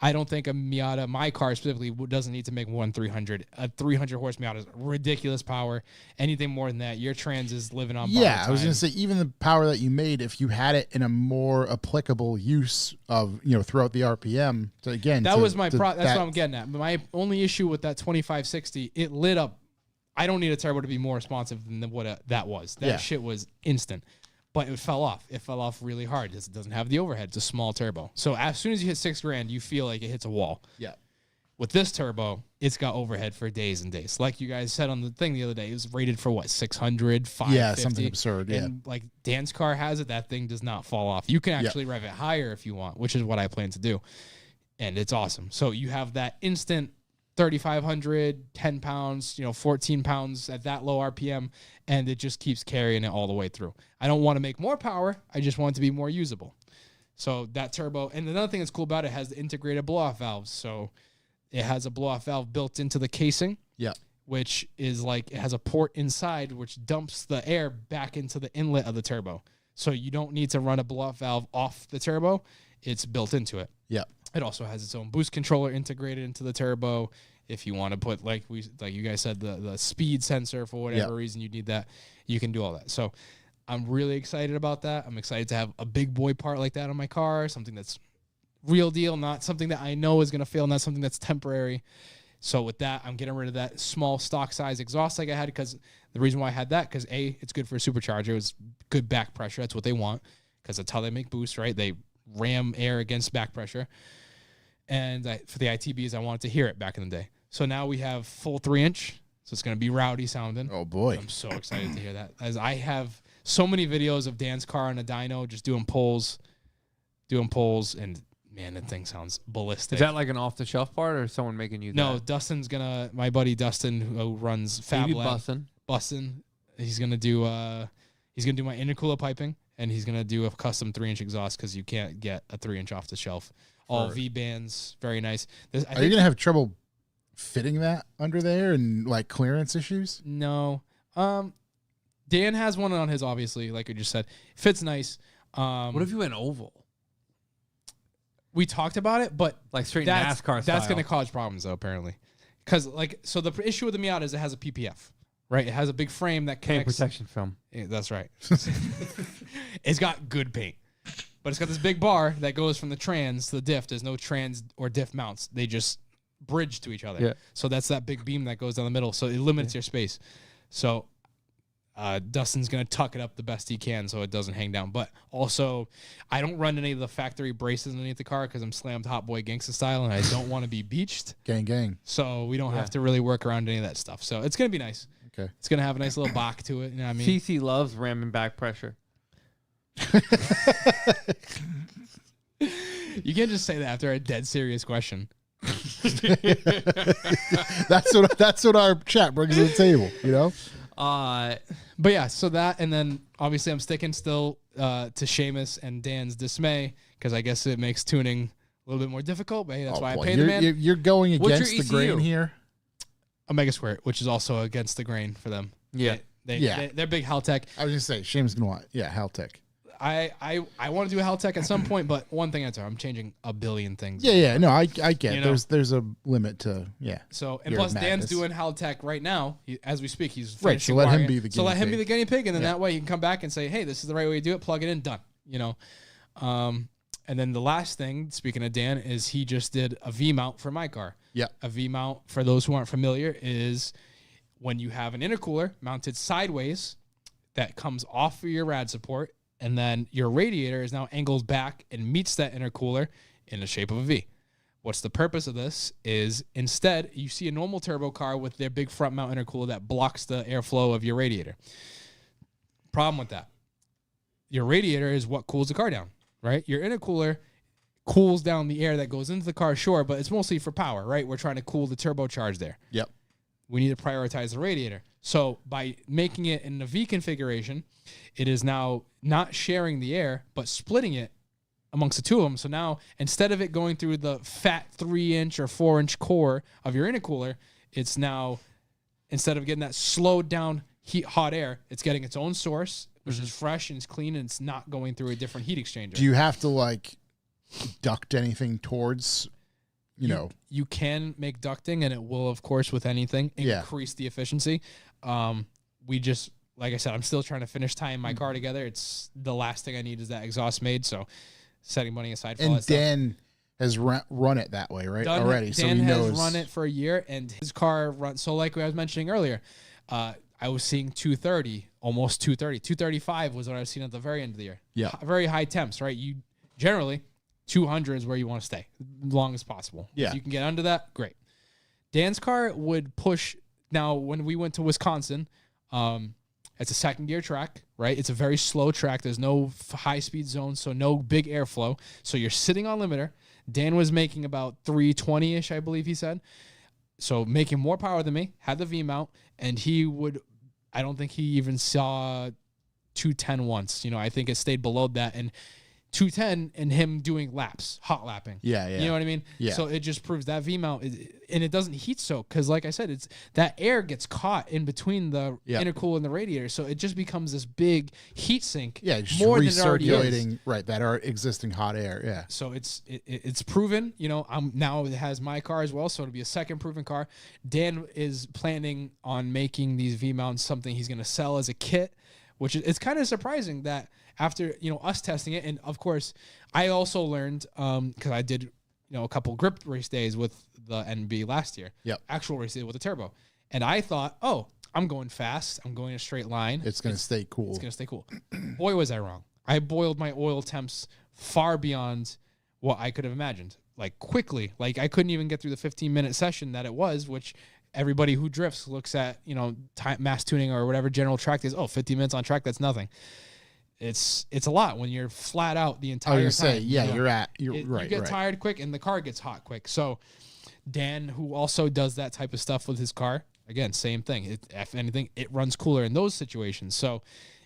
I don't think a Miata, my car specifically, doesn't need to make more than 300. A 300 horse Miata is ridiculous power. Anything more than that, your trans is living on borrowed time. I was going to say, even the power that you made, if you had it in a more applicable use of, throughout the RPM, so again, that's what I'm getting at. But my only issue with that 2560, it lit up. I don't need a turbo to be more responsive than what that was. That shit was instant. But it fell off. It fell off really hard. It doesn't have the overhead. It's a small turbo. So as soon as you hit $6,000, you feel like it hits a wall. Yeah. With this turbo, it's got overhead for days and days. Like you guys said on the thing the other day, it was rated for what, 600, 550? Yeah, something absurd. And like Dan's car has it, that thing does not fall off. You can actually rev it higher if you want, which is what I plan to do. And it's awesome. So you have that instant 3,500, 10 pounds, 14 pounds at that low RPM, and it just keeps carrying it all the way through. I don't want to make more power. I just want it to be more usable. So that turbo, and another thing that's cool about it has the integrated blow-off valves. So it has a blow-off valve built into the casing, which is like, it has a port inside which dumps the air back into the inlet of the turbo. So you don't need to run a blow-off valve off the turbo. It's built into it. Yeah. It also has its own boost controller integrated into the turbo. If you want to put, like you guys said, the speed sensor for whatever reason you need that, you can do all that. So I'm really excited about that. I'm excited to have a big boy part like that on my car, something that's real deal, not something that I know is going to fail, not something that's temporary. So with that, I'm getting rid of that small stock size exhaust like I had, because the reason why I had that, because A, it's good for a supercharger. It was good back pressure. That's what they want, because that's how they make boost, right? They ram air against back pressure. And for the ITBs, I wanted to hear it back in the day. So now we have full 3-inch. So it's going to be rowdy sounding. Oh, boy. I'm so excited to hear that. As I have so many videos of Dan's car on a dyno just doing pulls, and man, that thing sounds ballistic. Is that like an off-the-shelf part, or someone making you that? No, my buddy Dustin, who runs Fab Lab. Bussin'. He's going to do my intercooler piping, and he's going to do a custom 3-inch exhaust, because you can't get a 3-inch off the shelf. All V-bands, very nice. Are you going to have trouble fitting that under there and like clearance issues? No. Dan has one on his, obviously, like I just said. Fits nice. What if you went oval? We talked about it, but like straight NASCAR style. That's going to cause problems, though, apparently. Because, so the issue with the Miata is it has a PPF, right? It has a big frame that connects. Paint protection film. Yeah, that's right. It's got good paint. But it's got this big bar that goes from the trans to the diff. There's no trans or diff mounts. They just bridge to each other. Yeah. So that's that big beam that goes down the middle. So it limits your space. So Dustin's going to tuck it up the best he can so it doesn't hang down. But also, I don't run any of the factory braces underneath the car because I'm slammed hot boy gangsta style, and I don't want to be beached. Gang. So we don't have to really work around any of that stuff. So it's going to be nice. Okay. It's going to have a nice little bach to it. You know what I mean? CC loves ramming back pressure. You can't just say that after a dead serious question. That's what our chat brings to the table, you know? But yeah, so that, and then obviously I'm sticking still to Seamus and Dan's dismay, because I guess it makes tuning a little bit more difficult, but hey, that's why I pay the man. You're going against the ECU? grain here. Omega Square, which is also against the grain for them. Yeah. They're big Haltech. I was going to say, Shame's going to want, Haltech. I want to do a Haltech at some point, but one thing at a time. I'm changing a billion things. Yeah. No, I get You know? there's a limit to So and your plus madness. Dan's doing Haltech right now. As we speak, he's Right, so finishing let him wiring be it. the So let guinea him be pig. the guinea pig, and then that way he can come back and say, "Hey, this is the right way to do it. Plug it in, done." You know. And then the last thing, speaking of Dan, is he just did a V mount for my car. Yeah. A V mount, for those who aren't familiar, is when you have an intercooler mounted sideways that comes off of your rad support, and then your radiator is now angled back and meets that intercooler in the shape of a V. What's the purpose of this is, instead, you see a normal turbo car with their big front mount intercooler that blocks the airflow of your radiator. Problem with that, your radiator is what cools the car down, right? Your intercooler cools down the air that goes into the car, sure, but it's mostly for power, right? We're trying to cool the turbocharge there. Yep. We need to prioritize the radiator. So by making it in the V configuration, it is now not sharing the air, but splitting it amongst the two of them. So now, instead of it going through the fat 3-inch or 4-inch core of your intercooler, it's now, instead of getting that slowed down hot air, it's getting its own source, which is fresh and it's clean, and it's not going through a different heat exchanger. Do you have to duct anything towards, you can make ducting, and it will, of course, with anything, increase the efficiency. We just, like I said, I'm still trying to finish tying my car together. It's the last thing I need is that exhaust made. So setting money aside for all that and stuff. Dan has run it that way, right? Already. Dan So he knows. has run it for a year, and his car runs. So like I was mentioning earlier, I was seeing 230, almost 230. 235 was what I was seeing at the very end of the year. Yeah. Very high temps, right? You generally 200 is where you want to stay, as long as possible. Yeah. If you can get under that, great. Dan's car would push. Now, when we went to Wisconsin, it's a second gear track, right? It's a very slow track. There's no high speed zone, so no big airflow. So you're sitting on limiter. Dan was making about 320-ish, I believe he said. So making more power than me, had the V mount, and he would, I don't think he even saw 210 once. I think it stayed below that. And 210 and him doing laps, hot lapping. Yeah. You know what I mean? Yeah. So it just proves that V-mount, and it doesn't heat soak because, like I said, it's that air gets caught in between the intercooler and the radiator, so it just becomes this big heat sink. Yeah, just more than it already is. recirculating that are existing hot air. Yeah. So it's proven. You know, now it has my car as well, so it'll be a second proven car. Dan is planning on making these V-mounts something he's going to sell as a kit, which it's kind of surprising that after, you know, us testing it. And of course I also learned, cause I did, you know, a couple grip race days with the NB last year, actual race day with the turbo. And I thought, oh, I'm going fast. I'm going a straight line. It's going to stay cool. It's going to stay cool. Boy, was I wrong. I boiled my oil temps far beyond what I could have imagined. Like quickly, like I couldn't even get through the 15-minute session that it was, which everybody who drifts looks at, you know, mass tuning or whatever general track is. Oh, 15 minutes on track. That's nothing. It's a lot when you're flat out the entire time. Say, yeah, you know, you're right. You get tired quick and the car gets hot quick. So Dan, who also does that type of stuff with his car, again, same thing. If anything, it runs cooler in those situations. So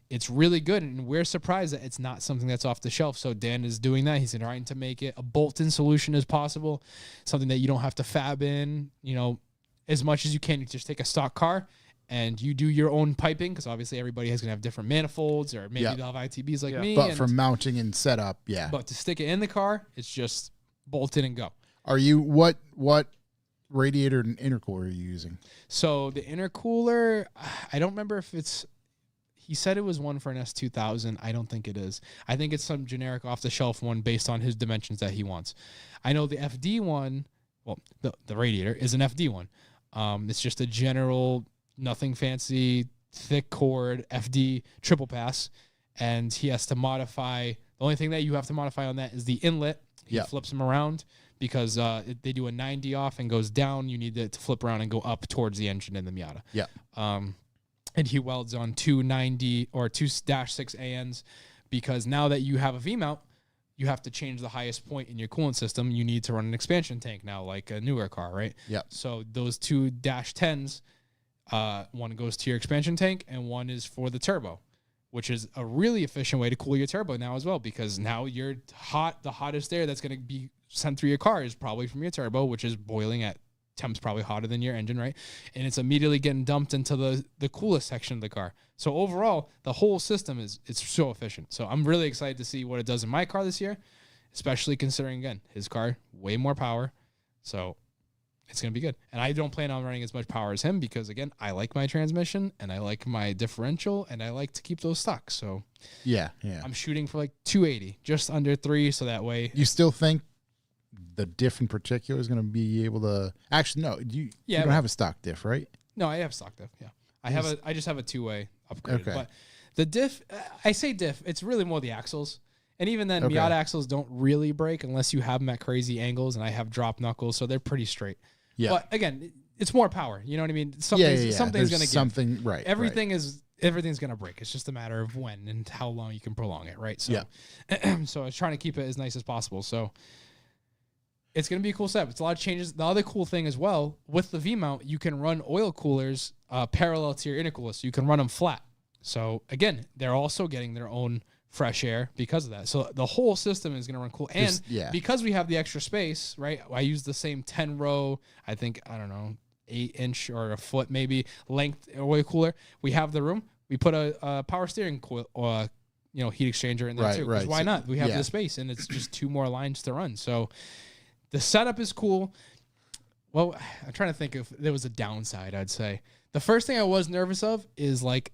it's really good, and we're surprised that it's not something that's off the shelf. So Dan is doing that. He's trying to make it a bolt-in solution as possible, something that you don't have to fab in, you know, as much as you can. You just take a stock car and you do your own piping, because obviously everybody is going to have different manifolds, or maybe they'll have ITBs like me. But for mounting and setup, But to stick it in the car, it's just bolt in and go. Are you what radiator and intercooler are you using? So the intercooler, I don't remember if it's. He said it was one for an S2000. I don't think it is. I think it's some generic off-the-shelf one based on his dimensions that he wants. I know the FD one. Well, the radiator is an FD one. It's just a general, nothing fancy, thick cord FD triple pass, and he has to modify. The only thing that you have to modify on that is the inlet. He flips them around because they do a 90 off and goes down. You need to flip around and go up towards the engine in the Miata. Yeah. And he welds on 290 or 2-6 ANs, because now that you have a V-mount, you have to change the highest point in your coolant system. You need to run an expansion tank now, like a newer car, right? Yeah. So those 2-10s, one goes to your expansion tank and one is for the turbo, which is a really efficient way to cool your turbo now as well, because now you're hot. The hottest air that's going to be sent through your car is probably from your turbo, which is boiling at temps probably hotter than your engine, right? And it's immediately getting dumped into the coolest section of the car. So overall, the whole system it's so efficient. So I'm really excited to see what it does in my car this year, especially considering, again, his car, way more power. So it's going to be good. And I don't plan on running as much power as him because, again, I like my transmission and I like my differential and I like to keep those stock. So yeah. I'm shooting for like 280, just under 3, so that way. You still think the diff in particular is going to be able to actually? No, you don't have a stock diff, right? No, I have stock diff. Yeah, I just have a 2-way upgrade. Okay. But the diff, I say diff, it's really more the axles, and even then, Miata axles don't really break unless you have them at crazy angles, and I have drop knuckles, so they're pretty straight. Yeah. But again, it's more power. You know what I mean? Something's going to give. Something right. Everything's going to break. It's just a matter of when and how long you can prolong it, right? So, so I was trying to keep it as nice as possible. So. It's going to be a cool setup. It's a lot of changes. The other cool thing as well, with the V-mount, you can run oil coolers parallel to your intercooler, so you can run them flat. So, again, they're also getting their own fresh air because of that. So the whole system is going to run cool. And because we have the extra space, right, I use the same 10-row, I think, 8-inch or a foot maybe length oil cooler. We have the room. We put a power steering coil, heat exchanger in there too. Right. Why not? We have the space, and it's just 2 more lines to run. So the setup is cool. Well, I'm trying to think if there was a downside, I'd say. The first thing I was nervous of is like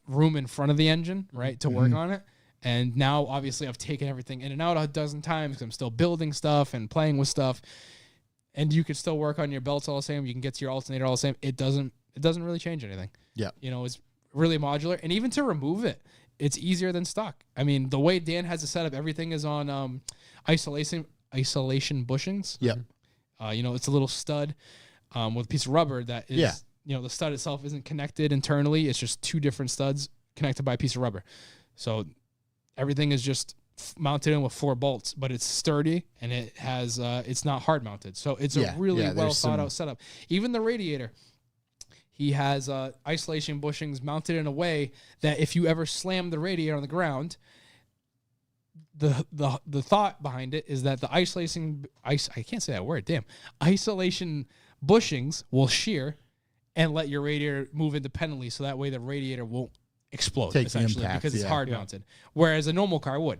room in front of the engine, right, to work on it. And now, obviously, I've taken everything in and out a dozen times because I'm still building stuff and playing with stuff. And you can still work on your belts all the same. You can get to your alternator all the same. It doesn't really change anything. Yeah. It's really modular. And even to remove it, it's easier than stock. I mean, the way Dan has it set up, everything is on isolation bushings. Yep. It's a little stud with a piece of rubber that is, the stud itself isn't connected internally. It's just 2 different studs connected by a piece of rubber. So everything is just mounted in with 4 bolts, but it's sturdy and it has, it's not hard mounted. So it's a really well thought out setup. Even the radiator, he has isolation bushings mounted in a way that if you ever slam the radiator on the ground, the thought behind it is that the I can't say that word, isolation bushings will shear and let your radiator move independently, so that way the radiator won't explode essentially because it's hard mounted. Whereas a normal car would,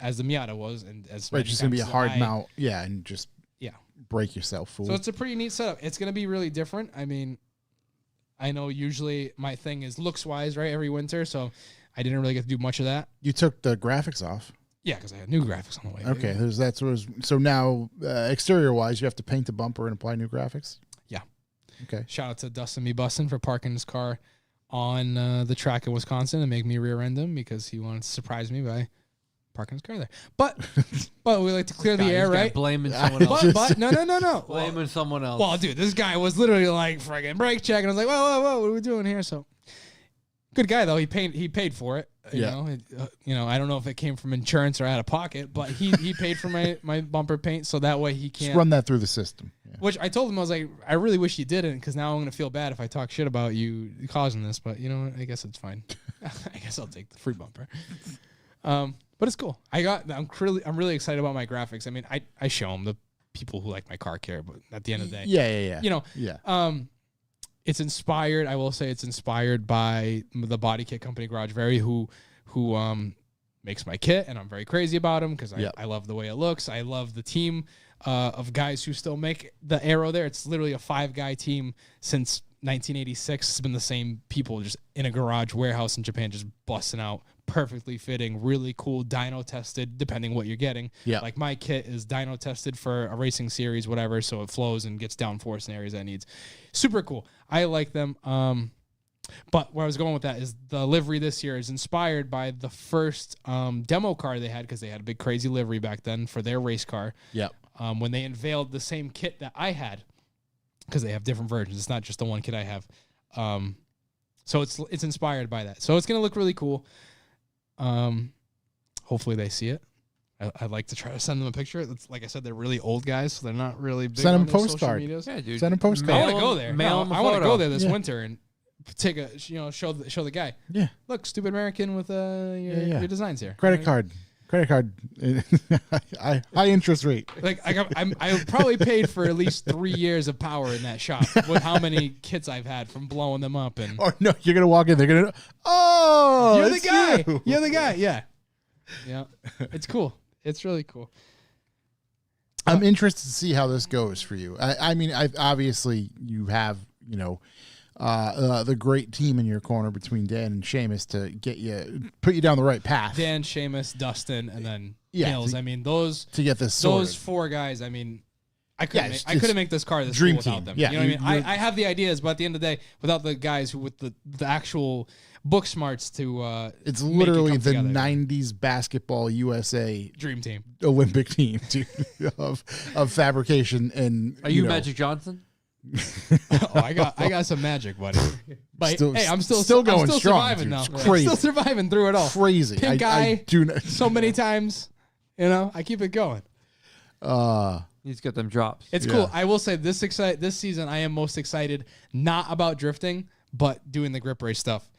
as the Miata was, and as right, just gonna be a hard mount, and just break yourself, fool. So it's a pretty neat setup. It's gonna be really different. I mean, I know usually my thing is looks wise, right? Every winter, so I didn't really get to do much of that. You took the graphics off. Yeah, because I had new graphics on the way. Okay, so now exterior wise, you have to paint the bumper and apply new graphics. Yeah. Okay. Shout out to Dustin Me Bussin for parking his car on the track in Wisconsin and make me rear end him because he wanted to surprise me by parking his car there. But we like to clear the air, right? Blaming someone else. But no. Blaming someone else. Well, dude, this guy was literally like friggin' brake check, and I was like, whoa, what are we doing here? So good guy though. He paid for it. You know, I don't know if it came from insurance or out of pocket, but he paid for my bumper paint, so that way he can't just run that through the system. Yeah. Which I told him, I was like, I really wish you didn't, because now I'm gonna feel bad if I talk shit about you causing this. But you know what? I guess it's fine. I guess I'll take the free bumper. But it's cool. I'm really excited about my graphics. I mean, I show them, the people who like my car care, but at the end of the day, yeah. It's inspired. I will say it's inspired by the body kit company Garage Very, who makes my kit, and I'm very crazy about them because I love the way it looks. I love the team of guys who still make the Aero there. It's literally a 5-guy team since 1986. It's been the same people just in a garage warehouse in Japan, just busting out perfectly fitting, really cool, dyno tested, depending what you're getting. Yeah. Like my kit is dyno tested for a racing series, whatever, so it flows and gets downforce in areas that it needs. Super cool. I like them. But where I was going with that is the livery this year is inspired by the first demo car they had, because they had a big crazy livery back then for their race car. Yep. When they unveiled the same kit that I had, because they have different versions. It's not just the one kit I have. So it's inspired by that. So it's going to look really cool. Hopefully they see it. I'd like to try to send them a picture. It's, like I said, they're really old guys, so they're not really big. Send them on their postcard. social medias. Yeah, dude. Send them postcard. I want to go there. I want to go there this winter and take a show the guy. Yeah. Look, stupid American with your designs here. Credit card, high interest rate. Like I probably paid for at least 3 years of power in that shop with how many kits I've had from blowing them up. And no, you're gonna walk in. They're gonna. Oh, you're the guy. You're the guy. Yeah. It's cool. It's really cool. I'm interested to see how this goes for you. I mean, obviously you have the great team in your corner between Dan and Seamus to put you down the right path. Dan, Seamus, Dustin, and then Mills. I mean, those to get this sorted. Those 4 guys. I mean, I couldn't make this car this dream cool without team. them. Yeah, you know what I mean? I have the ideas, but at the end of the day, without the guys who with the actual book smarts to it's literally the together. 90s basketball USA dream team, Olympic team of fabrication. And are you Magic Johnson? I got some magic, buddy. But hey, I'm still going strong. Surviving now. It's crazy. I'm still surviving through it all. Crazy. Pink eye. I do not. So many times, I keep it going. He's got them drops. It's cool. I will say this season I am most excited not about drifting, but doing the grip race stuff.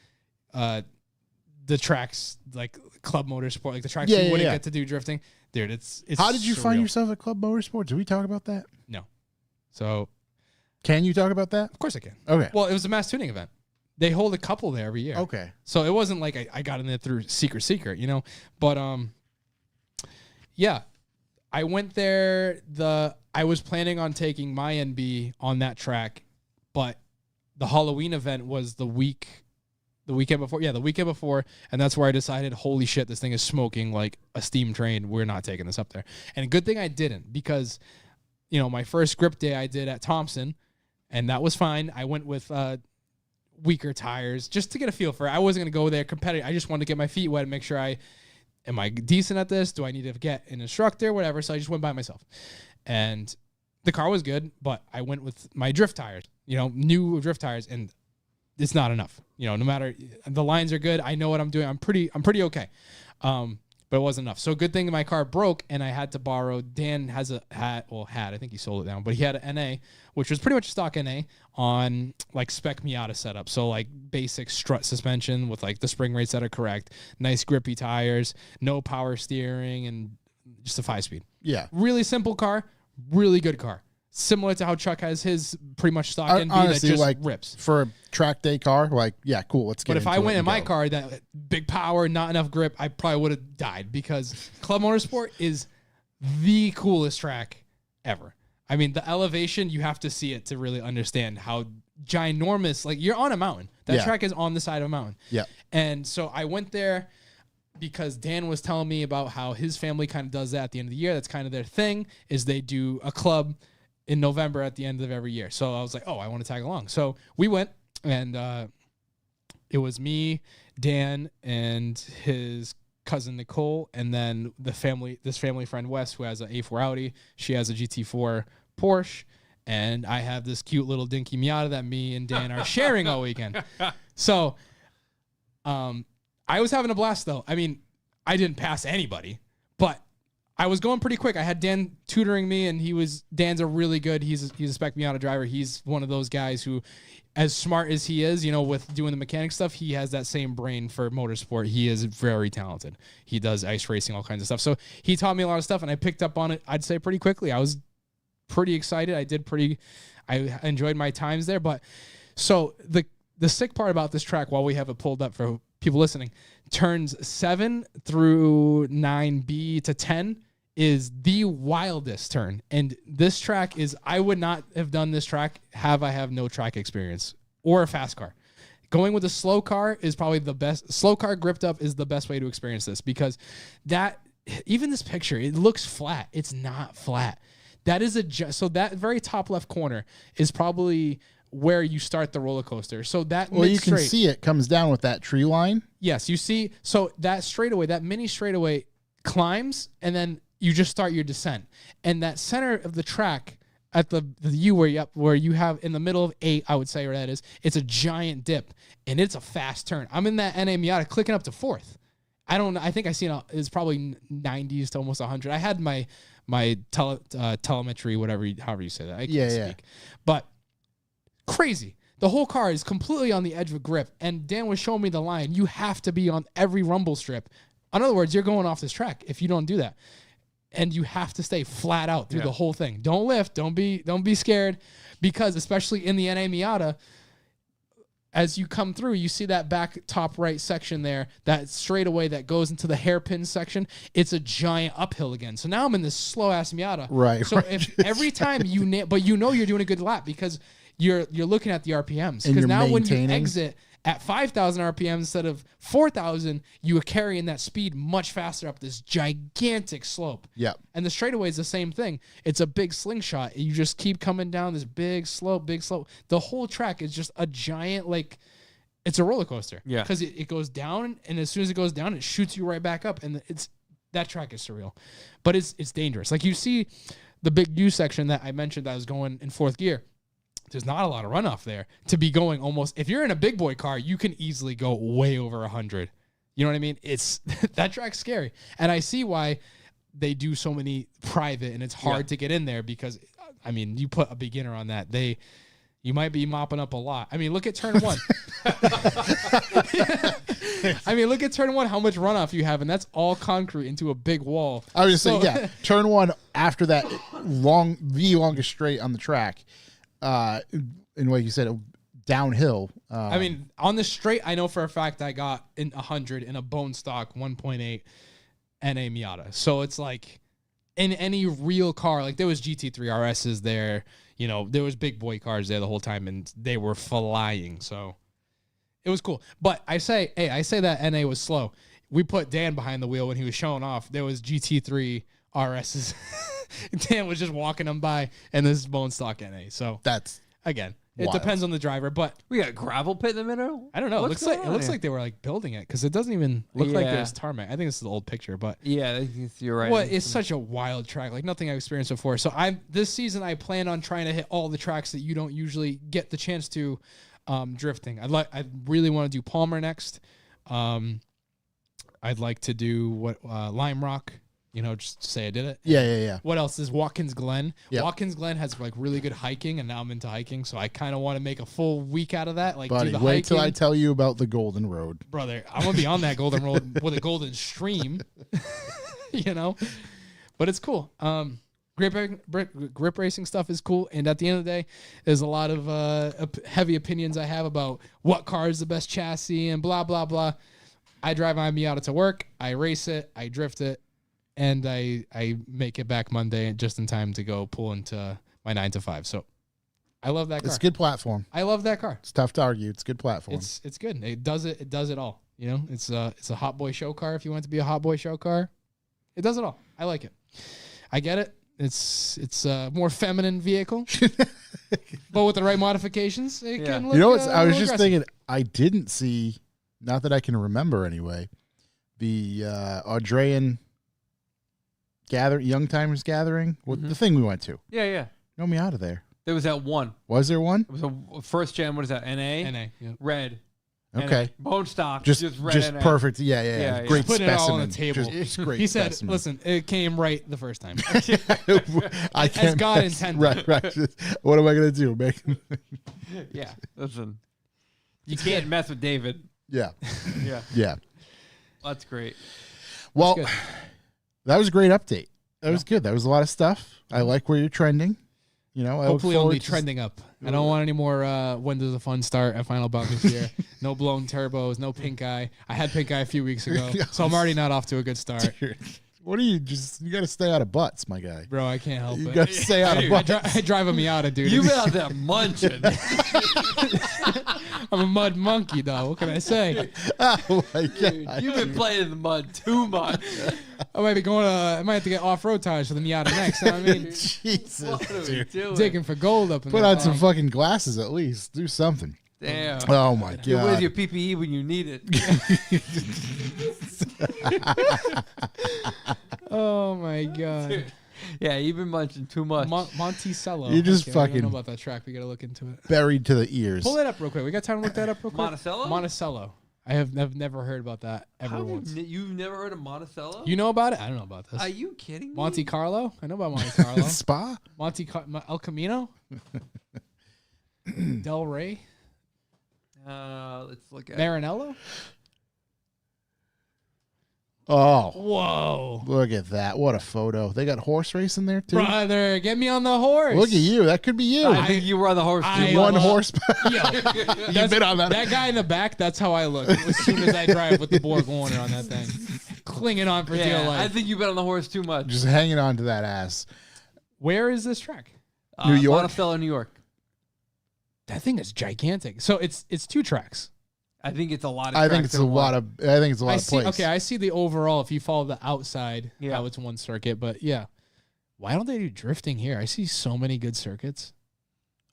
The tracks like Club Motorsport, like the tracks you wouldn't get to do drifting. Dude, it's How did you surreal. find yourself at Club Motorsport? Did we talk about that? No. So can you talk about that? Of course I can. Okay. Well, it was a mass tuning event. They hold a couple there every year. Okay. So it wasn't like I got in there through secret, But yeah. I went there. I was planning on taking my NB on that track, but the Halloween event was the weekend before. Yeah, the weekend before, and that's where I decided, holy shit, this thing is smoking like a steam train. We're not taking this up there. And a good thing I didn't, because my first grip day I did at Thompson, and that was fine. I went with weaker tires just to get a feel for it. I wasn't going to go there competitive. I just wanted to get my feet wet and make sure am I decent at this? Do I need to get an instructor? Whatever. So I just went by myself. And the car was good, but I went with my drift tires, new drift tires, and it's not enough. No matter, the lines are good. I know what I'm doing. I'm pretty okay. But but it wasn't enough. So good thing my car broke, and I had to borrow. Dan had, I think he sold it down, but he had an NA, which was pretty much stock NA on like spec Miata setup. So like basic strut suspension with like the spring rates that are correct, nice grippy tires, no power steering, and just a 5-speed. Yeah. Really simple car, really good car. Similar to how Chuck has his pretty much stock NB honestly, that just like, rips. For a track day car, like, yeah, cool, let's get But if I went in my go. car, that big power, not enough grip, I probably would have died because Club Motorsport is the coolest track ever. I mean, the elevation, you have to see it to really understand how ginormous, like you're on a mountain. That track is on the side of a mountain. Yeah. And so I went there because Dan was telling me about how his family kind of does that at the end of the year. That's kind of their thing, is they do a club in November at the end of every year. So I was like, oh, I want to tag along. So we went, and it was me, Dan, and his cousin Nicole, and then this family friend Wes, who has an A4 Audi. She has a GT4 Porsche, and I have this cute little dinky Miata that me and Dan are sharing all weekend. So I was having a blast, though. I mean, I didn't pass anybody, but I was going pretty quick. I had Dan tutoring me, and Dan's a really good, he's a spec Miata driver. He's one of those guys who, as smart as he is, with doing the mechanic stuff, he has that same brain for motorsport. He is very talented. He does ice racing, all kinds of stuff. So he taught me a lot of stuff, and I picked up on it, I'd say, pretty quickly. I was pretty excited. I enjoyed my times there. But so the sick part about this track, while we have it pulled up for people listening, turns 7 through 9B to 10 is the wildest turn. And this track is, I would not have done this track I have no track experience or a fast car. Going with a slow car is probably the best. Slow car gripped up is the best way to experience this, because even this picture, it looks flat. It's not flat. That is so that very top left corner is probably where you start the roller coaster. So that you can see it comes down with that tree line. Yes, you see. So that straightaway, that mini straightaway climbs, and then you just start your descent. And that center of the track at the U where you have in the middle of 8, I would say where that is, it's a giant dip, and it's a fast turn. I'm in that NA Miata clicking up to 4th. I think I seen it's probably 90s to almost 100. I had my telemetry, however you say that. I can't speak. But crazy. The whole car is completely on the edge of a grip, and Dan was showing me the line. You have to be on every rumble strip. In other words, you're going off this track if you don't do that. And you have to stay flat out through the whole thing. Don't lift. Don't be scared, because especially in the NA Miata, as you come through, you see that back top right section there, that straightaway that goes into the hairpin section. It's a giant uphill again. So now I'm in this slow ass Miata. Right. So if every time but you're doing a good lap because you're looking at the RPMs. Because now when you exit at 5,000 RPM instead of 4,000, you are carrying that speed much faster up this gigantic slope. Yeah. And the straightaway is the same thing. It's a big slingshot. You just keep coming down this big slope. The whole track is just a giant, it's a roller coaster. Yeah. Because it goes down, and as soon as it goes down, it shoots you right back up. And that track is surreal. But it's dangerous. Like, you see the big U section that I mentioned that was going in 4th gear. There's not a lot of runoff there to be going almost. If you're in a big boy car, you can easily go way over 100. You know what I mean? That track's scary. And I see why they do so many private, and it's hard to get in there because, I mean, you put a beginner on that, you might be mopping up a lot. I mean, look at turn 1. Look at turn 1, how much runoff you have, and that's all concrete into a big wall. I was just saying, turn 1 after that the longest straight on the track. And like you said, downhill. On the straight, I know for a fact I got in 100 in a bone stock 1.8 NA Miata. So it's like in any real car, like there was GT3 RSs there, there was big boy cars there the whole time, and they were flying. So it was cool. But I say that NA was slow. We put Dan behind the wheel when he was showing off. There was GT3 RSs. Dan was just walking them by, and this is bone stock NA. So that's, again, it depends on the driver. But we got a gravel pit in the middle. I don't know. It looks like they were building it, because it doesn't even look like there's tarmac. I think this is the old picture, but you're right. Well, it's such a wild track, like nothing I've experienced before. So this season I plan on trying to hit all the tracks that you don't usually get the chance to drifting. I really want to do Palmer next. I'd like to do what Lime Rock. Just to say I did it. Yeah. What else is Watkins Glen? Yep. Watkins Glen has like really good hiking, and now I'm into hiking, so I kind of want to make a full week out of that. Like, Buddy, do the wait hiking. till I tell you about the Golden Road. Brother, I want to be on that Golden Road with a golden stream, But it's cool. Grip racing stuff is cool, and at the end of the day, there's a lot of heavy opinions I have about what car is the best chassis and blah, blah, blah. I drive my Miata to work, I race it, I drift it, and I make it back Monday just in time to go pull into my 9 to 5. So I love that car. It's a good platform. I love that car. It's tough to argue. It's a good platform. It's good. It does it all. It's a hot boy show car. If you want it to be a hot boy show car, it does it all. I like it. I get it. It's a more feminine vehicle, but with the right modifications, it can look. I was just thinking. I didn't see, not that I can remember anyway, the Audreyan Young Timers Gathering, the thing we went to. Yeah. No Miata there. There was that one. Was there one? It was a first gen. What is that? NA. Yeah. Red. Okay. NA. Bone stock. Just red NA. perfect. Yeah. Great Put specimen. it all on the table. Just great. He said, specimen. "Listen, it came right the first time." I can't. As God intended. Right. What am I gonna do, man? Yeah. Listen. You can't mess with David. Yeah. Yeah. That's great. Well, that was a great update. That was good. That was a lot of stuff. I like where you're trending. Hopefully only trending up. I don't want any more when does the fun start at Final Bout this year. No blown turbos, no pink eye. I had pink eye a few weeks ago, so I'm already not off to a good start. Dude, what are you got to stay out of butts, my guy. Bro, I can't help it. You got to stay out of butts. I drive a Miata, dude. You've been out there munching. I'm a mud monkey, though. What can I say? Oh, my God. Dude, you've been playing in the mud too much. I might be going I might have to get off-road tires for the Miata next. You know what I mean? Jesus, What are we doing? Digging for gold up in Put that on some thing. fucking glasses at least. Do something. Damn. Oh, my God. Where's your PPE when you need it? Oh, my God. Yeah, you've been munching too much. Monticello. You just I fucking- don't know about that track. We got to look into it. Buried to the ears. Pull it up real quick. We got time to look that up real quick? Monticello? Monticello. I've never heard about that ever once. You've never heard of Monticello? You know about it? I don't know about this. Are you kidding me? Monte Carlo? I know about Monte Carlo. Spa? El Camino? Del Rey? Let's look at Maranello? Oh, Whoa. look at that. What a photo. They got horse racing there, too. Brother, get me on the horse. Look at you. That could be you. I think you were on the horse I too. One love- horse. Yo, You've been on that. That guy in the back, that's how I look as soon as I drive with the Borg Warner on that thing. Clinging on for dear Yeah, life. I think you've been on the horse too much. Just hanging on to that ass. Where is this track? New York? Monticello, New York. That thing is gigantic. So it's 2 tracks. I think it's a lot of I think tracks it's in a one. lot of. I think it's a lot I of see. place. Okay, I see the overall. If you follow the outside, Yeah. how it's one circuit. But yeah, why don't they do drifting here? I see so many good circuits.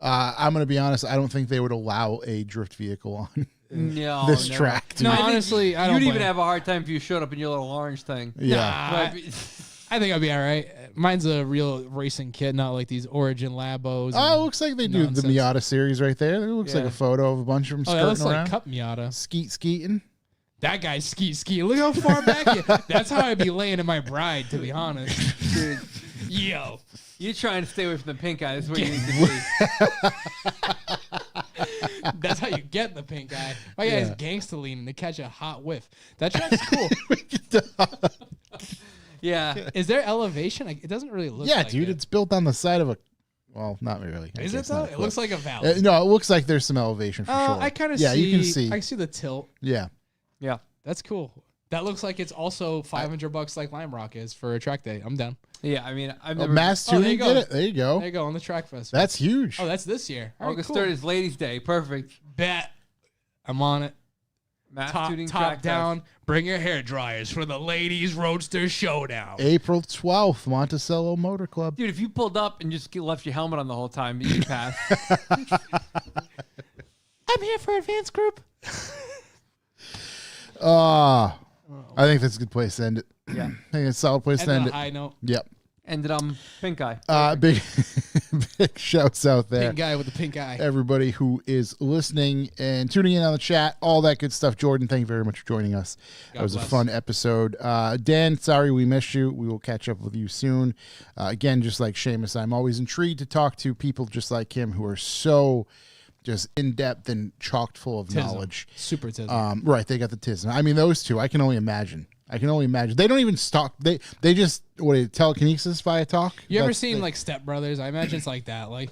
I'm gonna be honest. I don't think they would allow a drift vehicle on No, this no. track. dude. No, I think honestly, I don't You'd even blame. have a hard time if you showed up in your little orange thing. Yeah. Nah, I think I'll be all right. Mine's a real racing kit, not like these Origin Labos. Oh, it looks like they do the nonsense. Miata series right there. It looks like Yeah. a photo of a bunch of them Oh, that skirting looks around. like Cup Miata. Skeeting. That guy's ski. Look how far back he is. That's how I'd be laying in my bride, to be honest. Dude, Yo. you're trying to stay away from the pink eye. That's what you need to be. That's how you get the pink eye. My guy's Yeah. gangsta leaning to catch a hot whiff. That track's cool. Yeah. Is there elevation? Like, it doesn't really look Yeah, like dude. it. It's built on the side of a. Well, not really. I Is it guess though? not a It looks cliff. like a valley. No, it looks like there's some elevation for sure. I kind of Yeah, see. you can see. I see the tilt. Yeah. Yeah. That's cool. That looks like it's also $500 like Lime Rock is for a track day. I'm down. Yeah. I mean, I've Oh, never. Mass Oh, there Tuning you go. did it. There you go. There you go on the track festival. That's huge. Oh, that's this year. All right, August cool. 3rd is Ladies' Day. Perfect. Bet. I'm on it. Mass Top Tuning top track down. Bring your hair dryers for the ladies roadster showdown. April 12th, Monticello Motor Club. Dude, if you pulled up and just left your helmet on the whole time, you'd pass. I'm here for advanced group. I think that's a good place to end it. Yeah. I think it's a solid place And to end a it. high note. Yep. Ended on pink eye. Big Big shouts out there. Pink guy with the pink eye. Everybody who is listening and tuning in on the chat, all that good stuff. Jordan, thank you very much for joining us. That was a fun episode. Dan, sorry we missed you. We will catch up with you soon. Again, just like Seamus, I'm always intrigued to talk to people just like him who are so just in-depth and chocked full of knowledge. Super tism. Right, they got the tism. I mean, those two, I can only imagine. They don't even talk. They just telekinesis via talk. You ever seen like Step Brothers? I imagine it's like that. Like,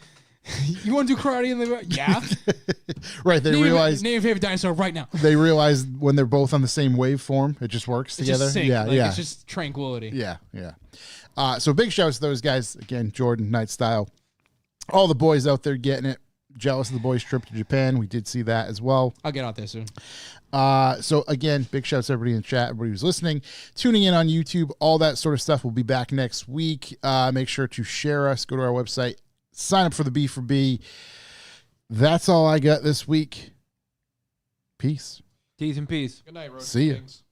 you want to do karate? And yeah. Right. They realize name your favorite dinosaur right now. They realize when they're both on the same waveform, it just works together. Just sync. Yeah, like, yeah. It's just tranquility. Yeah, yeah. So big shouts to those guys again. Jordan, Night Style, all the boys out there getting it. Jealous of the boys' trip to Japan. We did see that as well. I'll get out there soon. So again, big shouts to everybody in the chat, everybody who's listening, tuning in on YouTube, all that sort of stuff. We'll be back next week. Make sure to share us, go to our website, sign up for the B4B. That's all I got this week. Peace. T's and P's. Good night, Road See ya. Kings.